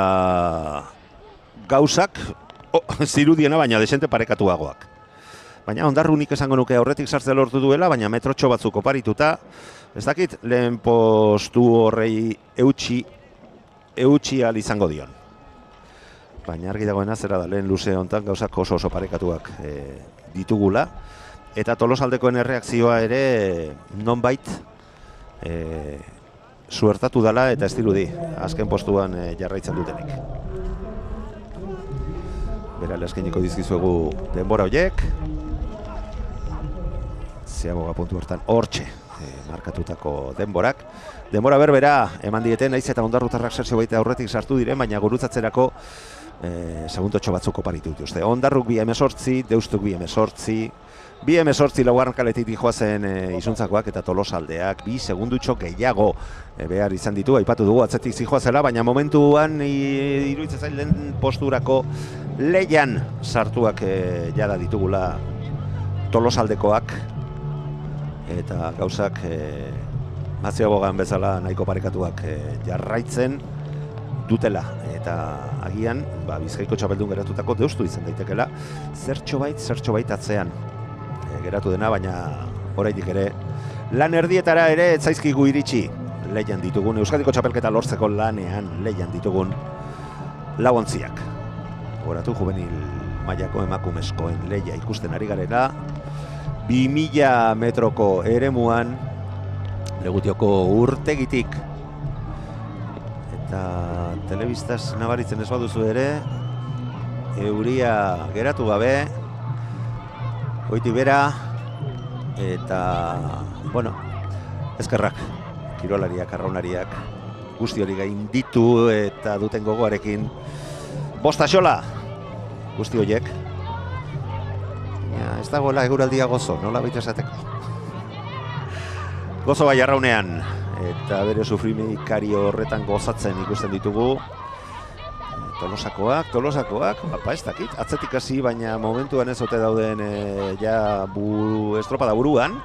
gauzak zirudiena baina desente parekatuagoak. Baina Ondarru nik esango nuke aurretik sartzea lortu duela, baina metrotxo batzuk oparituta, ez dakit lehen postu horrei eutxi ahal izango dion. Baina argi dagoena zera da lehen luze honetan gauzak oso parekatuak ditugula. Eta Tolosaldekoen erreakzioa ere nonbait suertatu dela eta ez dirudi azken postuan jarraitzen dutenik. Berale eskainiko dizkizuegu denbora horiek. Ziaboga puntu hortan hortxe markatutako denborak. Denbora berbera eman dieten, naiz eta ondarrutarrak zertxo baita aurretik sartu diren, baina gurutzatzerako segundotxo batzuk oparitu dituzte. Ondarruk 2:18, Deustuk 2:18, 2:18 laugarren kaletik dijoazen izuntzakoak eta Tolosaldeak 2 segundutxo gehiago behar izan ditu, aipatu dugu atzetik zijoazela, baina momentuan iruditzen zain lehen posturako leian sartuak jada ditugula Tolosaldekoak, eta gauzak Matziabogan bezala nahiko parekatuak jarraitzen dutela, eta agian Bizkaiko txapeldun geratutako Deustu izan daitekela zertxo bait atzean geratu dena, baina oraindik ere lan erdietara ere ez zaizkigu iritsi leian ditugun, Euskadiko txapelketa lortzeko lanean leian ditugun lauontziak. Horatu juvenil mailako emakumezkoen leia ikusten ari garela, 2000 metroko eremuan Legutioko urtegitik, eta telebistaz nabaritzen ez baduzu ere, euria geratu gabe, goiti bera, eta, bueno, eskerrak, kirolariak, arraunariak, guzti hori gain ditu eta duten gogoarekin, bostaxola, guzti horiek. Ez dagoela eguraldia gozo, nola baita esateko. Gozo bai arraunean, eta bere sufrimikari horretan gozatzen ikusten ditugu. Tolosakoak, ez dakit, atzetik hasi, baina momentuan ez ote dauden estropada buruan.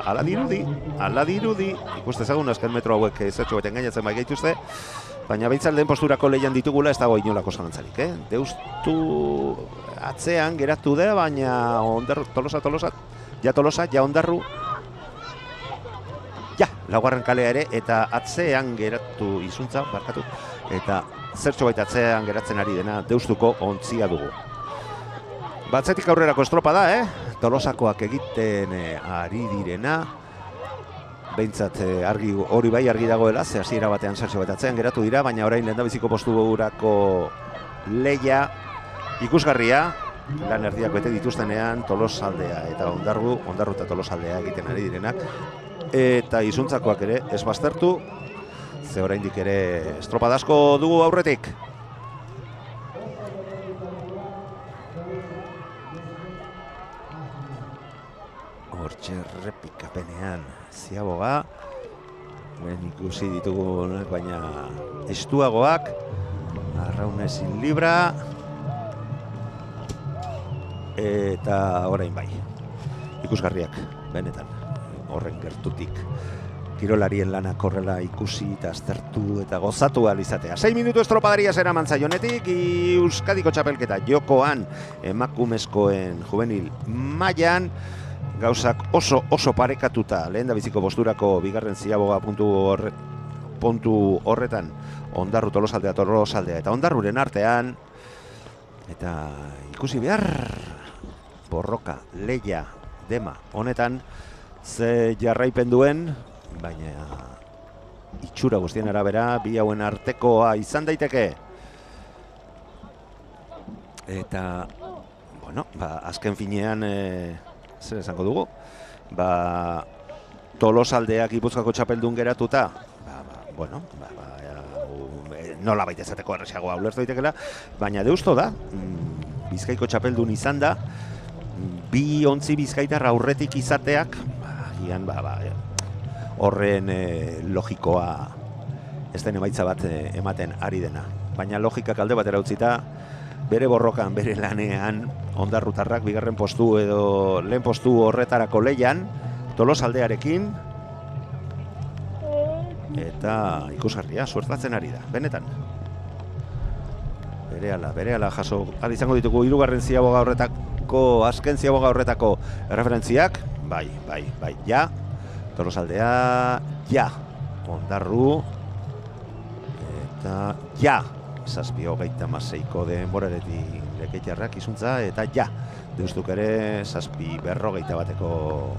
Ala dirudi, ikuste ezagun azken metro hauek zertxo beten gainatzen bai gaituzte, baina behintzat lehen posturako leian ditugula ez dago inolako zalantzarik, Deustu atzean geratu da, baina Tolosa, Ondarru, laugarren kalea ere, eta atzean geratu izuntza, barkatu, eta zertxo baita atzean geratzen ari dena Deustuko ontzia dugu. Batzetik aurrerako estropa da, Tolosakoak egiten ari direna, behintzat hori bai argi dagoela, ze hasiera batean zertxo baita atzean geratu dira, baina orain lehendabiziko posturako leia ikusgarria, lan erdiak bete dituztenean Tolosaldea eta Ondarru eta Tolosaldea egiten ari direnak, eta izuntzakoak ere ez baztertu, ze oraindik ere estropada asko dugu aurretik. Hortxe errepikapenean Ziaboga, ikusi ditugunak, baina estuagoak, Arraunezin libra, eta orain bai, ikusgarriak, benetan, horren gertutik. Kirolarien lanak horrela ikusi eta aztertu eta gozatu ahal izatea. 6 minutu estropadaria zera mantzaionetik, Euskadiko txapelketa jokoan emakumezkoen juvenil mailan, gauzak oso parekatuta, lehen da biziko posturako bigarren Ziaboga puntu horretan, Ondarru, Tolosaldea eta Ondarruren artean, eta ikusi behar borroka, leia, dema honetan ze jarraipen duen, baina itxura guztien arabera bi hauen artekoa izan daiteke. Eta, bueno, azken finean zer esango dugu, Tolosaldeak Gipuzkoako txapeldun geratuta, nola baita ezateko erresagoa ulertu daitekela, baina Deusto da, Bizkaiko txapeldun izan da, bi ontzi bizkaitar aurretik izateak, horren logikoa ez den emaitza bat ematen ari dena. Baina logikak alde batera utzita, bere borrokan, bere lanean, Ondarrutarrak bigarren postu edo lehen postu horretarako leian, Tolosaldearekin, eta ikusgarria, suertatzen ari da, benetan. Berehala jaso, izango ditugu hirugarren Ziaboga horretako, azken Ziaboga horretako referentziak, bai, Tolosaldea, Ondarru, eta 7:26ko denboraretik lekeitarrak izuntza, eta Deustuk ere 7:40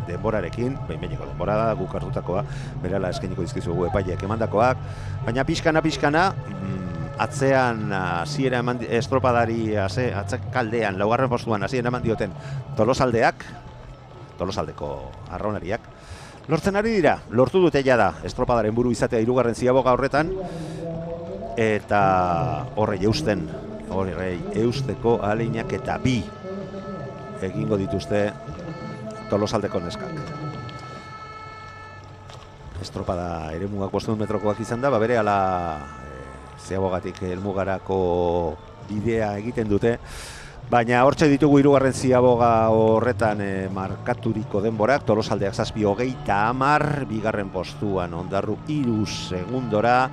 denborarekin, behin-behineko denbora da, guk hartutakoa, berala eskainiko dizkizugu epaileek emandakoak, baina pixkana, atzean hasiera eman estropadari atzekaldean laugarren postuan hasiera eman dioten Tolosaldeak, Tolosaldeko arraunariak. Lortzen ari dira, lortu dute jada estropadaren buru izatea 3. ziaboga horretan, eta horrei eusteko ahaleinak eta 2 egingo dituzte Tolosaldeko neskak. Estropada ere mugak 500 metrokoak izan da, bere ala ziabogatik helmugarako bidea egiten dute, baina hortxe ditugu 3. ziaboga horretan markaturiko denborak. Tolosaldeak 7:30, 2. postuan Ondarru 3 segundora,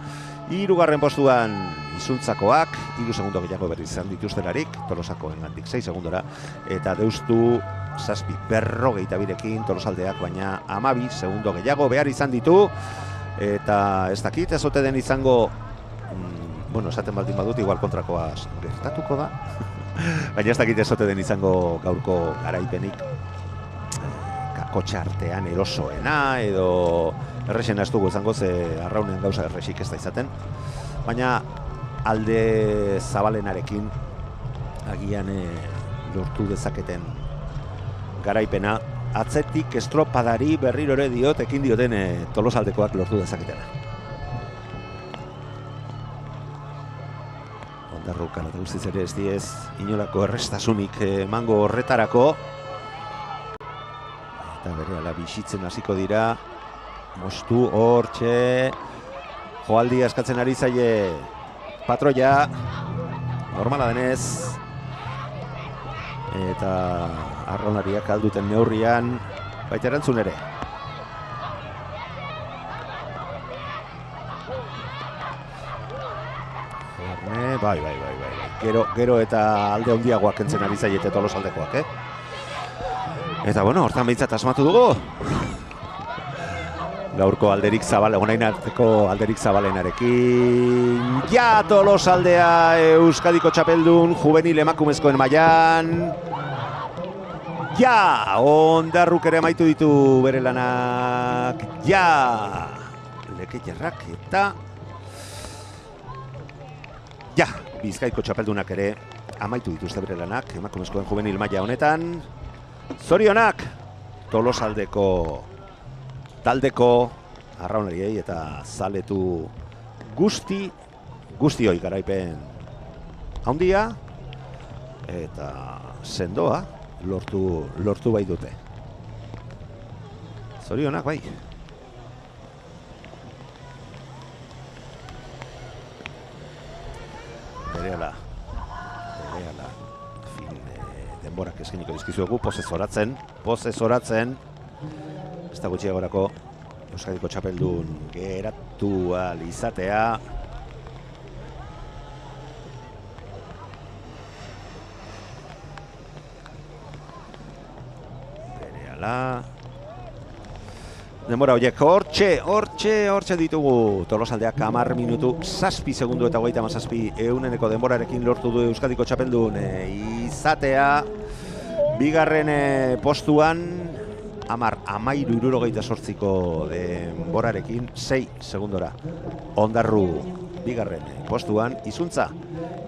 3. postuan Izuntzakoak 3 segundo gehiago berri izan dituztelarik, Tolosakoengandik 6 segundora, eta Deustu 7:42rekin Tolosaldeak baina 12 segundo gehiago behar izan ditu, eta ez dakit ez ote den izango, bueno, esaten baldin badut igual kontrakoa gertatuko da, baina ez dakit ez ote den izango gaurko garaipenik kakotxa artean erosoena, edo errexena ez dugu izango, ze arraunen gauza errexik ez da izaten, baina alde zabalenarekin agian lortu dezaketen garaipena, atzetik estropadari berriro ere diot, ekin dioten Tolosaldekoak lortu dezaketena. Ondarruk ala guztiz ere ez diez inolako errestasunik emango horretarako, eta berehala bizitzen hasiko dira. Mostu hortxe joaldia eskatzen ari zaie patroia, normala denez, eta arraunariak alduten neurrian baita erantzun ere. Bai. Gero eta alde handiagoak kentzen ari zaiete Tolosaldekoak, Eta bueno, hortan behintzat asmatu dugu. Gaurko alderik zabal, egonain arteko alderik zabalenarekin. Ja, Tolosaldea Euskadiko txapeldun, juvenil emakumezkoen mailan. Ja, Ondarruk ere amaitu ditu bere lanak. Ja, Leke Jarrak eta ja, Bizkaiko txapeldunak ere amaitu dituzte bere lanak emakumezkoen juvenil maila honetan. Zorionak Tolosaldeko taldeko arraunariei eta zaletu guztioi garaipen handia eta sendoa lortu bai dute. Zorionak bai. Berehala denborak eskeniko dizkizuegu, pozez horatzen, ez da gutxiagorako Euskadiko txapeldun geratu ahal izatea. Berehala denbora horiek hortxe ditugu. Tolosaldeak 10 minutu 7 segundu eta 37 euneneko denborarekin lortu du Euskadiko txapeldun izatea. 2. postuan 13:68ko denborarekin 6 segundora Ondarru 2. postuan. Izuntza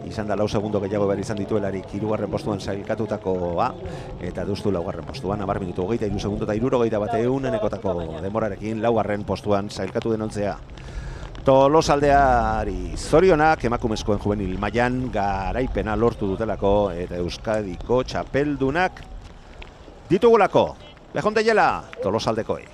izan da 4 segundo gehiago behar izan dituelarik 3. postuan sailkatutakoa, eta Deustu 4. postuan 10 minutu 23 segundo eta 71 eunenekotako denborarekin 4. postuan sailkatu denontzea. Tolosaldeari zorionak emakumezkoen juvenil mailan garaipena lortu dutelako, eta Euskadiko txapeldunak ditugulako. Bejonte jela Tolosaldekoei.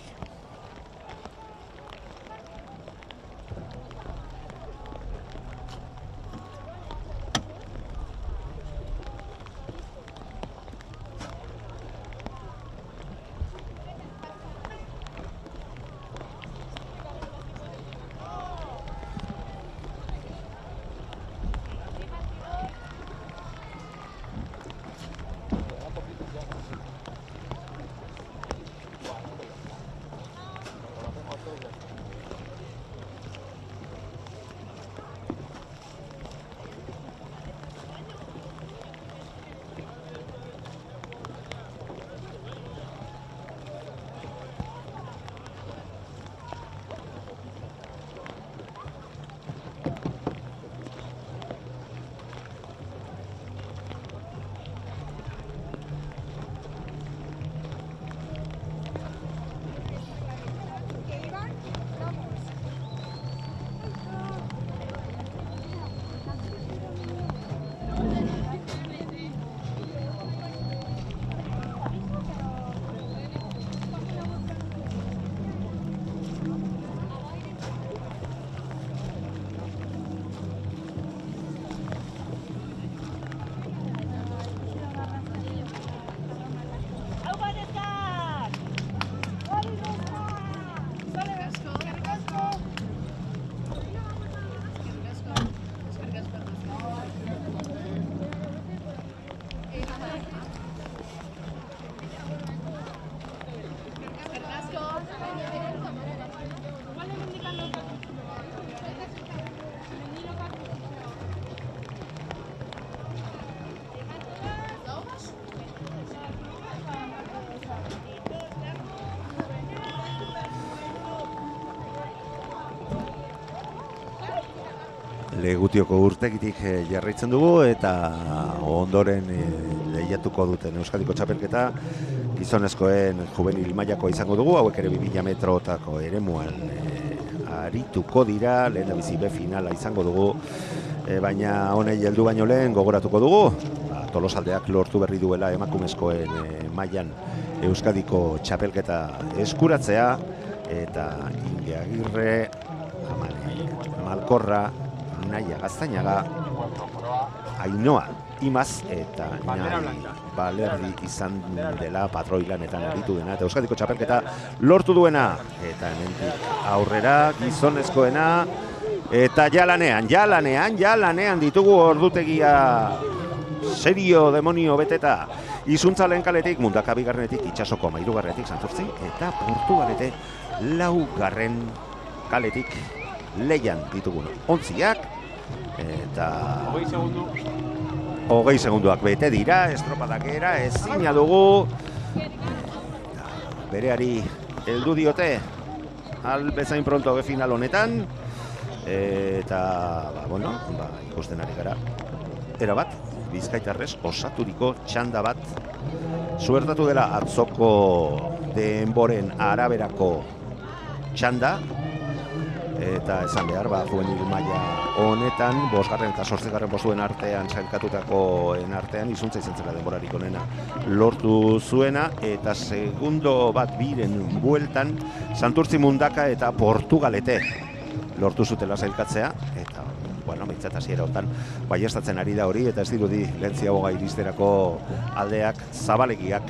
Legutioko urtegitik jarraitzen dugu eta ondoren lehiatuko duten Euskadiko txapelketa gizonezkoen juvenil mailakoa izango dugu, hauek ere 2000 metrotako eremuan arituko dira, lehendabizi B finala izango dugu, baina honei heldu baino lehen gogoratuko dugu, Tolosaldeak lortu berri duela emakumezkoen mailan Euskadiko txapelketa eskuratzea, eta Inge Agirre, Malkorra, Naia Gaztainaga, Ainhoa Imaz eta Nai Balerdi izan dela patroilanetan aritu dena eta Euskadiko txapelketa lortu duena, eta hemendik aurrera gizonezkoena eta jalanean ditugu ordutegia serio demonio beteta. Izuntzalen kaletik, Mundaka bigarrenetik, Itsasoko 13 Santurtzi eta Portugalete 4. kaletik leian ditugun ontziak eta 20 segunduak bete dira, estropadak era ezina dugu, bereari heldu diote albezain pronto final honetan, eta ikusten ari gara erabat bizkaitarrez osaturiko txanda bat suertatu dela atzoko denboren araberako txanda, eta esan behar, juvenil maila honetan 5. eta 8. postuen artean sailkatutakoen artean Izuntza izan zela denborarik onena lortu zuena, eta segundo bat biren bueltan Santurtzi, Mundaka eta Portugalete lortu zutela sailkatzea, eta behintzat hasiera honetan baieztatzen ari da hori, eta ez dirudi lehentziagoga iristerako aldeak zabalegiak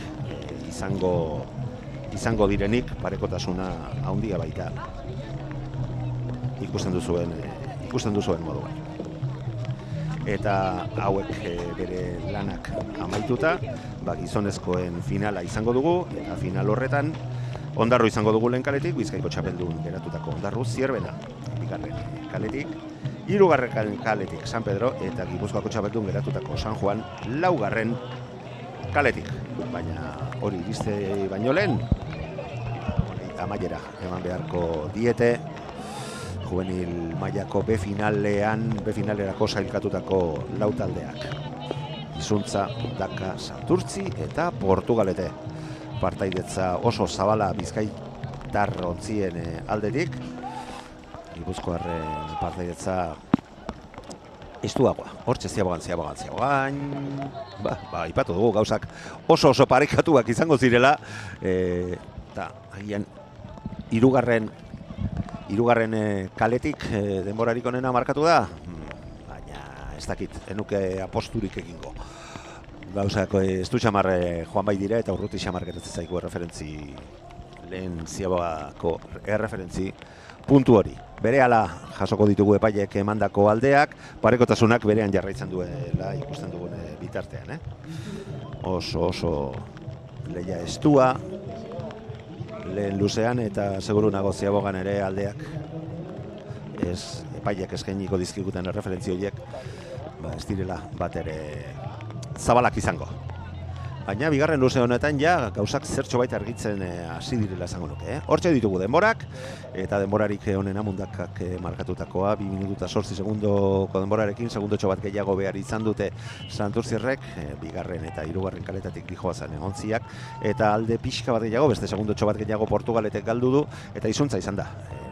izango direnik, parekotasuna handia baita ikusten duzuen moduan. Eta hauek bere lanak amaituta, gizonezkoen finala izango dugu, eta final horretan Ondarru izango dugu lehen kaletik, Bizkaiko txapeldun geratutako Ondarru, Zierbena 2. kaletik, 3. kaletik San Pedro, eta Gipuzkoako txapeldun geratutako San Juan 4. kaletik. Baina hori iriste baino lehen, amaiera eman beharko diete juvenil mailako B finalerako sailkatutako 4 taldeak. Izuntza, Mundaka, Santurtzi eta Portugalete. Partaidetza oso zabala bizkaitar ontzien aldetik. Gipuzkoarren partaidetza estuagoa. Hortxe ziabogan. Ipatu dugu gauzak oso parekatuak izango zirela. Eta agian hirugarren kaletik denborarik onena markatu da. Baina ez dakit, enuke aposturik egingo. Gauzak ez du xamar joan bai dire, eta urruti xamar geratzen zaigu erreferentzi, lehen ziabagako erreferentzi puntu hori. Berehala jasoko ditugu epaiek emandako aldeak, parekotasunak berean jarraitzen duela ikusten dugun bitartean. Oso lehia estua, lehen luzean, eta seguru nago ziabogan ere aldeak epaiek eskainiko dizkiguten erreferentzi horiek ez direla bat ere zabalak izango. Baina bigarren luze honetan gauzak zertxo baita argitzen hasi direla esango nuke. Hortxe ditugu denborak, eta denborarik honena Mundakak markatutakoa 2 minutu eta 8 segundoko denborarekin, segundotxo bat gehiago behar izan dute Santurtzirrek, 2. eta 3. kaletatik dijoazan ontziak, eta alde pixka bat gehiago, beste segundotxo bat gehiago Portugaletek galdu du, eta Izuntza izan da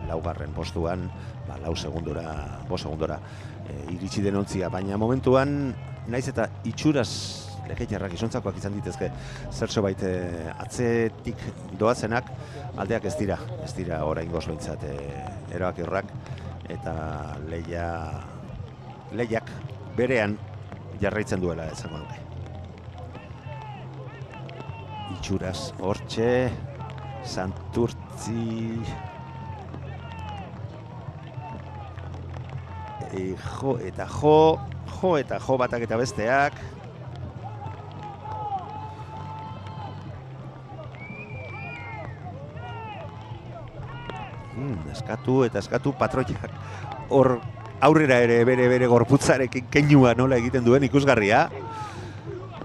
4. postuan, 5 segundora iritsi den ontzia, baina momentuan naiz eta itxuraz lekeitarrak Izuntzakoak izan ditezke zertxo baite atzetik doazenak, aldeak ez dira oraingoz behintzat erabaki horrak, eta lehiak berean jarraitzen duela esango nuke. Itxuraz hortxe Santurtzi jo batak eta besteak. Eskatu patroiak hor aurrera ere bere gorputzarekin keinua nola egiten duen ikusgarria.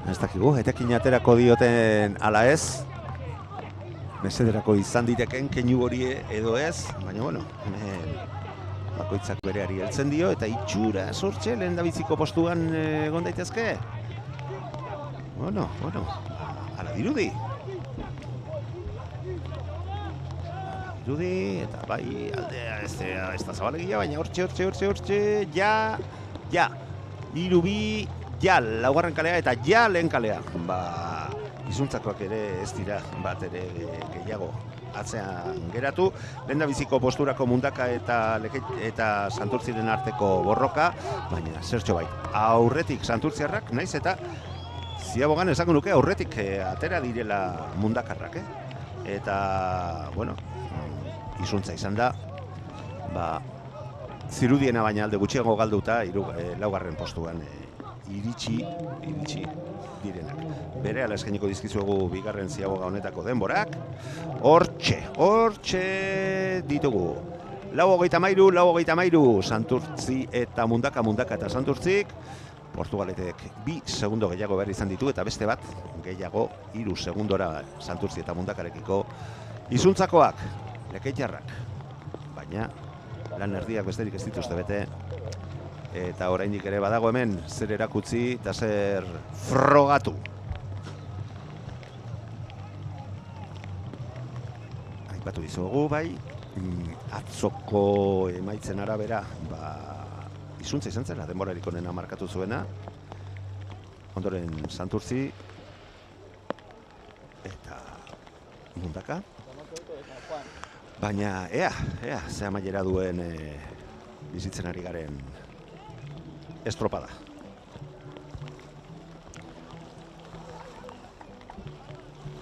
Ez dakigu, etekin aterako dioten ala ez. Mesederako izan diteken keinu hori edo ez, baina bakoitzak bereari heltzen dio, eta itxura sortxe lehen dabiziko postuan egon daitezke. Bueno, ala dirudi. Eta bai aldea ez da zabalegia, baina hortxe, ja, irubi, ja, laugarren kalea eta ja lehen kalea. Izuntzakoak ere ez dira bat ere gehiago atzean geratu. Lehendabiziko posturako Mundaka eta Santurtziren arteko borroka, baina zertxo bai. Aurretik Santurtziarrak, naiz eta Ziabogan esango nuke aurretik atera direla Mundakarrak, Eta, bueno, izuntza izan da, zirudiena baina alde gutxiago galduta laugarren postuan iritsi direnak. Berehala eskainiko dizkizuegu bigarren Ziaboga honetako denborak. Hortxe ditugu. 4:33, Santurtzi eta Mundaka eta Santurtzik. Portugaletek 2 segundo gehiago behar izan ditu, eta beste bat gehiago 3 segundora Santurtzi eta Mundakarekiko izuntzakoak, lekeitarrak. Baina lan erdiak besterik ez dituzte bete, eta oraindik ere badago hemen zer erakutsi eta zer frogatu. Aipatu dizugu bai, atzoko emaitzen arabera, izuntza izan zela, denborarik onena markatu zuena. Ondoren Santurtzi eta Mundaka. Baina, ea, ze amaiera duen bizitzen ari garen estropada.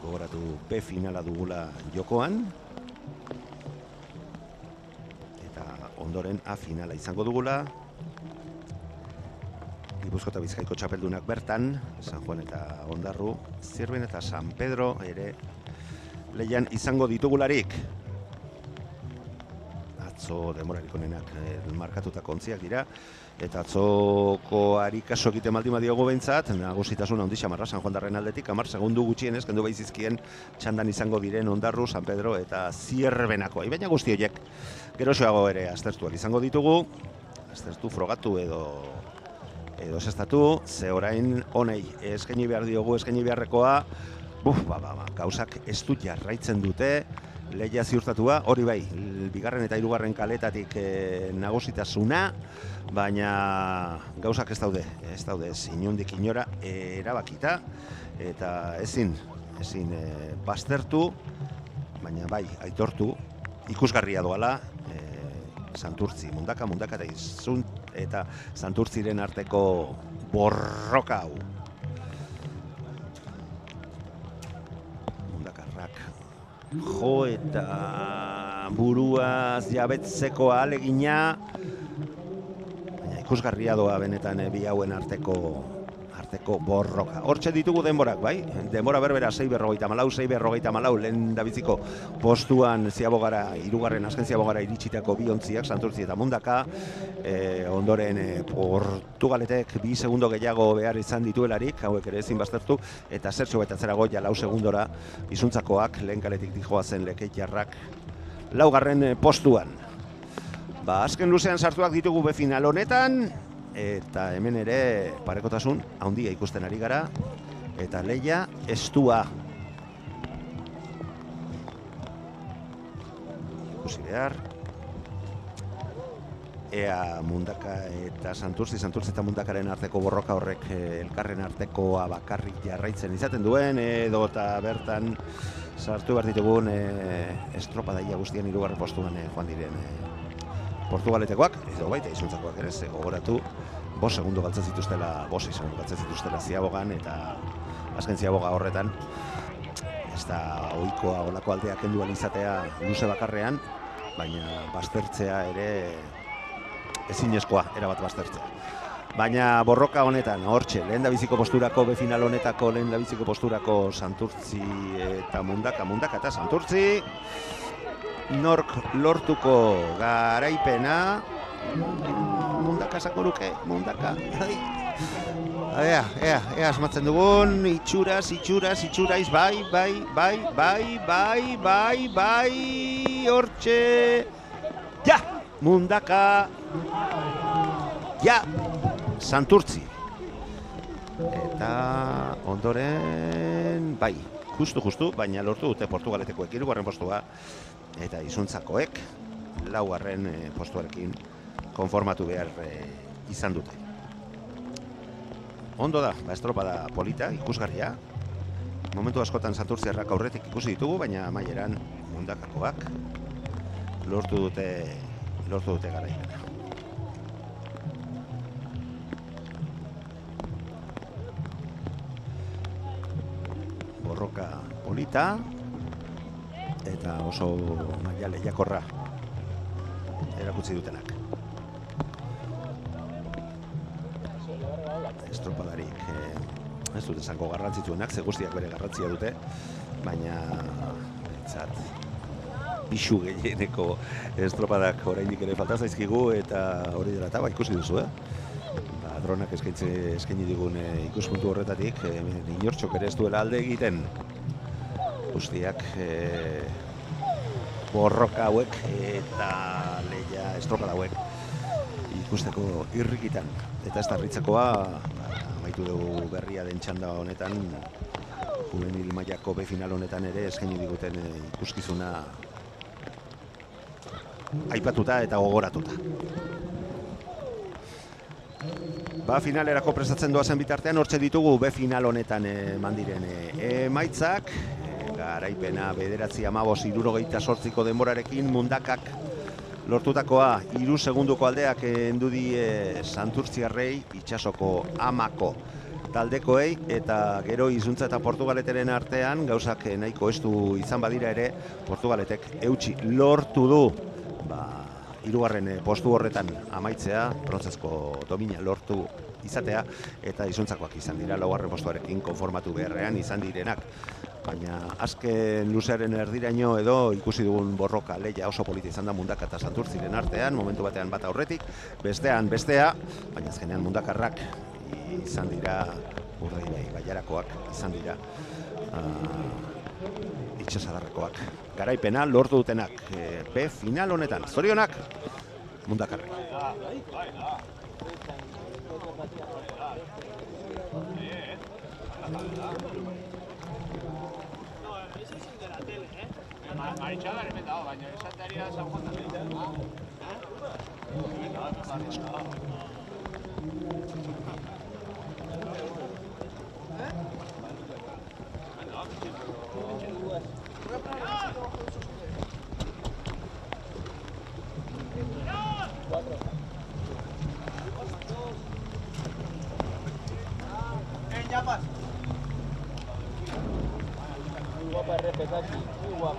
Gogoratu B finala dugula jokoan. Eta ondoren A finala izango dugula. Gipuzkoa eta Bizkaiko txapeldunak bertan, San Juan eta Ondarru, Zirben eta San Pedro ere lehian izango ditugularik. Atzo denborarik onenak markatutako ontziak dira, eta atzokoari kaso egiten baldin badiogu behintzat, nagusitasun handi xamarra San Juandarren aldetik, 10 segundu gutxienez kendu baitzizkien txandan izango diren Ondarru, San Pedro eta Zierbenakoa. Baina guzti horiek geroxoago ere aztertuak izango ditugu, aztertu, frogatu edo esestatu, ze orain honei eskaini behar diogu, eskaini beharrekoa, gauzak ez du jarraitzen dute, lehia ziurtatua, hori bai, bigarren eta hirugarren kaletatik nagusitasuna, baina gauzak ez daude inondik inora erabakita, eta ezin baztertu, baina bai, aitortu, ikusgarria doala, Santurtzi, Mundaka eta Santurtziren arteko borroka hau. Mundakarrak jo eta buruaz jabetzeko ahalegina, baina ikusgarria doa benetan bi hauen arteko borroka. Hortxe ditugu denborak, bai? Denbora berbera 6:54, lehen dabiziko postuan Ziabogara, hirugarren azken Ziabogara iritsitako bi ontziak, Santurtzi eta Mundaka. Ondoren Portugaletek 2 segundo gehiago behar izan dituelarik, hauek ere ezin baztertu, eta zertxo baita zerago 4 segundora izuntzakoak lehen kaletik dijoa zen lekeitarrak 4. postuan. Azken luzean sartuak ditugu B final honetan, eta hemen ere parekotasun handia ikusten ari gara, eta lehia estua. Ikusi behar. Ea Mundaka eta Santurtzi eta Mundakaren arteko borroka horrek elkarren artekoa bakarrik jarraitzen izaten duen, edo eta bertan sartu behar ditugun estropadaia guztien 3. postuan joan diren Portugaletekoak, edo baita izuntzakoak ere, gogoratu 5 segundo galtzen zituztela Ziabogan, eta azken Ziaboga horretan ez da ohikoa olako aldeak kendu izatea luze bakarrean, baina baztertzea ere ezinezkoa, erabat baztertzea. Baina borroka honetan, hortxe, lehen dabiziko posturako, B final honetako lehen dabiziko posturako Santurtzi eta Mundaka eta Santurtzi. Nork lortuko garaipena, Mundaka esango nuke, Mundaka. Ea, asmatzen dugun, itxuraz, bai, hortxe. Ja, Mundaka, ja, Santurtzi. Eta ondoren, bai, justu, baina lortu dute Portugaletekoek 3. postua, eta izuntzakoek 4. postuarekin konformatu behar izan dute. Ondo da, estropada polita, ikusgarria. Momentu askotan Santurtziarrak aurretik ikusi ditugu, baina amaieran Mundakakoak lortu dute garaipena. Borroka polita eta oso maila lehiakorra erakutsi dutenak. Estropadarik ez dut esango garrantzitsuenak, ze guztiak bere garrantzia dute, baina behintzat pisu gehieneko estropadak oraindik ere falta zaizkigu, eta hori dela eta ikusi duzu, dronak eskaini digun ikuspuntu horretatik, inortxok ere ez duela alde egiten. Guztiak borroka hauek eta lehia estropada hauek ikusteko irrikitan. Eta ez da harritzekoa, amaitu dugu berria den txanda honetan, juvenil mailako B final honetan ere eskaini diguten ikuskizuna aipatuta eta gogoratuta. Finalerako prestatzen doazen bitartean, hortxe ditugu B final honetan mandiren emaitzak. Garaipena 9:15 denborarekin Mundakak lortutakoa 3 segunduko aldeak endudi Santurtziarrei, itsasoko amako taldekoei, eta gero izuntza eta Portugaleteren artean gauzak nahiko estu izan badira ere, Portugaletek eutsi lortu du 3. postu horretan amaitzea, brontzezko domina lortu izatea, eta izuntzakoak izan dira 4. postuarekin konformatu beharrean izan direnak. Baina azken luzearen erdiraino edo ikusi dugun borroka lehia oso polita izan da Mundaka eta Santurtziren artean, momentu batean bat aurretik, bestean bestea, baina azkenean Mundakarrak izan dira, Urdaibai Bailarakoak izan dira, itxasadarrekoak garaipena lortu dutenak B final honetan. Zorionak Mundakarrek. Maritxalar hemen dago, baina esatearia San Juan da. Guapa RPK aquí, muy guapa.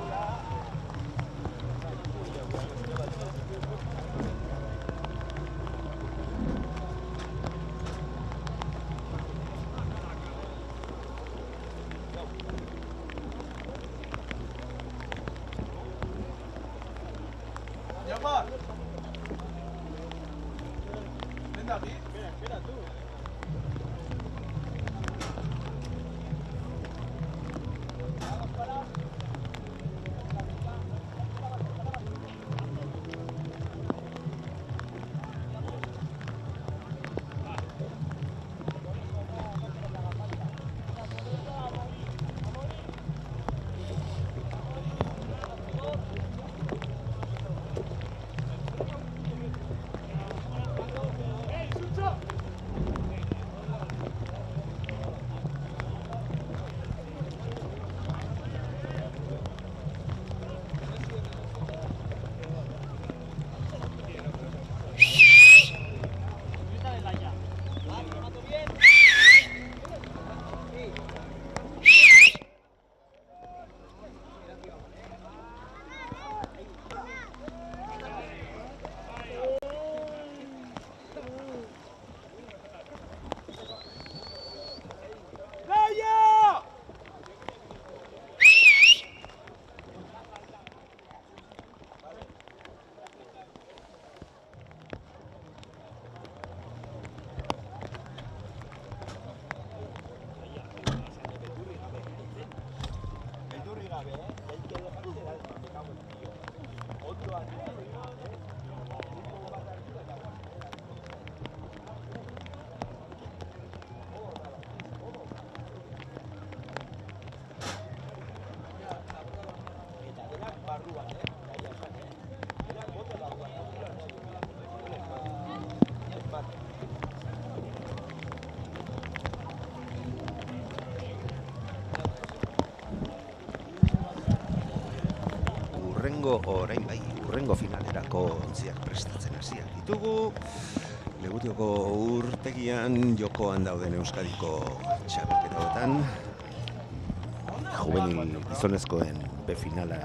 Ven aquí, espera tú. urrengo finalerako ontziak prestatzen hasiak ditugu. Legutioko urtegian jokoan dauden Euskadiko txapelketa hauetan. Juvenil gizonezkoen B finala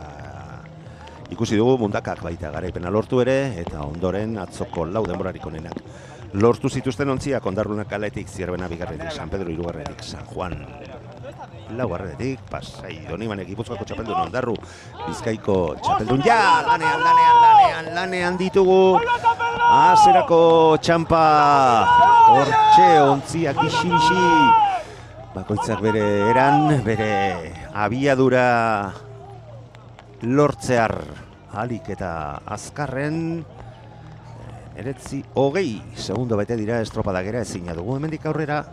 ikusi dugu, Mundakak baita garaipena lortu ere, eta ondoren atzoko lau denborarik onenak lortu zituzten ontziak Ondarrunak kaletik, Zierbena bigarretik, San Pedro hirugarretik, San Juan laugarretik, Pasai Donibanek Gipuzkoako txapeldun, Ondarru Bizkaiko txapeldun, lanean ditugu azerako txampa, hortxe ontziak isi, bakoitzak bere eran, bere abiadura lortzear alik eta azkarren. Eretzi 20 segundo bete dira estropadagera ezina dugu hemendik aurrera,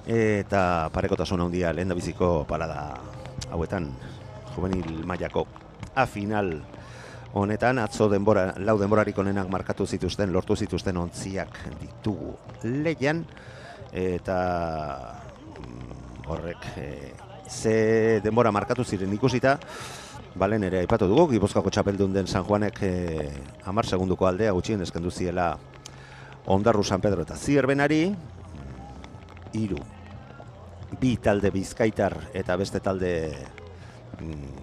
eta parekotasun handia lehendabiziko parada hauetan juvenil mailako A final honetan. Atzo lau denborarik onenak markatu zituzten, lortu zituzten ontziak ditugu lehian, eta horrek ze denbora markatu ziren ikusita, balen ere aipatu dugu, Gipuzkoako txapeldun den San Juanek 10 segunduko aldea gutxien eskendu ziela Ondarru, San Pedro eta Zierbenari. 3 bi talde bizkaitar eta beste talde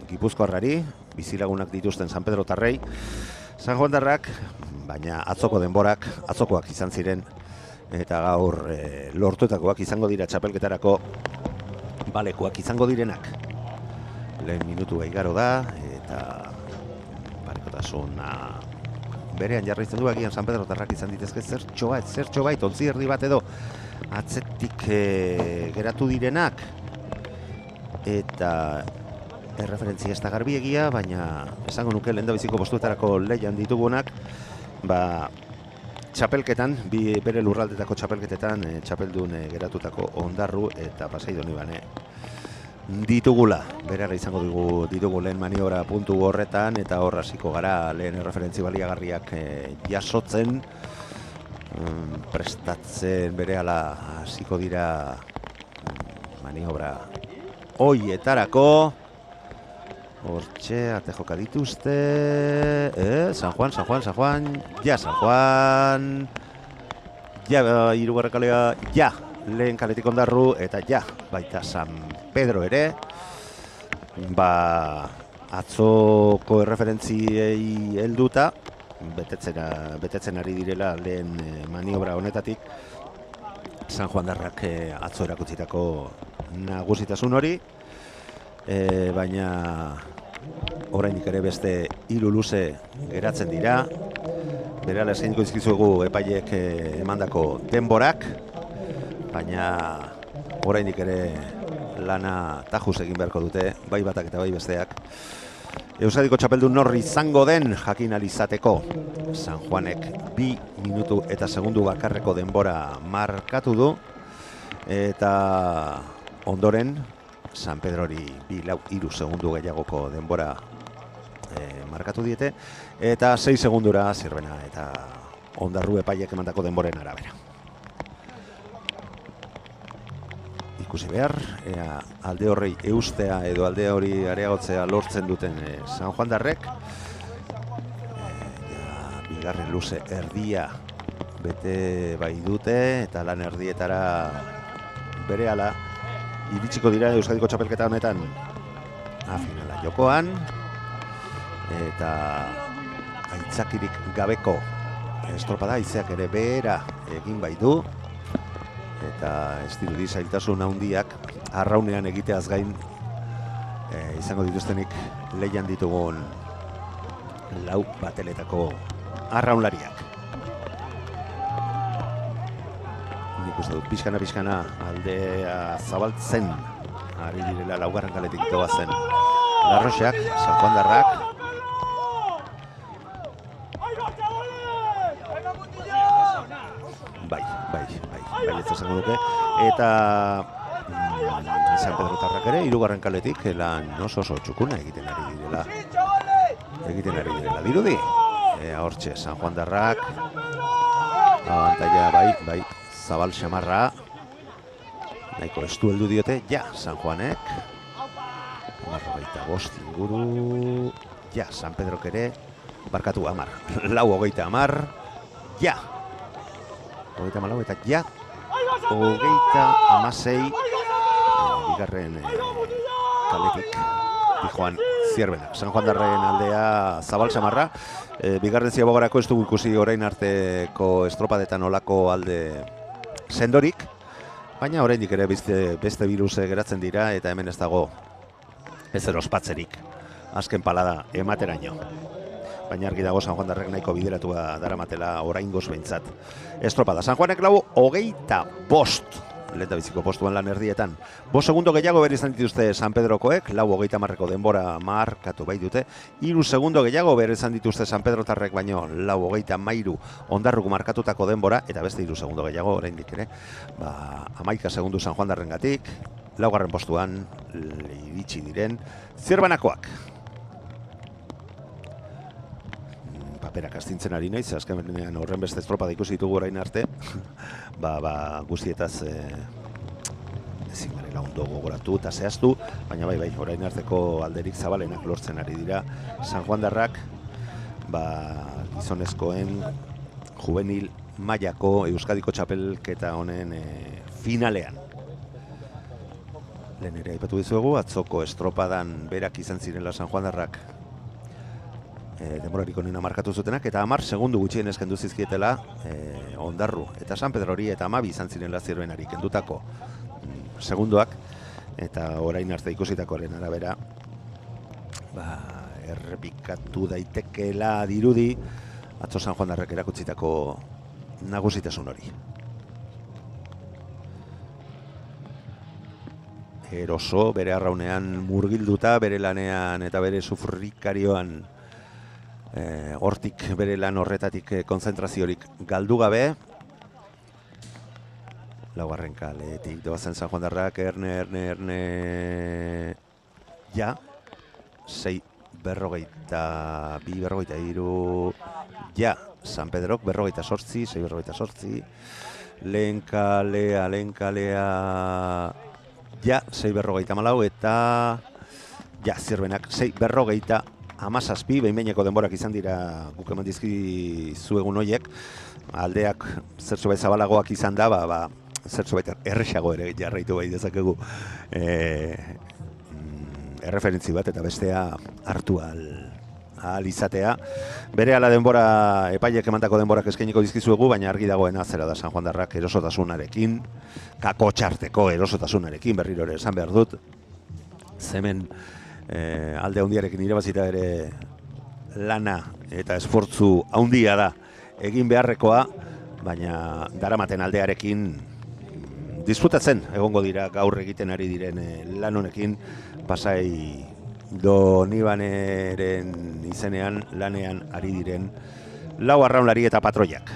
Gipuzkoarrari, bizilagunak dituzten San Pedro tarrei, San Juandarrak, baina atzokoak izan ziren, eta gaur lortutakoak izango dira txapelketarako balekuak izango direnak. Lehen minutu igaro da, eta parekotasuna berean jarraitzen du, agian San Pedro tarrak izan ditezke zertxo bait, ontzi erdi bat edo atzetik geratu direnak, eta erreferentzia ez da garbiegia, baina esango nuke lehendabiziko postuetarako lehian ditugunak, txapelketan, bere lurraldetako txapelketetan, txapeldun geratutako Ondarru eta Pasai Donibane ditugula. Berara izango ditugu lehen maniobra puntu horretan, eta hor hasiko gara lehen erreferentzi baliagarriak jasotzen, prestatzen berehala hasiko dira maniobra hoietarako. Hortxe, ate joka dituzte, San Juan, ja San Juan, ja hirugarren kalea, ja lehen kaletik Ondarru, eta ja baita San Pedro ere. Atzoko erreferentziei helduta, betetzen ari direla lehen maniobra honetatik, San Juandarrak atzo erakutsitako nagusitasun hori, baina oraindik ere beste 3 luze geratzen dira. Berehala eskainiko dizkizuegu epaileek emandako denborak, baina oraindik ere lana tajuz egin beharko dute, bai batak eta bai besteak. Euskadiko txapeldun norri izango den jakin alizateko. San Juanek 2 minutu eta segundu bakarreko denbora markatu du, eta ondoren San Pedrori 3 segundu gehiagoko denbora markatu diete, eta 6 segundura Zierbena eta Ondarru epaiek emandako denboren arabera. Ikusi behar, alde horrei eustea edo alde hori areagotzea lortzen duten San Juandarrek. Bigarren luze erdia bete bai dute, eta lan erdietara berehala iritsiko dira Euskadiko txapelketa honetan finala jokoan, eta aitzakirik gabeko estropada, haizeak ere behera egin bai du, eta ez dirudi zailtasun handiak arraunean egiteaz gain izango dituztenik lehian ditugun 4 bateletako arraunlariak. Nik uste dut pixkana aldea zabaltzen ari direla 4. kaletik doazen Larroxeak, San Juandarrak. Bai, ez esango duke. Eta San Pedro tarrak ere 3. kaletik lan oso txukuna egiten ari direla dirudi. Hortxe, San Juandarrak abantaila bai, zabal xamarra nahiko estu heldu diote, ja, San Juanek 45 inguru, ja, San Pedrok ere, barkatu 10, 4:30, ja, 34 eta ja, 36, bigarren kaletik Dijoan Zierbenak. San Juan Darren aldea zabal samarra, bigarren ziabogarako ez dugu ikusi orain arteko estropadetan olako alde sendorik, baina oraindik ere beste biruse geratzen dira eta hemen ez dago ezer ospatzerik azken palada emateraino. Baina argi dago San Juan Darrek nahiko bideratua daramatela oraingoz behintzat. Estropada. San Juanek 25. Lehendabiziko postuan lan erdietan. 5 segundo gehiago behar izan dituzte San Pedrokoek, 4:30 denbora markatu bai dute. 3 segundo gehiago behar izan dituzte San Pedrotarrek baino 4:33 Ondarruk markatutako denbora, eta beste 3 segundo gehiago oraindik ere. 11 segundu San Juan Darrengatik, 4. postuan iritsi diren Zierbanakoak. Paperak astintzen ari naiz, azkenean horren beste estropada ikusi ditugu orain arte. Guztietaz ezin garela ondo gogoratu eta zehaztu, baina bai, orain arteko alderik zabalenak lortzen ari dira San Juan Darrak, gizonezkoen juvenil mailako Euskadiko txapelketa honen finalean. Lehen ere aipatu dizuegu, atzoko estropadan berak izan zirela San Juan Darrak denborarik onena markatu zutenak, eta 10 segundu gutxienez kendu zizkietela Ondarru eta San Pedrori eta 12 izan zirela Zierbenari kendutako segundoak, eta orain arte ikusitakoaren arabera errepikatu daitekeela dirudi atzo San Juan Darrek erakutsitako nagusitasun hori. Eroso, bere arraunean murgilduta, bere lanean eta bere sufrikarioan hortik bere lan horretatik konzentraziorik galdu gabe. 4. kaletik doazen San Juan Darrak, erne, ja, 6:42, ja, San Pedrok, 48, 6:48, lehen kalea, ja, 6:54 eta ja, Zierbenak 6:57, behin-behineko denborak izan dira guk eman dizkizuegun horiek, aldeak zertxo bai zabalagoak izan da, zertxo baita erresago ere jarraitu bai dezakegu erreferentzi bat eta bestea hartu ahal izatea. Bere ala denbora, epaiek emandako denborak eskainiko dizkizuegu, baina argi dagoena zera da San Juan Darrak erosotasunarekin, kako txarteko erosotasunarekin, berriro ere esan behar dut. Zemen alde handiarekin irabazita ere lana eta esfortzu handia da egin beharrekoa, baina daramaten aldearekin disfrutatzen egongo dira gaur egiten ari diren lan honekin. Pasai Donibaneren izenean lanean ari diren 4 arraunlari eta patroiak.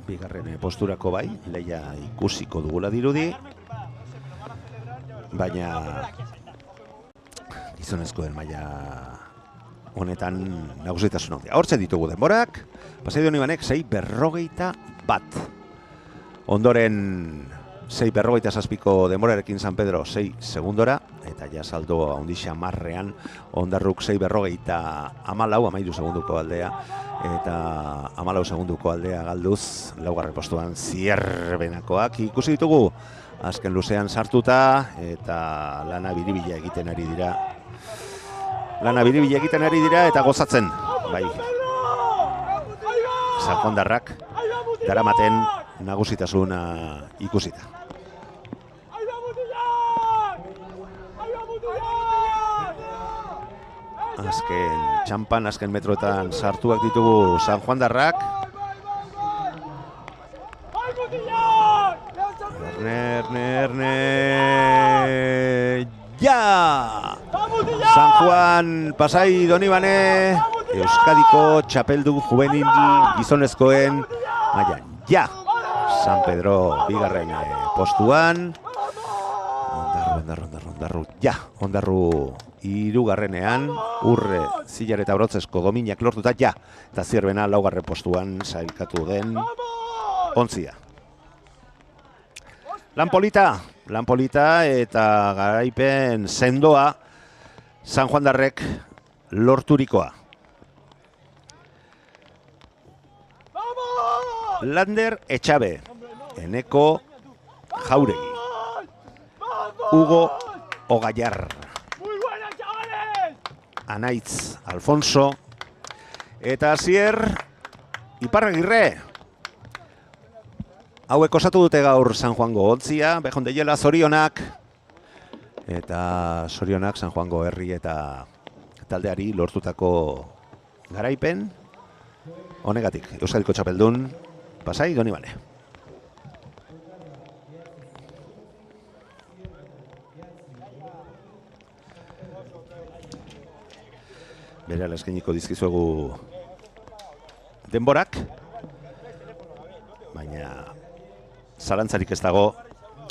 Bigarren posturako bai, lehia ikusiko dugula dirudi, baina gizonezkoen maila honetan nagusitasun handia. Hortzen ditugu denborak, Pasai Donibanek 6:41. Ondoren 6:57ko denborarekin San Pedro 6 segundora, eta ja saldo handi xamarrean Ondarruk 6:54, 13 segunduko aldea, eta 14 segunduko aldea galduz, 4. postuan Zierbenakoak ikusi ditugu azken luzean sartuta, eta lana biribila egiten ari dira. Eta gozatzen, bai, San Juan Darrak daramaten nagusitasuna ikusita. Azken txampan, azken metroetan sartuak ditugu San Juan Darrak. Erne, ja! San Juan, Pasai Donibane, Euskadiko txapeldun juvenil gizonezkoen mailan, ja! San Pedro bigarren postuan, Ondarru, ja! Ondarru 3. Urre, Zilar eta Brotzesko dominak lortuta, ja! Eta Zierbena 4. postuan sailkatu den ontzia. Lan polita eta garaipen sendoa San Juandarrek lorturikoa. Lander Etxabe, Eneko Jauregi, Hugo Ogallar, Anaitz Alfonso eta Asier Iparragirre. Hauek osatu dute gaur San Juango ontzia, behon deiela zorionak. Eta zorionak San Juango herri eta taldeari lortutako garaipen. Honegatik, Euskadiko txapeldun, Pasai Donibane. Berehala eskainiko dizkizuegu denborak, baina zalantzarik ez dago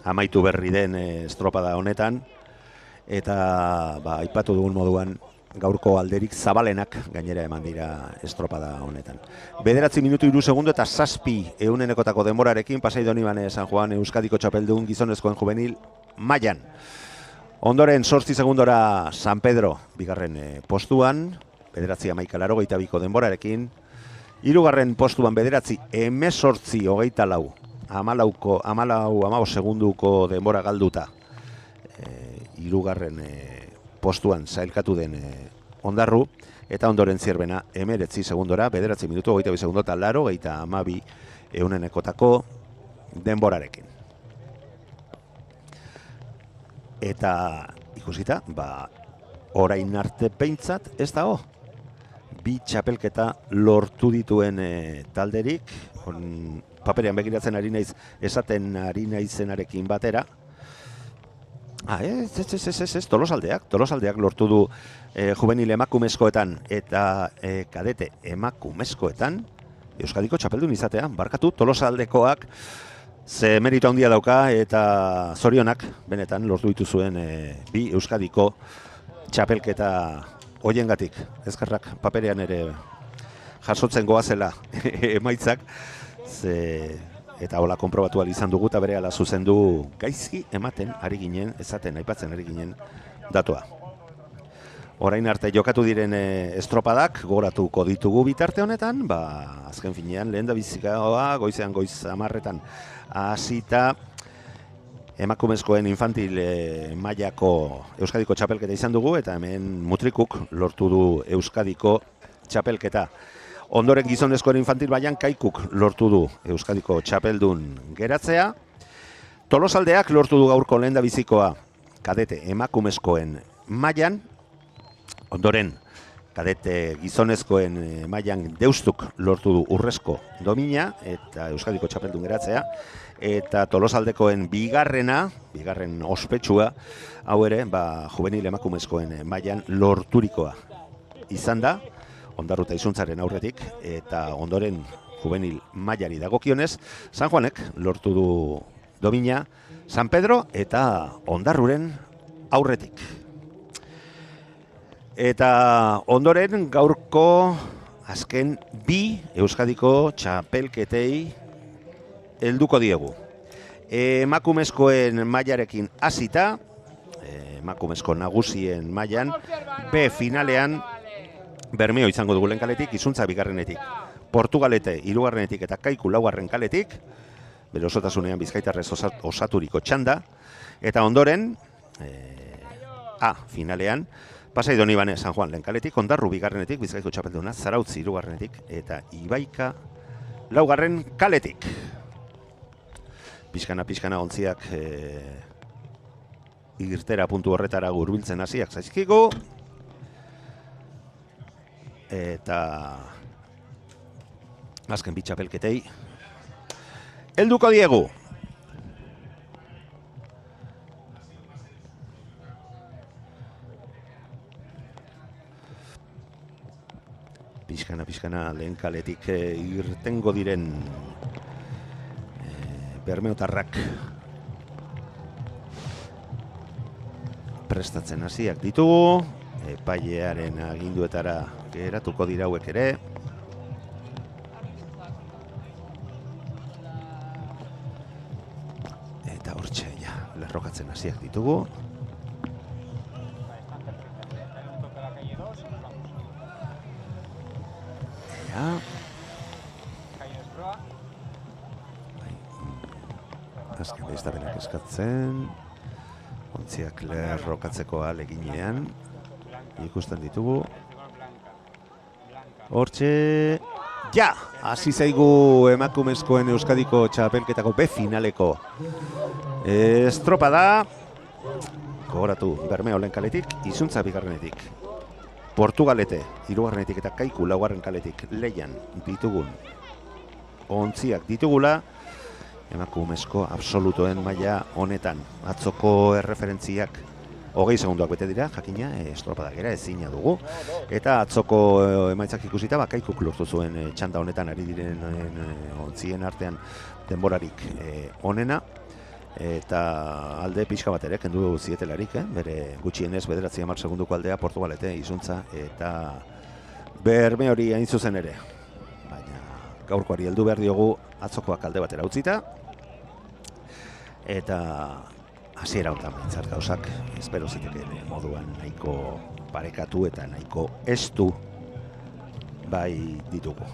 amaitu berri den estropada honetan, eta aipatu dugun moduan gaurko alderik zabalenak gainera eman dira estropada honetan. 9 minutu 3 segundo eta 7 ehunenekotako denborarekin Pasai Donibane San Juan Euskadiko txapeldun gizonezkoen juvenil mailan. Ondoren 8 segundora San Pedro bigarren postuan, 9:11:82 denborarekin. Hirugarren postuan 9:18:24, 14 segunduko denbora galduta. Hirugarren postuan sailkatu den Ondarru, eta ondoren Zierbena 19 segundora, 9 minutu 22 segundo eta 82 ehunenekotako denborarekin. Eta ikusita, orain arte behintzat ez dago. 2 txapelketa lortu dituen talderik, paperean begiratzen ari naiz, esaten ari naizenarekin batera. Tolosaldeak lortu du juvenil emakumezkoetan eta kadete emakumezkoetan Euskadiko txapeldun izatea. Barkatu, Tolosaldekoak ze merito handia dauka eta zorionak benetan lortu dituzuen 2 Euskadiko txapelketa hoiengatik. Ezkerrak paperean ere jasotzen goazela emaitzak, eta hola konprobatu ahal izan dugu eta berehala zuzendu gaizki ematen ari ginen, aipatzen ari ginen datua. Orain arte jokatu diren estropadak gogoratuko ditugu bitarte honetan, azken finean lehen da bizikaoa goizean goiz 10:00 hasita emakumezkoen infantil mailako Euskadiko txapelketa izan dugu, eta hemen Mutrikuk lortu du Euskadiko txapelketa. Ondoren gizonezkoen infantil mailan Kaikuk lortu du Euskadiko txapeldun geratzea. Tolosaldeak lortu du gaurko lehendabizikoa kadete emakumezkoen mailan. Ondoren kadete gizonezkoen mailan Deustuk lortu du urrezko domina eta Euskadiko txapeldun geratzea. Eta Tolosaldekoen bigarren ospetsua, hau ere, juvenil emakumezkoen mailan lorturikoa izan da. Ondarru eta Izuntzaren aurretik, eta ondoren juvenil mailari dagokionez, San Juanek lortu du domina San Pedro eta Ondarruren aurretik. Eta ondoren gaurko azken 2 Euskadiko txapelketei helduko diegu. Emakumezkoen mailarekin hasita, emakumezko nagusien mailan, B finalean Bermeo izango dugu lehen kaletik, Izuntza bigarrenetik, Portugalete hirugarrenetik eta Kaiku laugarren kaletik, bere osotasunean bizkaitarrez osaturiko txanda, eta ondoren, A finalean, Pasai Donibane San Juan lehen kaletik, Ondarru bigarrenetik, Bizkaiko txapelduna, Zarautz hirugarrenetik eta Ibaika laugarren kaletik. Pixkana ontziak irtera puntu horretara hurbiltzen hasiak zaizkigu. Eta azken 2 txapelketei helduko diegu. Pixkana lehen kaletik irtengo diren bermeotarrak prestatzen hasiak ditugu. Epailearen aginduetara geratuko dira hauek ere. Eta hortxe lerrokatzen hasiak ditugu. Ja. Azken behiztapenak eskatzen. Ontziak lerrokatzeko aleginean. Ikusten ditugu. Hortxe... Ja! Hasi zaigu emakumezkoen Euskadiko txapelketako B finaleko estropada. Gogoratu, Bermeo lehen kaletik, Izuntza bigarrenetik. Portugalete, hirugarrenetik eta Kaiku laugarren kaletik leian ditugun ontziak ditugula. Emakumezko absolutoen maila honetan. Atzoko erreferentziak 20 segunduak bete dira, jakina, estropadak era ezina dugu. Eta atzoko emaitzak ikusita, Kaikuk lortu zuen txanda honetan ari diren ontzien artean denborarik onena. Eta alde pixka bat ere, kendu zietelarik, bere gutxienez 9 segunduko aldea Portugalete, Izuntza eta Berme hori hain zuzen ere. Baina gaurkoari heldu behar diogu atzokoak alde batera utzita. Eta hasiera honetan behintzat gauzak espero zitekeen moduan nahiko parekatu eta nahiko estu bai ditugu.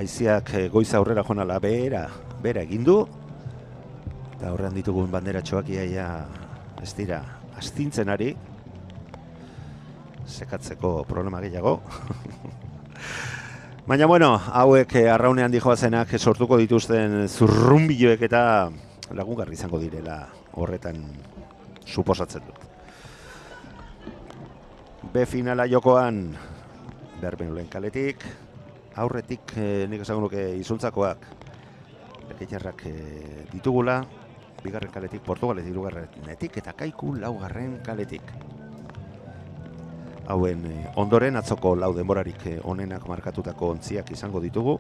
Haiziak goiza aurrera joan ala bera egin du. Eta horrean ditugun banderatxoak iaia ez dira astintzen ari. Sekatzeko problema gehiago. Baina, bueno, hauek arraunean dijoazenak sortuko dituzten zurrunbiloek eta lagungarri izango direla horretan suposatzen dut. B finala jokoan Bermenulen kaletik, aurretik nik esango nuke Izuntzakoak Lekeitarrak ditugula, bigarren kaletik Portugaletik hirugarrenetik eta Kaiku laugarren kaletik. Hauen ondoren atzoko lau denborarik onenak markatutako ontziak izango ditugu.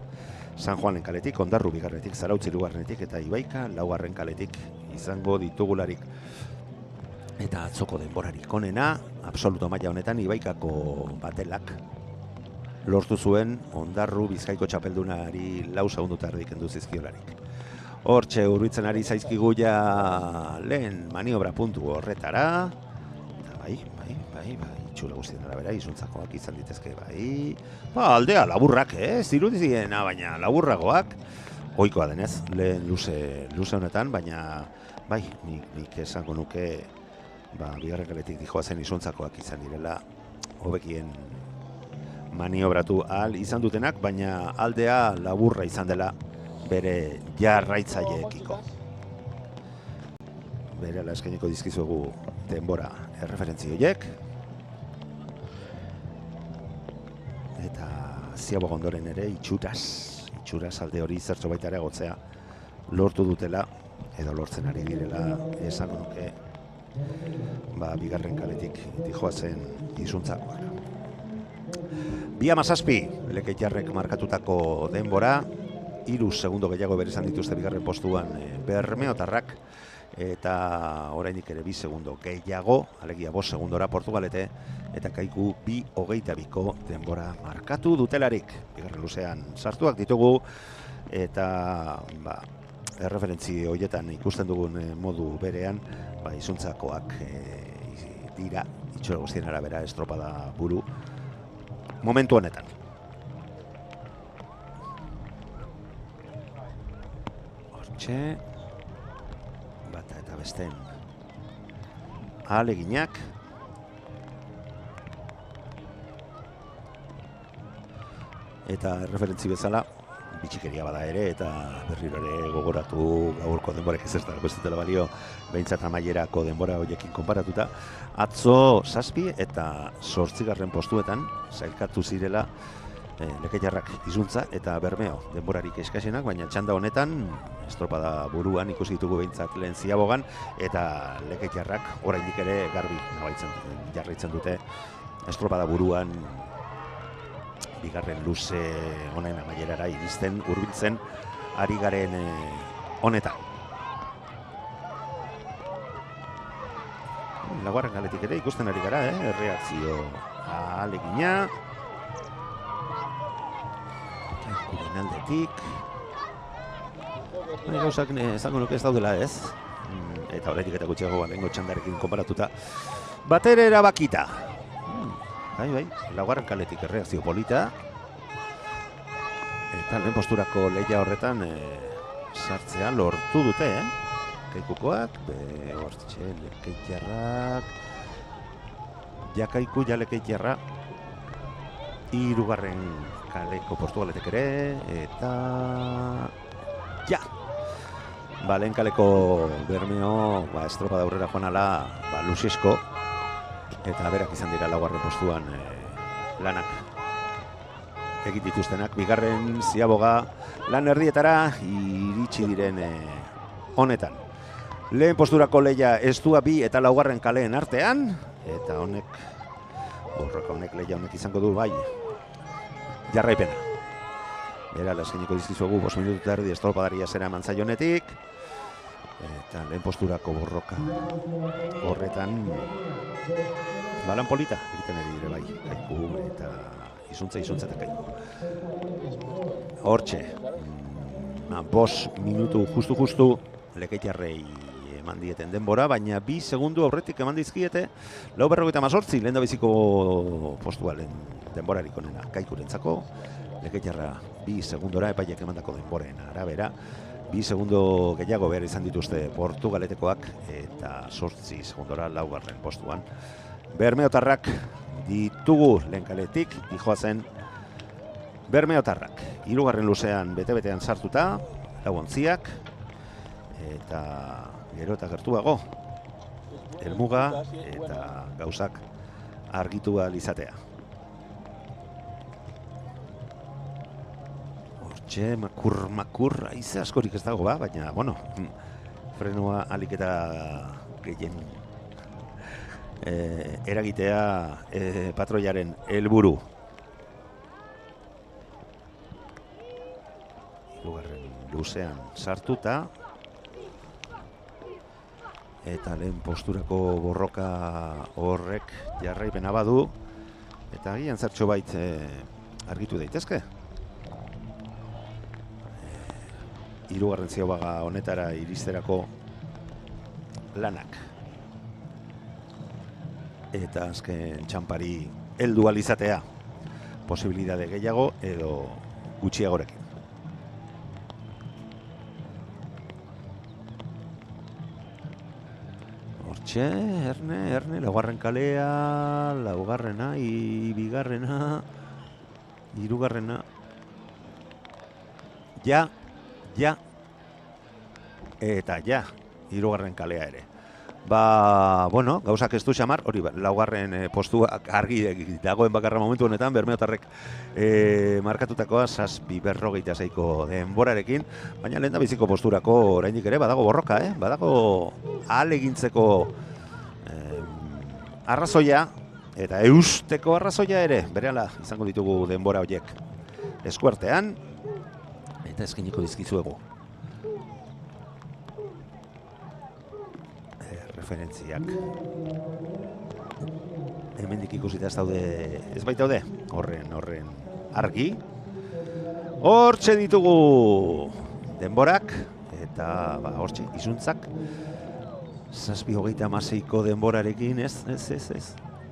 San Juanen kaletik, Ondarru bigarrenetik, Zarautz hirugarrenetik eta Ibaika laugarren kaletik izango ditugularik. Eta atzoko denborarik onena, absoluto maila honetan Ibaikako batelak lortu zuen Ondarru Bizkaiko txapeldunari 4 segundu erdik kendu zizkiolarik. Hortxe hurbiltzen ari zaizkigu ja lehen maniobra puntu horretara. Eta bai. Txule guztien arabera, Izuntzakoak izan ditezke bai. Aldea laburrak, zirudiziena, baina laburragoak. Ohikoa denez, lehen luze honetan, baina bai, nik esango nuke bigarren kaletik dijoazen Izuntzakoak izan direla hobekien maniobratu ahal izan dutenak, baina aldea laburra izan dela bere jarraitzaileekiko. Berela eskainiko dizkizuegu denbora erreferentzi horiek. Eta ziabog ondoren ere itxuraz alde hori zertxo baita ere agotzea lortu dutela, edo lortzen ari direla esango nuke bigarren kaletik dijoazen Izuntzakoak. 2:17 Lekeitarrek markatutako denbora, 3 segundo gehiago bere izan dituzte bigarren postuan bermeotarrak, eta oraindik ere 2 segundo gehiago, alegia 5 segundora Portugalete, eta Kaiku 2:22ko denbora markatu dutelarik. Bigarren luzean sartuak ditugu, eta erreferentzi horietan ikusten dugun modu berean, Izuntzakoak dira, itxura guztien arabera estropada buru momentu honetan. Hortxe, bata eta besteen ahaleginak. Eta referentzi bezala, bitxikeria bada ere, eta berriro ere gogoratu gaurko denborek ez dela bestutela balio, behintzat amaierako denbora horiekin konparatuta. Atzo 7 eta 8 postuetan sailkatu zirela Lekeitarrak, Izuntza eta Bermeo denborarik eskasenak, baina txanda honetan estropada buruan ikusi ditugu behintzat lehen ziabogan, eta Lekeitarrak oraindik ere garbi jarraitzen dute estropada buruan bigarren luze honen amaierara iristen, hurbiltzen ari garen honetan. Laugarren kaletik ere ikusten ari gara, reakzio ahalegina. Kuren aldetik. gauzak esango nuke ez daudela ez. Eta horretik eta gutxiago lehengo txandarekin konparatuta. Batere erabakita. Bai, laugarren kaletik erreakzio polita. Eta lehen posturako lehia horretan sartzea lortu dute, Kaikukoak, hortxe, Lekeitiarrak, Jakaiku, Lekeitiarra, hirugarren kaleko Portugaletek ere, eta... Ja! Lehen kaleko Bermeo, estropada aurrera joan ala, Luxesko, eta berak izan dira laugarren postuan lanak egin dituztenak. Bigarren Ziaboga lan erdietara iritsi diren honetan. Lehen posturako lehia estua 2 eta laugarren kaleen artean, eta borroka honek lehia honek izango du bai jarraipena. Bera, eskainiko dizkizuegu 5 minutu eta erdi estropadaria zera eman zaionetik, eta lehen posturako borroka horretan lan polita egiten eri dire bai, Kaiku eta izuntza eta Kaiku. Hortxe, 5 minutu justu Lekeitiarrei eman dieten denbora, baina 2 segundu aurretik eman dizkiete 4:18 lehen da biziko postua lehen denborarik onena Kaikurentzako. Lekeitiarra 2 segundora epaiek emandako denboren arabera. 2 segundo gehiago behar izan dituzte Portugaletekoak eta 8 segundora laugarren postuan. Bermeotarrak ditugu lehen kaletik, dijoazen Bermeotarrak. 3. luzean bete-betean sartuta, lauontziak, eta gero eta gertuago, helmuga eta gauzak argitu ahal izatea. Hortxe, makur, haize askorik ez dago baina, frenoa alik eta gehien eragitea patroiaren helburu. Hirugarren luzean sartuta, eta lehen posturako borroka horrek jarraipena badu, eta agian zertxo bait argitu daitezke. 3. Ziaboga honetara iristerako lanak. Eta azken txampari heldu ahal izatea, posibilitate gehiago edo gutxiagorekin. Hortxe, erne, laugarren kalea, laugarrena, bigarrena, hirugarrena, ja, eta ja, hirugarren kalea ere. Gauzak ez du xamar, hori laugarren postuak argi dagoen bakarra momentu honetan, Bermeotarrek markatutakoa 7:46 denborarekin, baina lehen da biziko posturako oraindik ere badago borroka, badago ahalegintzeko arrazoia, eta eusteko arrazoia ere, berehala izango ditugu denbora horiek eskuartean, eta eskainiko dizkizuegu. Referentziak hemendik ikusita ez baitaude horren argi. Hortxe ditugu denborak, eta hortxe izuntzak 7:36 denborarekin, ez.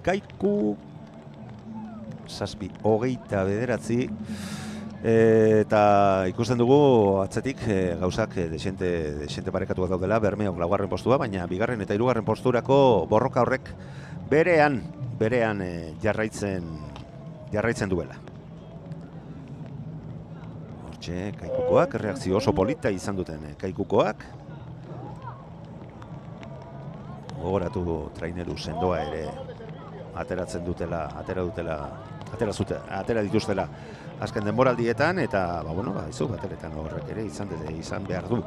Kaiku 7:29, eta ikusten dugu atzetik gauzak desente parekatuak daudela. Bermeok laugarren postua, baina bigarren eta hirugarren posturako borroka horrek berean jarraitzen duela. Hortxe, Kaikukoak, erreakzio oso polita izan duten Kaikukoak. Gogoratu traineru sendoa ere atera dituztela azken denboraldietan, eta bateretan horrek ere izan behar du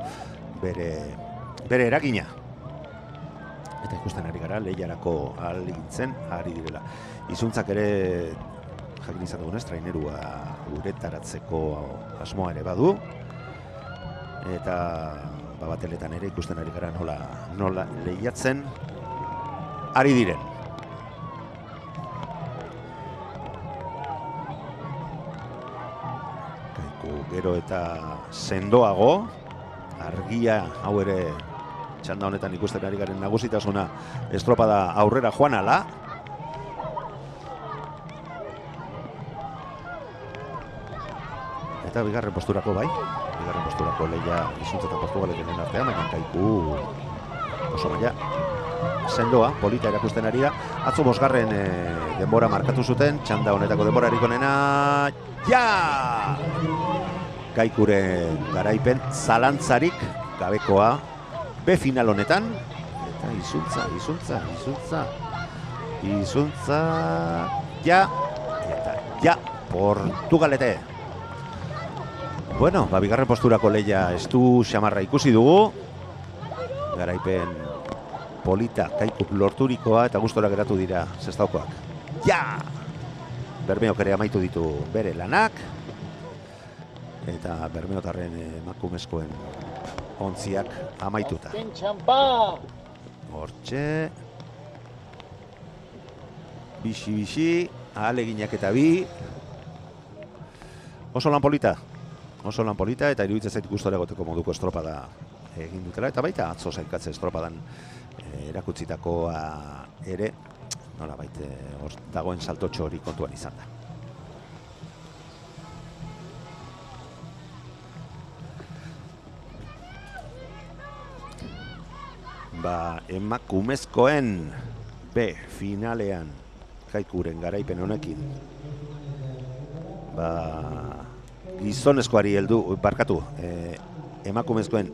bere eragina. Eta ikusten ari gara, lehiarako ahalegintzen ari direla. Izuntzak ere jakin izan dugunez, trainerua uretaratzeko asmoa ere badu, eta bateletan ere ikusten ari gara nola lehiatzen ari diren. Gero eta sendoago, argia hau ere txanda honetan ikusten ari garen nagusitasuna estropada aurrera joan ala. Eta bigarren posturako bai, bigarren posturako Leia Izuntza eta Portugaleten artean, baina Kaiku oso maila sendoa, polita erakusten ari da. Atzo bosgarren denbora markatu zuten, txanda honetako denborarik onena, ja! Kaikuren garaipen zalantzarik gabekoa B final honetan. Eta Izuntza, ja! Eta ja, Portugalete. Bueno, bigarren posturako Leia estu xamarra ikusi dugu. Garaipen polita, Kaikuk lorturikoa eta gustora geratu dira zestaukoak. Ja! Bermeok ere amaitu ditu bere lanak. Eta bermeotarren emakumezkoen ontziak amaituta. Hortxe. Bixi, ahaleginak eta bi. Oso lan polita eta iruditzen zait gustora egoteko moduko estropada egin dutela. Eta baita atzo zailkatze estropadan erakutsitakoa ere, nola baita dagoen saltotxo hori kontuan izan da. Emakumezkoen B finalean Kaikuren garaipen honekin gizonezkoari heldu, emakumezkoen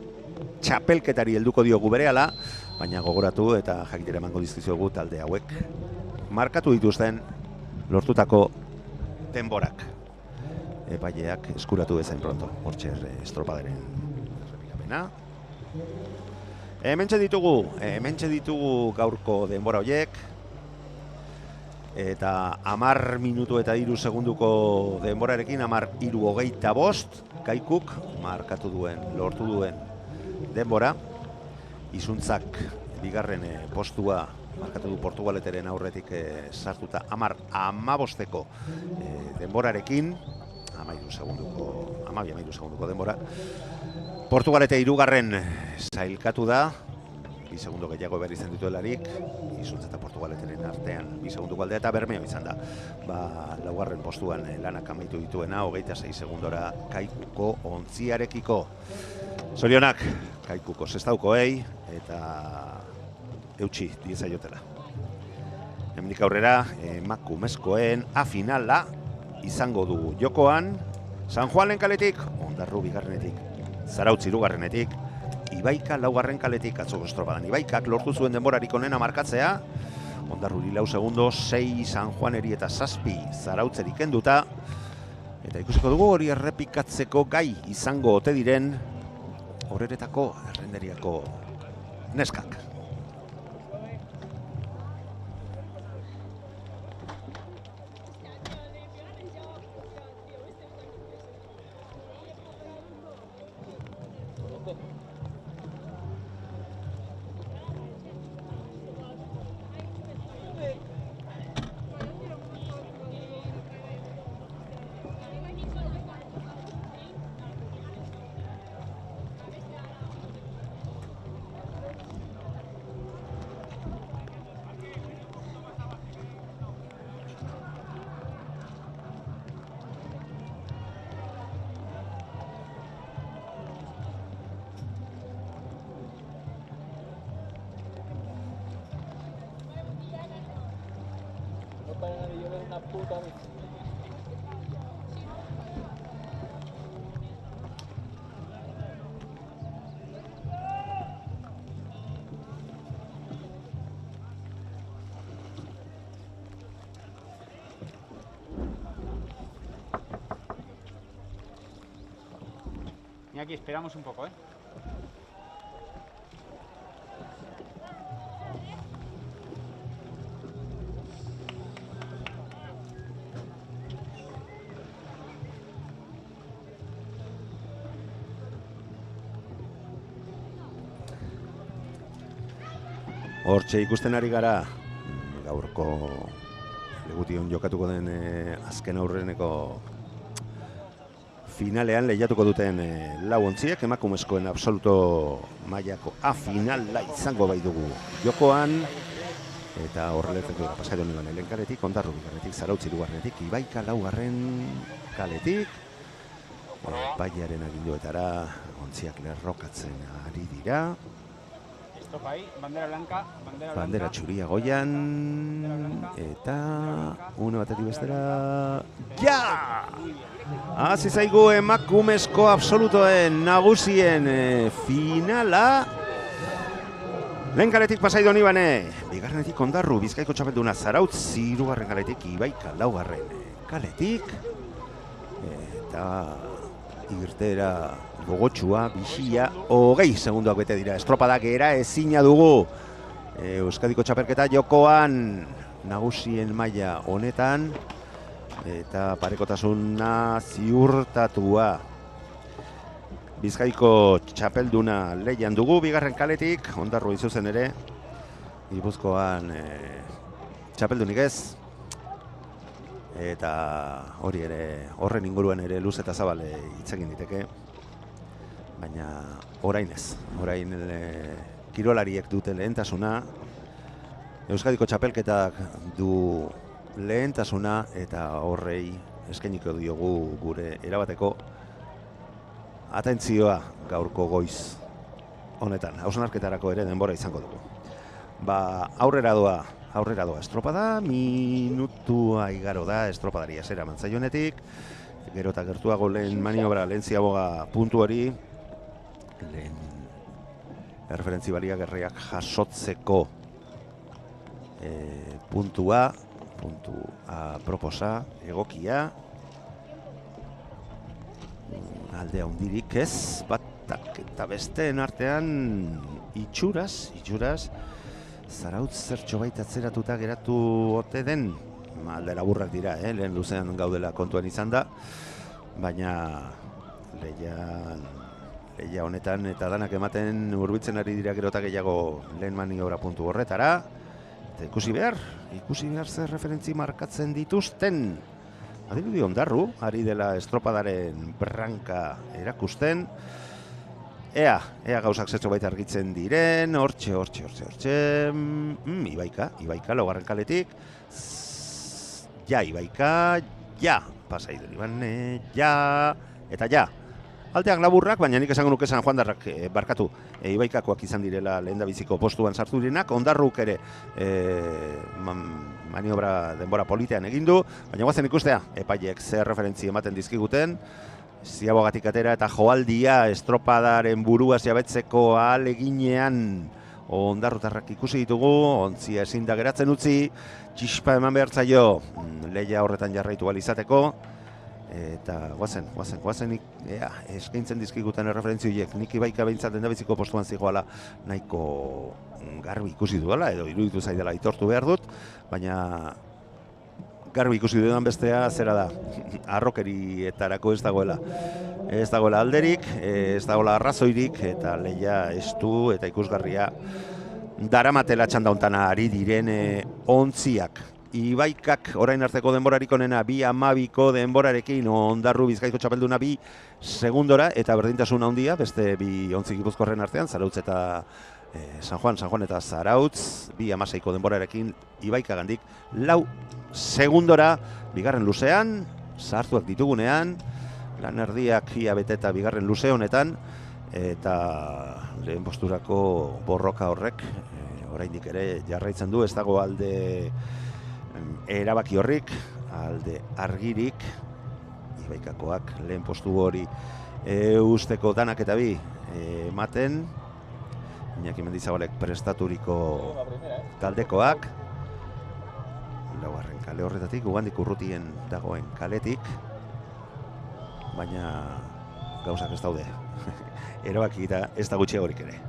txapelketari helduko diogu berehala, baina gogoratu eta jakitera emango dizkizuegu talde hauek markatu dituzten lortutako denborak. Epaileak eskuratu bezain pronto, hortxe estropadaren errepikapena. Hementxe ditugu gaurko denbora horiek. Eta 10 minutu eta 3 segunduko denborarekin 10:35 Kaikuk markatu lortu duen denbora. Izuntzak bigarren postua markatu du Portugaleteren aurretik sartuta 10:15 denborarekin. 12 segunduko denbora. Portugalete hirugarren sailkatu da. 2 segundo gehiago behar izan dituelarik, Izuntza eta Portugaleteren artean 2 segunduko aldea eta Bermeo izan da. Laugarren postuan lanak amaitu dituena, 26 segundora Kaikuko ontziarekiko. Zorionak, Kaikuko zestaukoei eta eutxi diezaiotela. Hemendik aurrera, emakumezkoen A finala izango dugu jokoan. San Juanlen kaletik, Ondarru bigarrenetik, Zarautz hirugarrenetik, Ibaika laugarren kaletik atzoko estropadan. Ibaikak lortu zuen denborarik onena markatzea. Ondarruri 4 segundo, 6 San Juaneri eta 7 Zarautzeri kenduta. Eta ikusiko dugu hori errepikatzeko gai izango ote diren horretako errenderiako neskak. Y aquí esperamos un poco, ¿eh? Hortxe ikusten ari gara gaurko Legution jokatuko den azken aurreneko finalean lehiatuko duten lau ontziek, emakumezkoen absoluto mailako finala izango bai dugu jokoan. Eta horreletzeko da Pasai Doni Bane lehen kaletik, Ondarru bigarretik, Zarautz hirugarrenetik, Ibaika laugarren kaletik. Baiaren aginduetara ontziak lerrokatzen ari dira. Estropai, bandera blanca, Bandera txuria goian. Eta une batetik bestera. Ja! Hasi zaigu emakumezko absolutoen nagusien finala. Lehen kaletik Pasai Doni Bane, bigarrenetik Ondarru, Bizkaiko txapelduna Zarautz, hirugarren kaletik Ibaika laugarren kaletik. Eta irtera gogotsua, bixia, 20 segundoak bete dira. Estropadak era ezina dugu. Euskadiko txapelketa jokoan nagusien maila honetan. Eta parekotasuna ziurtatua. Bizkaiko txapelduna lehian dugu, bigarren kaletik, Ondarru izuzen ere, Gipuzkoan txapeldunik ez, eta hori ere, horren inguruan ere luz eta zabale hitz egin diteke, baina orain ez, orain kirolariek dute lehentasuna, Euskadiko txapelketak du lehentasuna, eta horrei eskainiko diogu gure erabateko atentzioa gaurko goiz honetan, hausnarketarako ere denbora izango dugu. Aurrera doa estropada, minutua igaro da estropadari azera mantzaionetik, gero eta gertuago lehen maniobra, lehen ziaboga puntu hori, lehen erreferentzi balia gerriak jasotzeko puntua proposa, egokia, aldea hundirik ez, batak eta besteen artean itxuraz, Zarautz zertxo baita atzeratuta geratu ote den, alde laburrak dira, lehen luzean gaudela kontuan izan da, baina lehia honetan eta danak ematen hurbiltzen ari dira gero eta gehiago lehen maniobra puntu horretara, eta ikusi behar zer referentzi markatzen dituzten. Adirudi Ondarru, ari dela estropadaren branka erakusten. Ea gauzak zertxo baita argitzen diren, hortxe. Ibaika, laugarren kaletik. Ja, Ibaika, ja. Pasai Doni Bane, ja. Eta ja. Alteak laburrak, baina nik esango nuke San Juandarrak barkatu. Ibaikakoak izan direla lehendabiziko postuan sartu direnak, Ondarruk ere maniobra denbora politean egin du, baina guazen ikustea, epaiek zer referentzi ematen dizkiguten, ziabogatik atera eta joaldia estropadaren burua jabetzeko ahaleginean Ondarrutarrak ikusi ditugu, ontzia ezin da geratzen utzi, txispa eman behar zaio lehia horretan jarraitu izateko, eta guazen eskaintzen dizkiguten erreferentziuiek, nik Ibaika behintzat lehendabiziko postuan zigoala nahiko garbi ikusi duela, edo iruditu zaidala aitortu behar dut, baina garbi ikusi dudan bestea zera da, arrokerietarako ez dagoela alderik, ez dagoela arrazoirik, eta lehia estu eta ikusgarria daramatela txanda hontan ari diren ontziak. Ibaikak orain arteko denborarik onena 2:12ko denborarekin, Ondarru Bizkaiko txapelduna 2 segundora, eta berdintasun handia beste bi ontzi gipuzkoarren artean, Zarautz eta San Juan eta Zarautz 2:16ko denborarekin, Ibaikagandik 4 segundora, bigarren luzean, sartuak ditugunean, lan erdiak ia bete eta bigarren luze honetan, eta lehen posturako borroka horrek oraindik ere jarraitzen du, ez dago alde erabaki horrik, alde argirik, Ibaikakoak lehen postu hori usteko danak eta bi ematen, Iñaki Mendizabalek prestaturiko taldekoak, laugarren kale horretatik, Ugandik urrutien dagoen kaletik, baina gauzak ez daude, erabaki eta ez da gutxiagorik ere.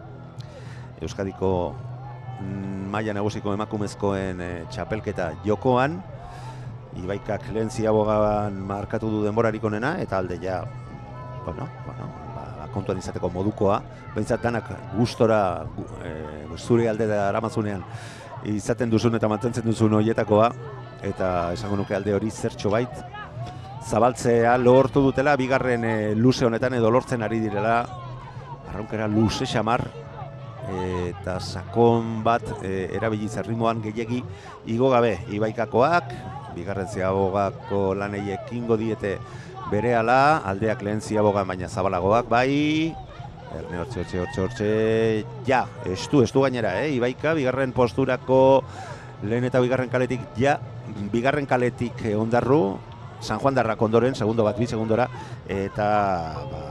Euskadiko maila nagusiko emakumezkoen txapelketa jokoan, Ibaikak lehen ziabogan markatu du denborarik onena, eta alde ja, kontuan izateko modukoa, behintzat danak gustora zure alde da aramatzunean izaten duzun eta mantentzen duzun horietakoa, eta esango nuke alde hori zertxo bait zabaltzea lortu dutela, bigarren luze honetan edo lortzen ari direla, arraunkera luze xamar, eta sakon bat erabiliz erritmoan gehiegi igo gabe Ibaikakoak, bigarren Ziabogako lanei ekingo diete berehala, aldeak lehen Ziabogan baina zabalagoak, bai, Erne hortxe, ja, estu gainera, Ibaika, bigarren posturako lehen eta bigarren kaletik, ja, bigarren kaletik Ondarru, San Juan Darrak ondoren, segundo bat, bi segundora, eta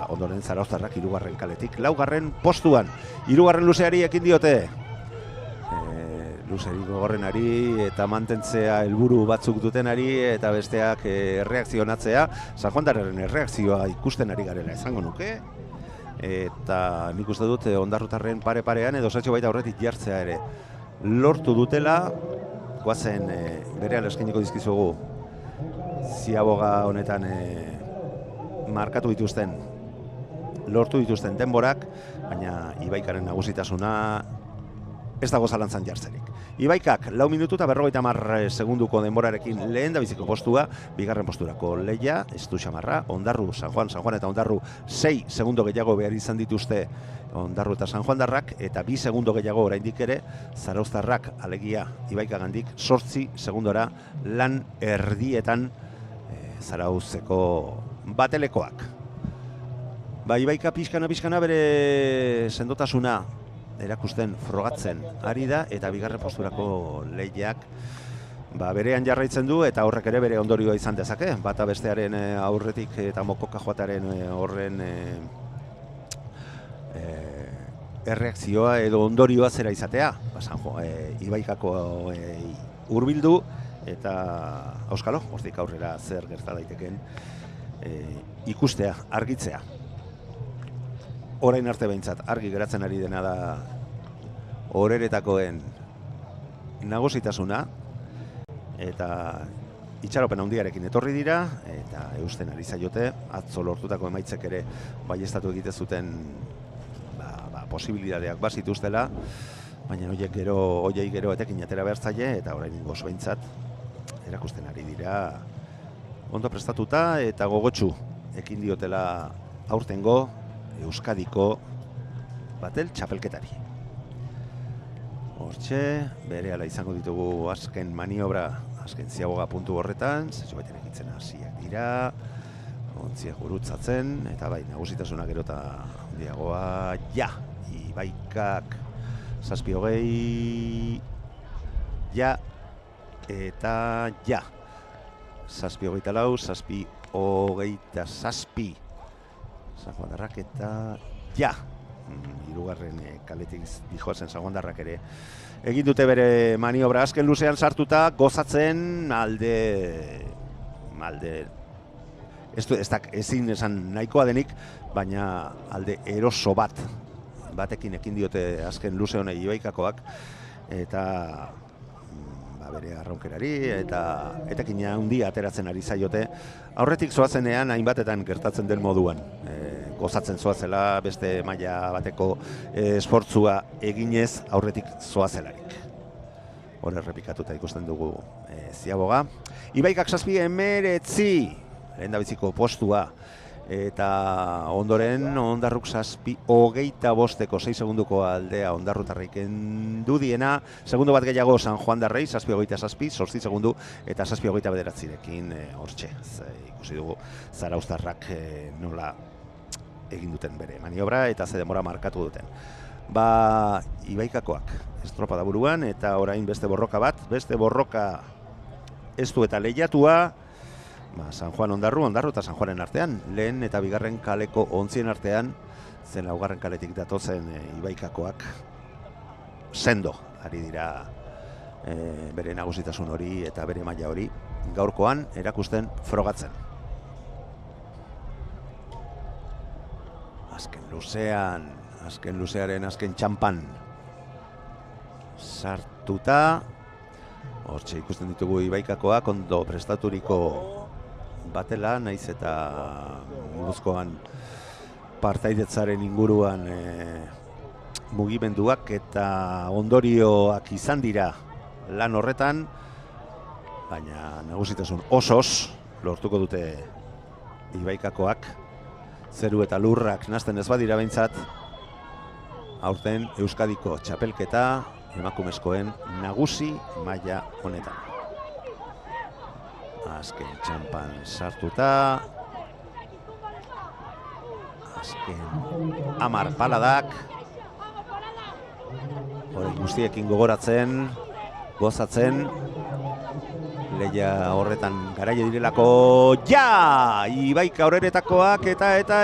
ondoren Zarauztarrak hirugarren kaletik. Laugarren postuan, hirugarren luzeari ekin diote. Luzeari gogorrenari eta mantentzea helburu batzuk dutenari eta besteak erreakzionatzea. San Juan Darraren erreakzioa ikusten ari garela esango nuke. Eta nik uste dut Ondarrutarren pare-parean edo zatxo baita horretik jartzea ere. Lortu dutela, guazen berean eskainiko dizkizugu Ziaboga honetan markatu dituzten, lortu dituzten denborak, baina Ibaikaren nagusitasuna ez dago zalantzan jartzerik. Ibaikak 4 minutu eta 50 segunduko denborarekin lehen da biziko postua, bigarren posturako Leia, estu xamarra, Ondarru, San Juan eta Ondarru 6 segundo gehiago behar izan dituzte Ondarru eta San Juan Darrak, eta 2 segundo gehiago oraindik ere Zarauztarrak alegia Ibaikagandik 8 segundora lan erdietan Zarauzeko batelekoak. Ibaika pixkana bere sendotasuna erakusten frogatzen ari da, eta bigarren posturako Leiak berean jarraitzen du, eta horrek ere bere ondorioa izan dezake. Bata bestearen aurretik eta mokoka joataren horren erreakzioa edo ondorioa zera izatea. Ibaikako hurbildu eta auskalo, hortik aurrera zer gerta daiteken ikustea, argitzea. Orain arte behintzat argi geratzen ari dena da horeretakoen nagusitasuna, eta itxaropen handiarekin etorri dira, eta eusten ari zaiote, atzo lortutako emaitzek ere baieztatu egite zuten posibilidadeak bazituztela, baina hoiei gero etekin atera behar zaie, eta orain ingoz behintzat erakusten ari dira ondo prestatuta eta gogotsu ekin diotela aurtengo Euskadiko batel txapelketari. Hortxe, berehala izango ditugu azken maniobra, azken Ziaboga puntu horretan, zetxo baiten egitzen hasiak dira, ontziak gurutzatzen, eta bai, nagusitasuna gero eta handiagoa, ja, Ibaikak 7:20, ja, eta ja, 7:24, 7:27, San Juan Darrak eta ja, hirugarren kaletik dijoazen San Juan Darrak ere egin dute bere maniobra azken luzean sartuta, gozatzen alde ezin esan nahikoa denik, baina alde eroso batekin ekin diote azken luze honei Ibaikakoak, eta bere arraunkerari eta etekina handia ateratzen ari zaiote, aurretik zoazenean hainbatetan gertatzen den moduan, gozatzen zoazela, beste maila bateko esportzua eginez aurretik zoazelarik. Hor errepikatuta ikusten dugu Ziaboga. Ibaikak 7:19, lehendabiziko postua, eta ondoren Ondarruk 7:25 6 segunduko aldea Ondarrutarrik kendu diena, segundo bat gehiago San Juan Darrei 7:27, 8 segundu eta 7:29rekin hortxe. Ikusi dugu Zarauztarrak nola egin duten bere maniobra eta ze denbora markatu duten. Ibaikakoak estropada buruan eta orain beste borroka estu eta lehiatua, San Juan Ondarru eta San Juanen artean, lehen eta bigarren kaleko ontzien artean, zen laugarren kaletik datozen Ibaikakoak sendo ari dira bere nagusitasun hori eta bere maila hori gaurkoan erakusten frogatzen. Azken luzearen azken txampan sartuta, hortxe ikusten ditugu Ibaikakoak ondo prestaturiko batela, naiz eta Gipuzkoan partaidetzaren inguruan mugimenduak eta ondorioak izan dira lan horretan, baina nagusitasun osoz lortuko dute Ibaikakoak zeru eta lurrak nazten ez badira behintzat, aurten Euskadiko txapelketa emakumezkoen nagusi maila honetan. Azken txampan sartuta, azken 10 paladak, hori guztiekin gogoratzen, gozatzen, lehia horretan garaile direlako, ja! Ibaika horretakoak eta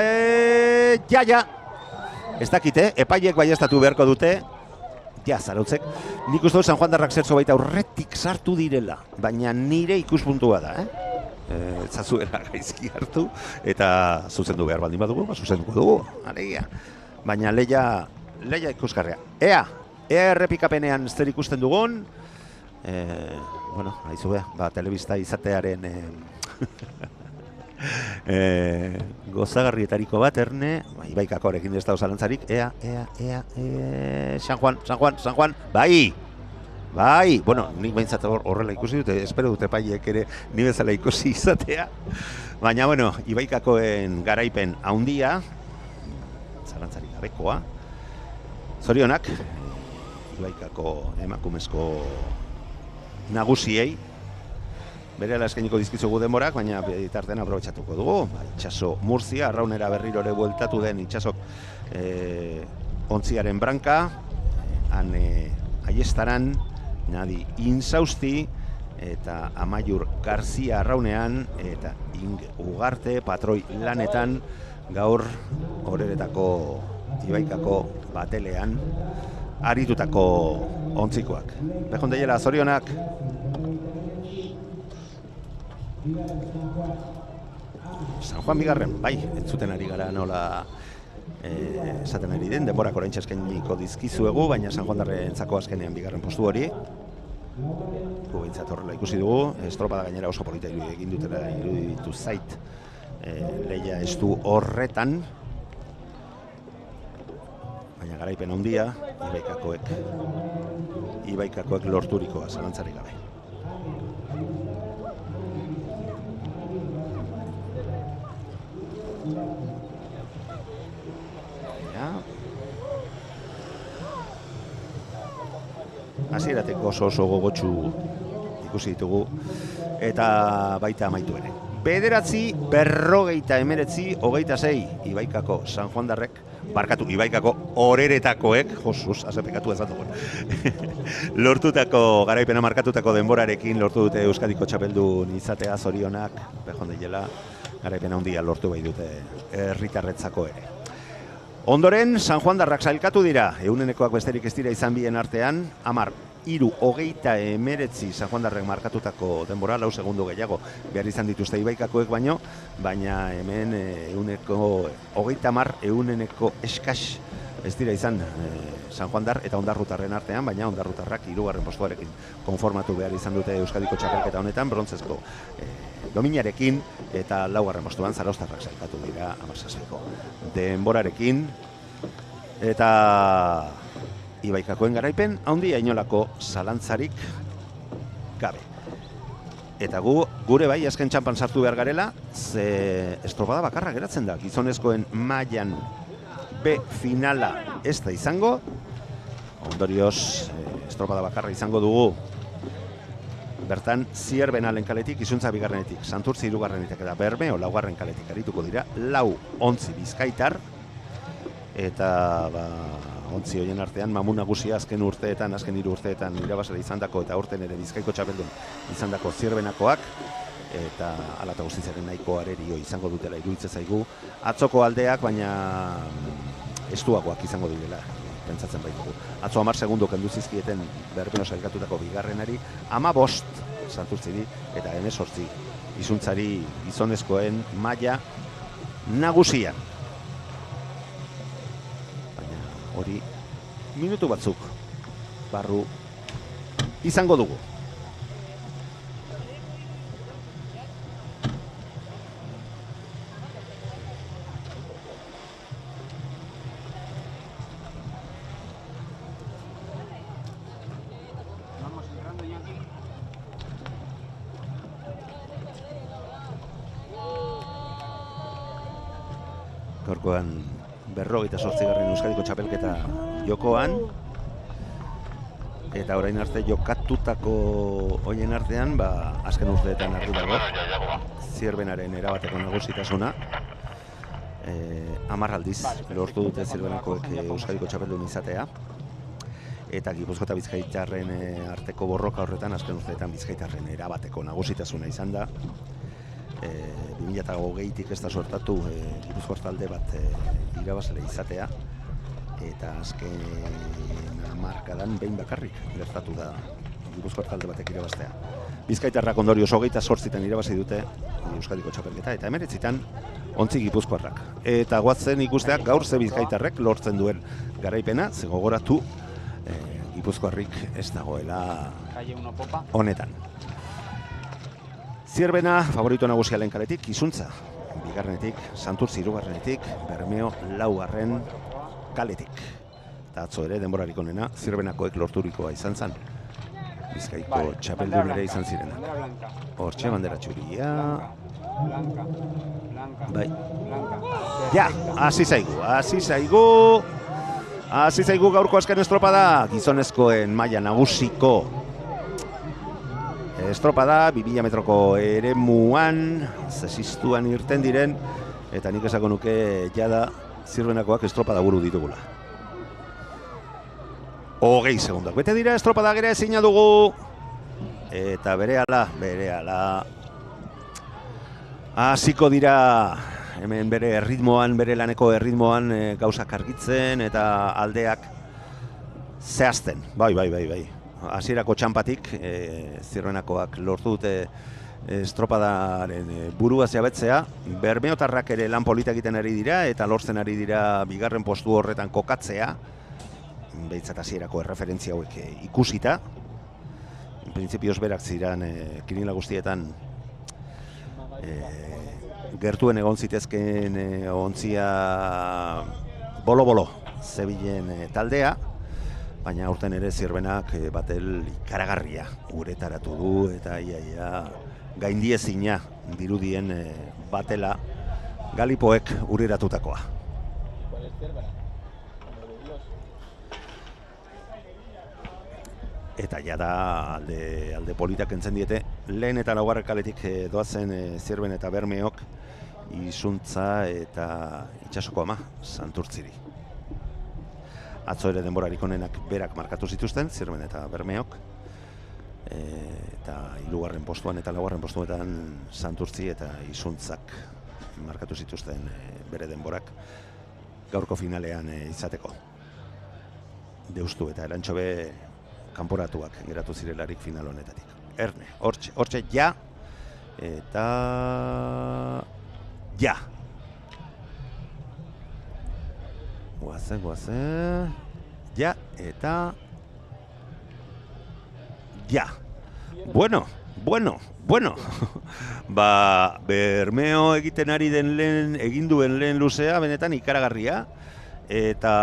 ja! Ez dakite, epaiek baieztatu beharko dute, ja, zarautzek. Nik uste dut San Juan Darrak zertzo baita aurretik sartu direla, baina nire ikuspuntua da, Zazuela gaizki hartu, eta zuzendu behar baldin badugu, zuzenduko dugu, alegia. Baina lehia ikusgarria. Ea errepikapenean zer ikusten dugun, bueno, haizu telebista izatearen gozagarrietariko bat, erne, Ibaikako horrekin ez dago zalantzarik, San Juan, bai, bueno, nik behintzat horrela ikusi dute, espero dute paiek ere ni bezala ikusi izatea, baina, bueno, Ibaikakoen garaipen haundia, zalantzarik gabekoa, zorionak, Ibaikako emakumezko nagusiei, berehala eskainiko dizkizugu denborak, baina bitartean aprobetxatuko dugu. Itxaso Murzia, arraunera berrirore bueltatu den Itxasok ontziaren branka, han Aiestaran, Nadi Insausti, eta Amaiur Garzia arraunean, eta Ing Ugarte, patroi lanetan, gaur horeretako Ibaikako batelean, aritutako ontzikoak. Bejon deiela, zorionak! San Juan bigarren, bai, entzuten ari gara nola esaten ari den, denborak oraintxe eskainiko dizkizuegu, baina San Juan Darrentzako azkenean bigarren postu hori. Gu behintzat horrela ikusi dugu, estropada gainera oso polita egin dutela iruditu zait lehia estu horretan. Baina garaipen handia, Ibaikakoek lorturikoa, zalantzarik gabe. Hasieratek oso gogotsu ikusi ditugu eta baita amaitu ere. 9:49, Ibaikako San Juan Darrek, barkatu, Ibaikako horeretakoek, josuz, azepekatu ez dugu. Lortutako, garaipena markatutako denborarekin lortu dute Euskadiko txapeldun izatea, zorionak, bejon deiela, garaipena handia lortu bai dute herritarretzako ere. Ondoren, San Juan Darrak sailkatu dira, eunenekoak besterik ez dira izan bien artean, 10:39 San Juan Darrek markatutako denbora, 4 segundo gehiago behar izan dituzte Ibaikakoek baina hemen euneneko eskas ez dira izan San Juan Dar eta Ondarrutarren artean, baina Ondarrutarrak 3. postuarekin konformatu behar izan dute Euskadiko txapelketa honetan, brontzezko dominarekin, eta 4. postuan Zarauztarrak sailkatu dira 17ko denborarekin, eta Ibaikakoen garaipen handia inolako zalantzarik gabe. Eta gure bai azken txampan sartu behar garela, ze estropada bakarra geratzen da, gizonezkoen mailan B finala ez da izango, ondorioz estropada bakarra izango dugu. Bertan, Zierbena lehen kaletik, Izuntza bigarrenetik, Santurtzi 3. eta Bermeo 4. kaletik arituko dira, 4 ontzi bizkaitar, eta ontzi horien artean mamun nagusia azken 3 urteetan irabazle izandako eta aurten ere Bizkaiko txapeldun izandako Zierbenakoak, eta hala eta guztitzaren nahiko arerio izango dutela iruditzen zaigu. Atzoko aldeak, baina estuagoak izango direla, pentsatzen baitugu. Atzo 10 segundo kendu zizkieten Bermeo sailkatutako bigarrenari, 15 Santurtziri eta 18 Izuntzari gizonezkoen maila nagusian. Baina hori minutu batzuk barru izango dugu. Gipuzkoan 58. Euskadiko txapelketa jokoan. Eta orain arte jokatutako hoien artean, azken urteetan argi dago, Zierbenaren erabateko nagusitasuna. 10 aldiz lortu dute Zierbenakoek Euskadiko txapeldun izatea. Eta Gipuzkoa eta Bizkaitarren arteko borroka horretan, azken urteetan Bizkaitarren erabateko nagusitasuna izan da. 2020tik ez da sortatu Gipuzkoar talde bat irabazle izatea. Eta azken hamarkadan behin bakarrik gertatu da Gipuzkoar talde batek irabaztea. Bizkaitarrak ondorioz 28 irabazi dute Euskadiko txapelketa eta 19 ontzi Gipuzkoarrak. Eta guazen ikusteak gaur ze Bizkaitarrek lortzen duen garaipena, ze gogoratu Gipuzkoarrik ez dagoela honetan. Zierbena favorito nagusia lehen kaletik, Izuntza bigarrenetik, Santurtzi hirugarrenetik, Bermeo laugarren kaletik. Eta atzo ere denborarik onena Zierbenakoek lorturikoa izan zen. Bizkaiko txapeldun ere izan zirena. Hortxe bandera txuria. Bai. Ja, hasi zaigu gaurko azken estropada, gizonezkoen maila nagusiko estropada, 2000 metroko eremuan, zesistuan irten diren, eta nik esako nuke jada Zierbenakoak estropada buru ditugula. 20 segundak. Bete dira estropada gere ezina dugu. Eta berehala hasiko dira hemen bere erritmoan, bere laneko erritmoan gauzak argitzen eta aldeak zehazten. Bai. Hasierako txampatik Zierbenakoak lortu dute estropadaren burua zehabetzea. Bermeotarrak ere lan polita egiten ari dira eta lortzen ari dira bigarren postu horretan kokatzea. Behitzat hasierako erreferentzia hauek ikusita. Printzipioz berak ziren kirila guztietan gertuen egon zitezkeen ontzia bolo-bolo zebilen taldea, baina aurten ere Zierbenak batel ikaragarria uretaratu du eta ia gaindiezina dirudien batela Galipoek ureratutakoa. Eta jada alde politak entzen diete, lehen eta laugarren kaletik doazen Zierben eta Bermeok Izuntza eta Itsasoko Ama Santurtziri. Atzo ere denborarik onenak berak markatu zituzten, Zierben eta Bermeok. Eta hirugarren postuan eta laugarren postuetan Santurtzi eta Izuntzak markatu zituzten bere denborak gaurko finalean izateko. Deustu eta Elantxobe kanporatuak geratu zirelarik final honetatik. Erne, hortxe ja eta ja. Guaze. Ja eta ja. Bueno. Bermeo egiten ari den egin duen lehen luzea benetan ikaragarria eta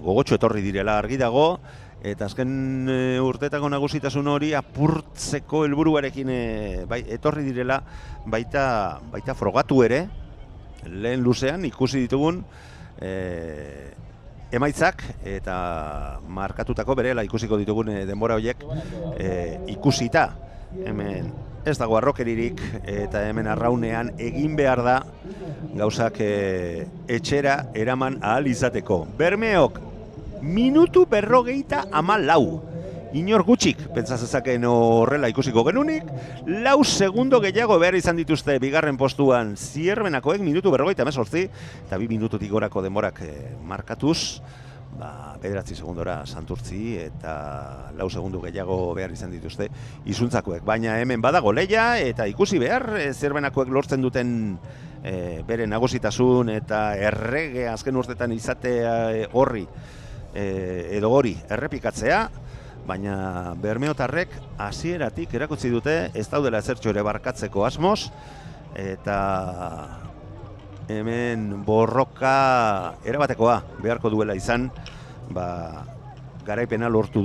gogotxo etorri direla argi dago, eta azken urtetako nagusitasun hori apurtzeko helburuarekin etorri direla baita frogatu ere, lehen luzean ikusi ditugun emaitzak eta markatutako berela ikusiko ditugun denbora horiek ikusita. Hemen ez dago arrokeririk eta hemen arraunean egin behar da gauzak etxera eraman ahal izateko. Bermeok minutu 54. Inor gutxik, pentsa zezakeen horrela ikusiko genunik, 4 segundo gehiago behar izan dituzte bigarren postuan Zierbenakoek minutu 58 eta 2 minututik gorako denborak markatuz, 9 segundora Santurtzi eta 4 segundu gehiago behar izan dituzte Izuntzakoek. Baina hemen badago leia eta ikusi behar Zierbenakoek lortzen duten bere nagusitasun eta errege azken urtetan izatea horri edo hori errepikatzea, baina Bermeotarrek hasieratik erakutsi dute ez daudela ezertxo ere barkatzeko asmoz eta hemen borroka erabatekoa beharko duela izan, garaipena lortu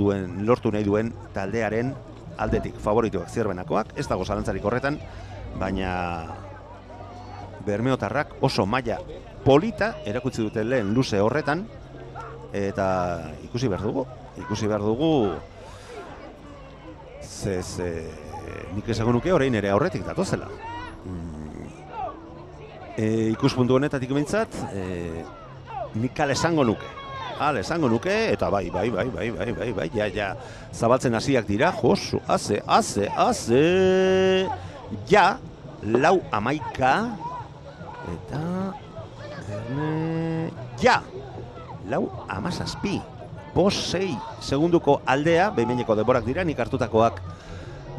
nahi duen taldearen aldetik. Favorituak Zierbenakoak, ez dago zalantzarik horretan, baina bermeotarrak oso maila polita erakutsi dute lehen luze horretan, eta ikusi behar dugu, nik esango nuke orain ere aurretik datozela. Ikuspuntu honetatik behintzat, nik esango nuke, eta bai, ja, zabaltzen hasiak dira, josu, ja, 4:11, eta, ja, 4:17, 5-6 segunduko aldea, behin-behineko denborak dira, nik hartutakoak,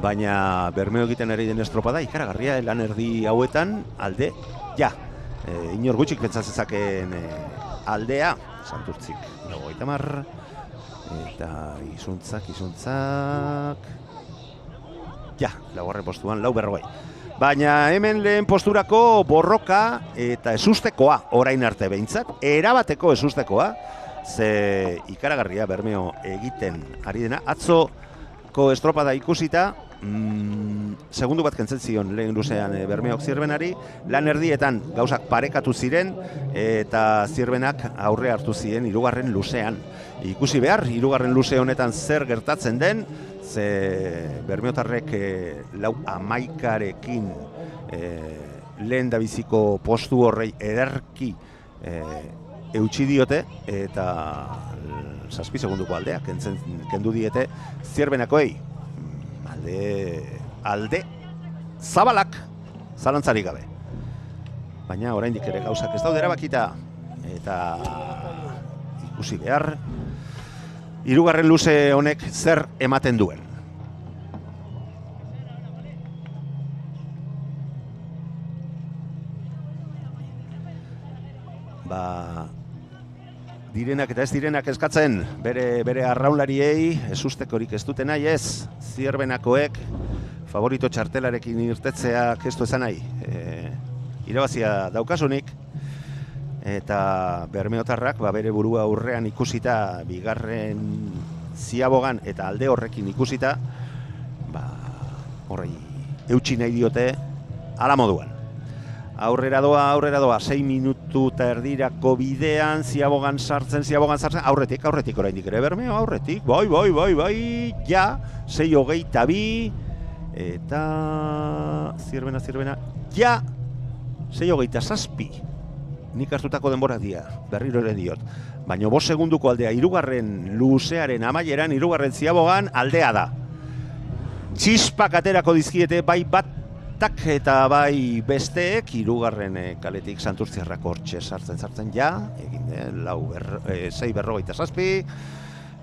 baina Bermeo egiten ari den estropada, ikaragarria, lan erdi hauetan, alde, ja, inor gutxik pentsatzezaken aldea, Santurtzik, 90, eta izuntzak, ja, 4. postuan, 4:40. Baina hemen lehen posturako borroka eta ezustekoa, orain arte behintzat, erabateko ezustekoa, ze ikaragarria Bermeo egiten ari dena, atzoko estropada ikusita, segundu bat kentzen zion lehen luzean Bermeok Zierbenari, lan erdietan gauzak parekatu ziren eta Zierbenak aurre hartu ziren 3. luzean. Ikusi behar, 3. luze honetan zer gertatzen den, ze Bermeotarrek 4:11 lehen dabiziko postu horrei ederki eutxi diote eta 7 segunduko aldea kendu diete Zierbenakoei. Alde zabalak, zalantzarik gabe. Baina oraindik ere gauzak ez daude erabakita eta ikusi behar 3. luze honek zer ematen duen. Direnak eta ez direnak eskatzen bere arraunlariei ezustekorik ez duten nahi ez, Zierbenakoek favorito txartelarekin irtetzeak ez du esan nahi. Irabazia daukasunik eta Bermeotarrak bere burua aurrean ikusita, bigarren ziabogan eta alde horrekin ikusita, horrei eutxi nahi diote ala moduan. Aurrera doa, 6 minutu eta erdirako bidean, ziabogan sartzen, aurretik oraindik ere Bermeo, aurretik, bai, ja, 6:22, eta Zierbena, ja, 6:27, nik hartutako denborak dira, berriro ere diot, baina 5 segunduko aldea, 3. luzearen amaieran, 3. ziabogan aldea da. Txispak aterako dizkiete, bai bat, eta bai besteek 3. kaletik Santurtziarrak hortxe sartzen ja, egin 6:47,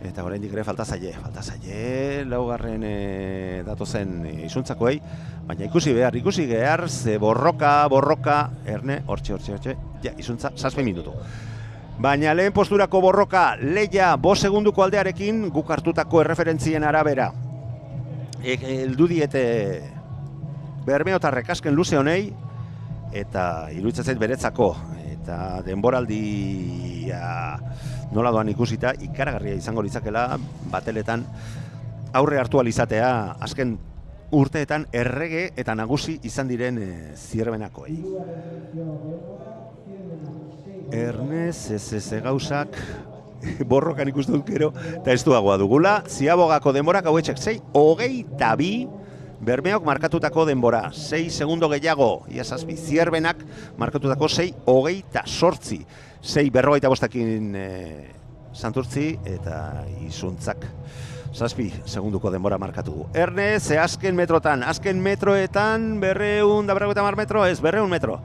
eta oraindik ere falta zaie 4. datozen izuntzakoei, baina ikusi behar, ze borroka, erne, hortxe, ja, izuntza 7 minutu. Baina lehen posturako borroka, leia 5 segunduko aldearekin, guk hartutako erreferentzien arabera, heldu diete Bermeotarrek azken luze honei, eta iruditzen zait beretzako, eta denboraldia nola doan ikusita, ikaragarria izango litzakela bateletan aurre hartu alizatea azken urteetan errege eta nagusi izan diren Zierbenakoei. Ernez, ez gauzak borrokan ikustu dut gero, eta ez duagoa dugula, ziabogako denborak hauetxek 6:22, Bermeok markatutako denbora, 6 segundo gehiago, iazazpi, Zierbenak markatutako 6:28, 6:45 Santurtzi eta izuntzak. 7 segunduko denbora markatu du. Erne, ze azken metroetan 250 metro, ez 200 metro.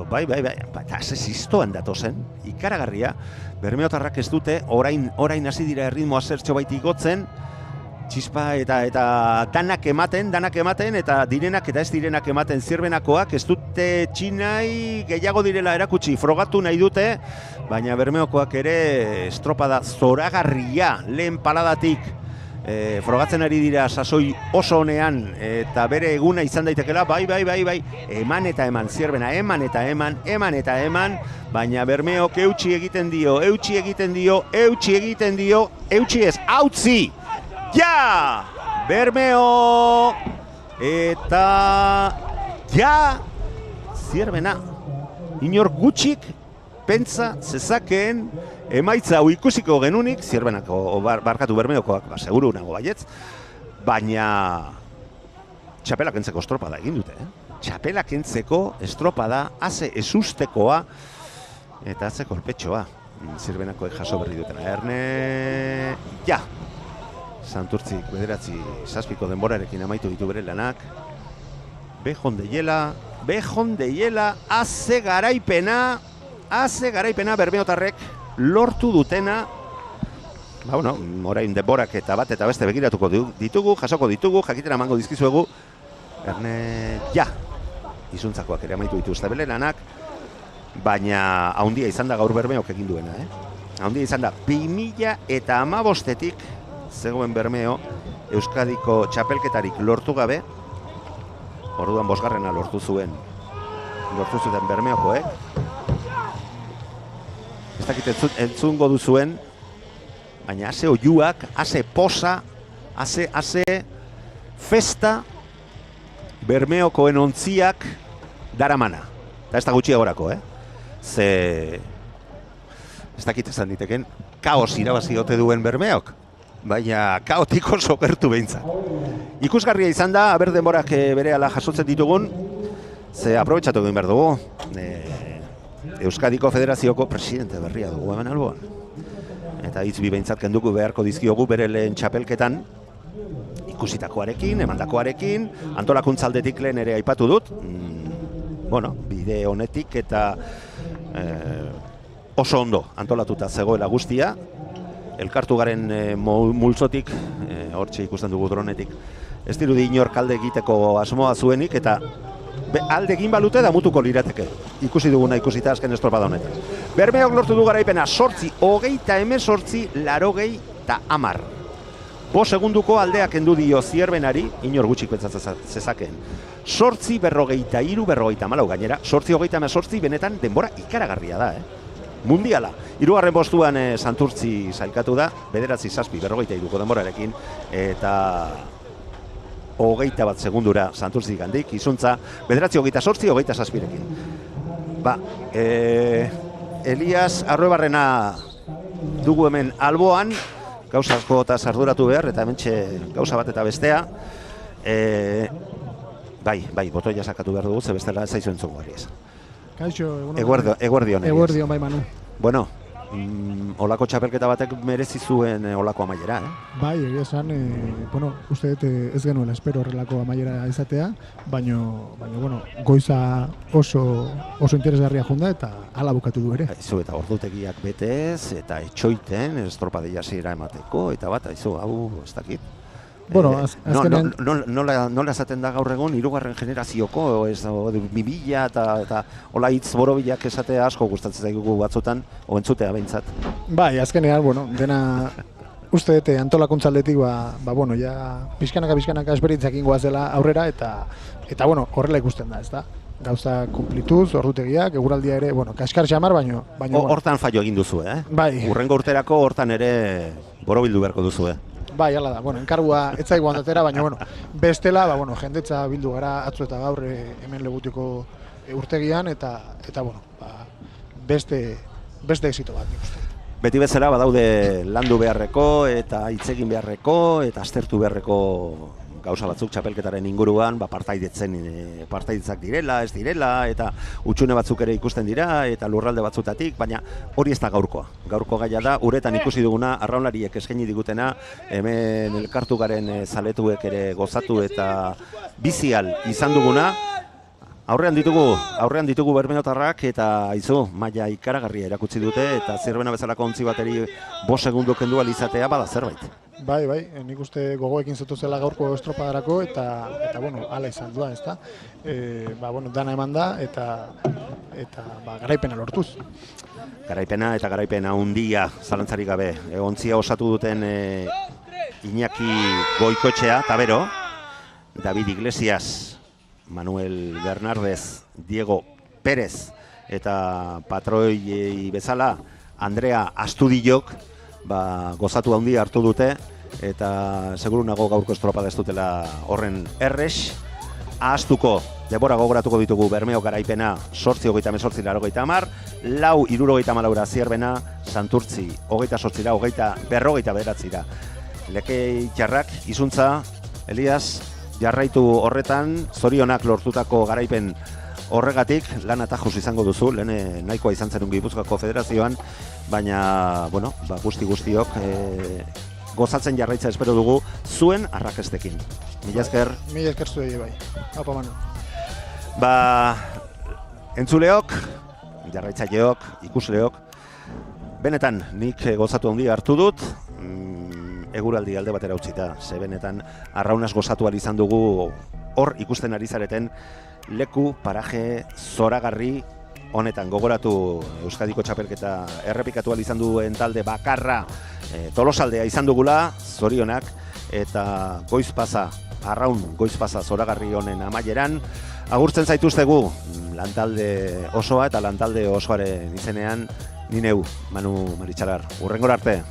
Bai, eta ziztoan datozen, ikaragarria, Bermeotarrak ez dute, orain hasi dira erritmoa zertxo baiti igotzen, txispa eta danak ematen, eta direnak eta ez direnak ematen Zierbenakoak, ez dute txinai gehiago direla erakutsi, frogatu nahi dute, baina Bermeokoak ere estropada zoragarria lehen paladatik frogatzen ari dira sasoi oso honean eta bere eguna izan daitekela, bai, eman eta eman, Zierbena, eman eta eman, baina Bermeok eutxi egiten dio, eutxi ez, hautzi! Ja! Bermeo! Eta... Ja! Zierbena, inor gutxik pentsa zezakeen emaitza hau ikusiko genunik, Zierbenako barkatu Bermeokoak, seguru nago baietz, baina txapela kentzeko estropada egin dute, Txapela kentzeko estropada, haze ezustekoa eta haze kolpetxoa. Zierbenakoek jaso berri dutena. Erne, ja! Santurtzik 9-7 denborarekin amaitu ditu bere lanak. Bejon de hiela, haze garaipena Bermeotarrek lortu dutena. Orain denborak eta bat eta beste begiratuko ditugu, jasoko ditugu, jakitera emango dizkizuegu. Erne, ja! Izuntzakoak ere amaitu dituzte bere lanak. Baina haundia izan da gaur Bermeok egin duena, Haundia izan da 2015-etik zegoen Bermeo Euskadiko txapelketarik lortu gabe. Orduan 5. lortu zuten Bermeokoek. Ez dakit entzungo duzuen, baina haze oiuak, haze posa, haze festa Bermeokoen ontziak daramana. Eta ez da gutxiagorako, Ze, ez dakit esan diteken, kaos irabazi ote duen Bermeok, baina kaotiko sokertu behintzat. Ikusgarria izan da, aber denborak berehala jasotzen ditugun, ze aprobetxatu egin behar dugu. Euskadiko Federazioko presidente berria dugu hemen alboan. Eta hitz bi behintzat kenduko beharko dizkiogu bere lehen txapelketan, ikusitakoarekin, emandakoarekin, antolakuntzaldetik lehen ere aipatu dut, bide honetik eta oso ondo antolatuta zegoela guztia. Elkartu garen multzotik, hortxe ikusten dugu dronetik, ez dirudi inor kalde egiteko asmoa zuenik eta alde egin balute da mutuko lirateke. Ikusi duguna ikusita azken estropada honetan. Bermeok lortu du garaipena 8:28:80. 5 segunduko aldeak kendu dio Zierbenari, inor gutxik pentsatzen zezakeen. 8:43:54 gainera, 8:38 benetan denbora ikaragarria da, Mundiala. 3. postuan Santurtzi sailkatu da, 9:7:43 denborarekin, eta 21 segundura Santurtzi gandik, izuntza 9:28:27 Elias Arruebarrena dugu hemen alboan, gauza asko eta arduratu behar, eta hementxe gauza bat eta bestea. Bai, botoia sakatu behar dugu, ze bestela ez zaizu entzungo ez. Kaixo, eguerdion. Eguerdion, bai, Manu. Bueno, olako txapelketa batek merezi zuen olako amaiera, Bai, egia esan, uste dut ez genuela espero horrelako amaiera izatea, baina goiza oso interesgarria junda eta hala bukatu du ere. Aizu, eta ordutegiak betez, eta etxoiten, estropadeia zira emateko, eta bat, hau, ez dakit. Azkenean... Nola esaten da gaur egun, 3. generazioko, 2000 eta hola hitz borobilak esatea asko gustatzen zaigu batzutan, entzutea behintzat. Bai, azkenean, dena uste dute antolakuntzaldetik, ja pixkanaka esperientzak ingoaz dela aurrera, eta horrela ikusten da, ez da? Gauza kumplituz, ordutegiak, eguraldia ere, kaskar xamar, baino... Hortan fallo egin duzu, Bai. Urrengo urterako hortan ere borobildu beharko duzu, Bai, hala da. Enkargua ez zaigu handatera, baina, bestela, jendetza bildu gara atzo eta gaur hemen Legutiko urtegian, eta beste exito bat, nik uste. Beti bezala badaude landu beharreko, eta hitz egin beharreko, eta aztertu beharreko gauza batzuk txapelketaren inguruan, partaiditzak direla, ez direla, eta utxune batzuk ere ikusten dira, eta lurralde batzutatik, baina hori ez da gaurkoa. Gaurko gaia da, uretan ikusi duguna, arraunlariek eskaini digutena, hemen elkartu garen zaletuek ere gozatu eta bizial izan duguna. Aurrean ditugu Bermeotarrak, eta maila ikaragarria erakutsi dute, eta Zierbena bezalako ontzi bateri 5 segundu kendu ahal izatea bada zerbait. Bai, nik uste gogoekin zela gaurko estropadarako, eta hala izan duan, ezta? Dana eman da, eta garaipena lortuz. Garaipena handia, zalantzarik gabe. Ontzia osatu duten Iñaki Goikoetxea, Tabero, David Iglesias, Manuel Bernardez, Diego Pérez, eta patroi bezala Andrea Astudillok, gozatu handia hartu dute, eta seguru nago gaurko estropada ez dutela horren errex ahaztuko. Denbora gogoratuko ditugu Bermeo garaipena 8:38-80, 4:74 Zierbena, Santurtzi 28-40-49. Lekei jarrak, izuntza, Elias, jarraitu horretan, zorionak lortutako garaipen horregatik, lan atajuz izango duzu, lehen nahikoa izan zenun Gipuzkoako Federazioan, baina, bueno, guztiok gozatzen jarraitza espero dugu zuen arrakestekin. Mila esker. Mila esker zuei bai. Apa mano. Entzuleok, jarraitzaileok, ikusleok, benetan nik gozatu handia hartu dut, eguraldi alde batera utzita, ze benetan arraunaz gozatu ahal izan dugu hor ikusten ari zareten leku, paraje, zoragarri honetan. Gogoratu Euskadiko txapelketa errepikatu ahal izan duen talde bakarra Tolosaldea izan dugula, zorionak, eta arraun goizpasa zoragarri honen amaieran, agurtzen zaituztegu lantalde osoa eta lantalde osoaren izenean, ni neu, Manu Maritxalar. Hurrengora arte.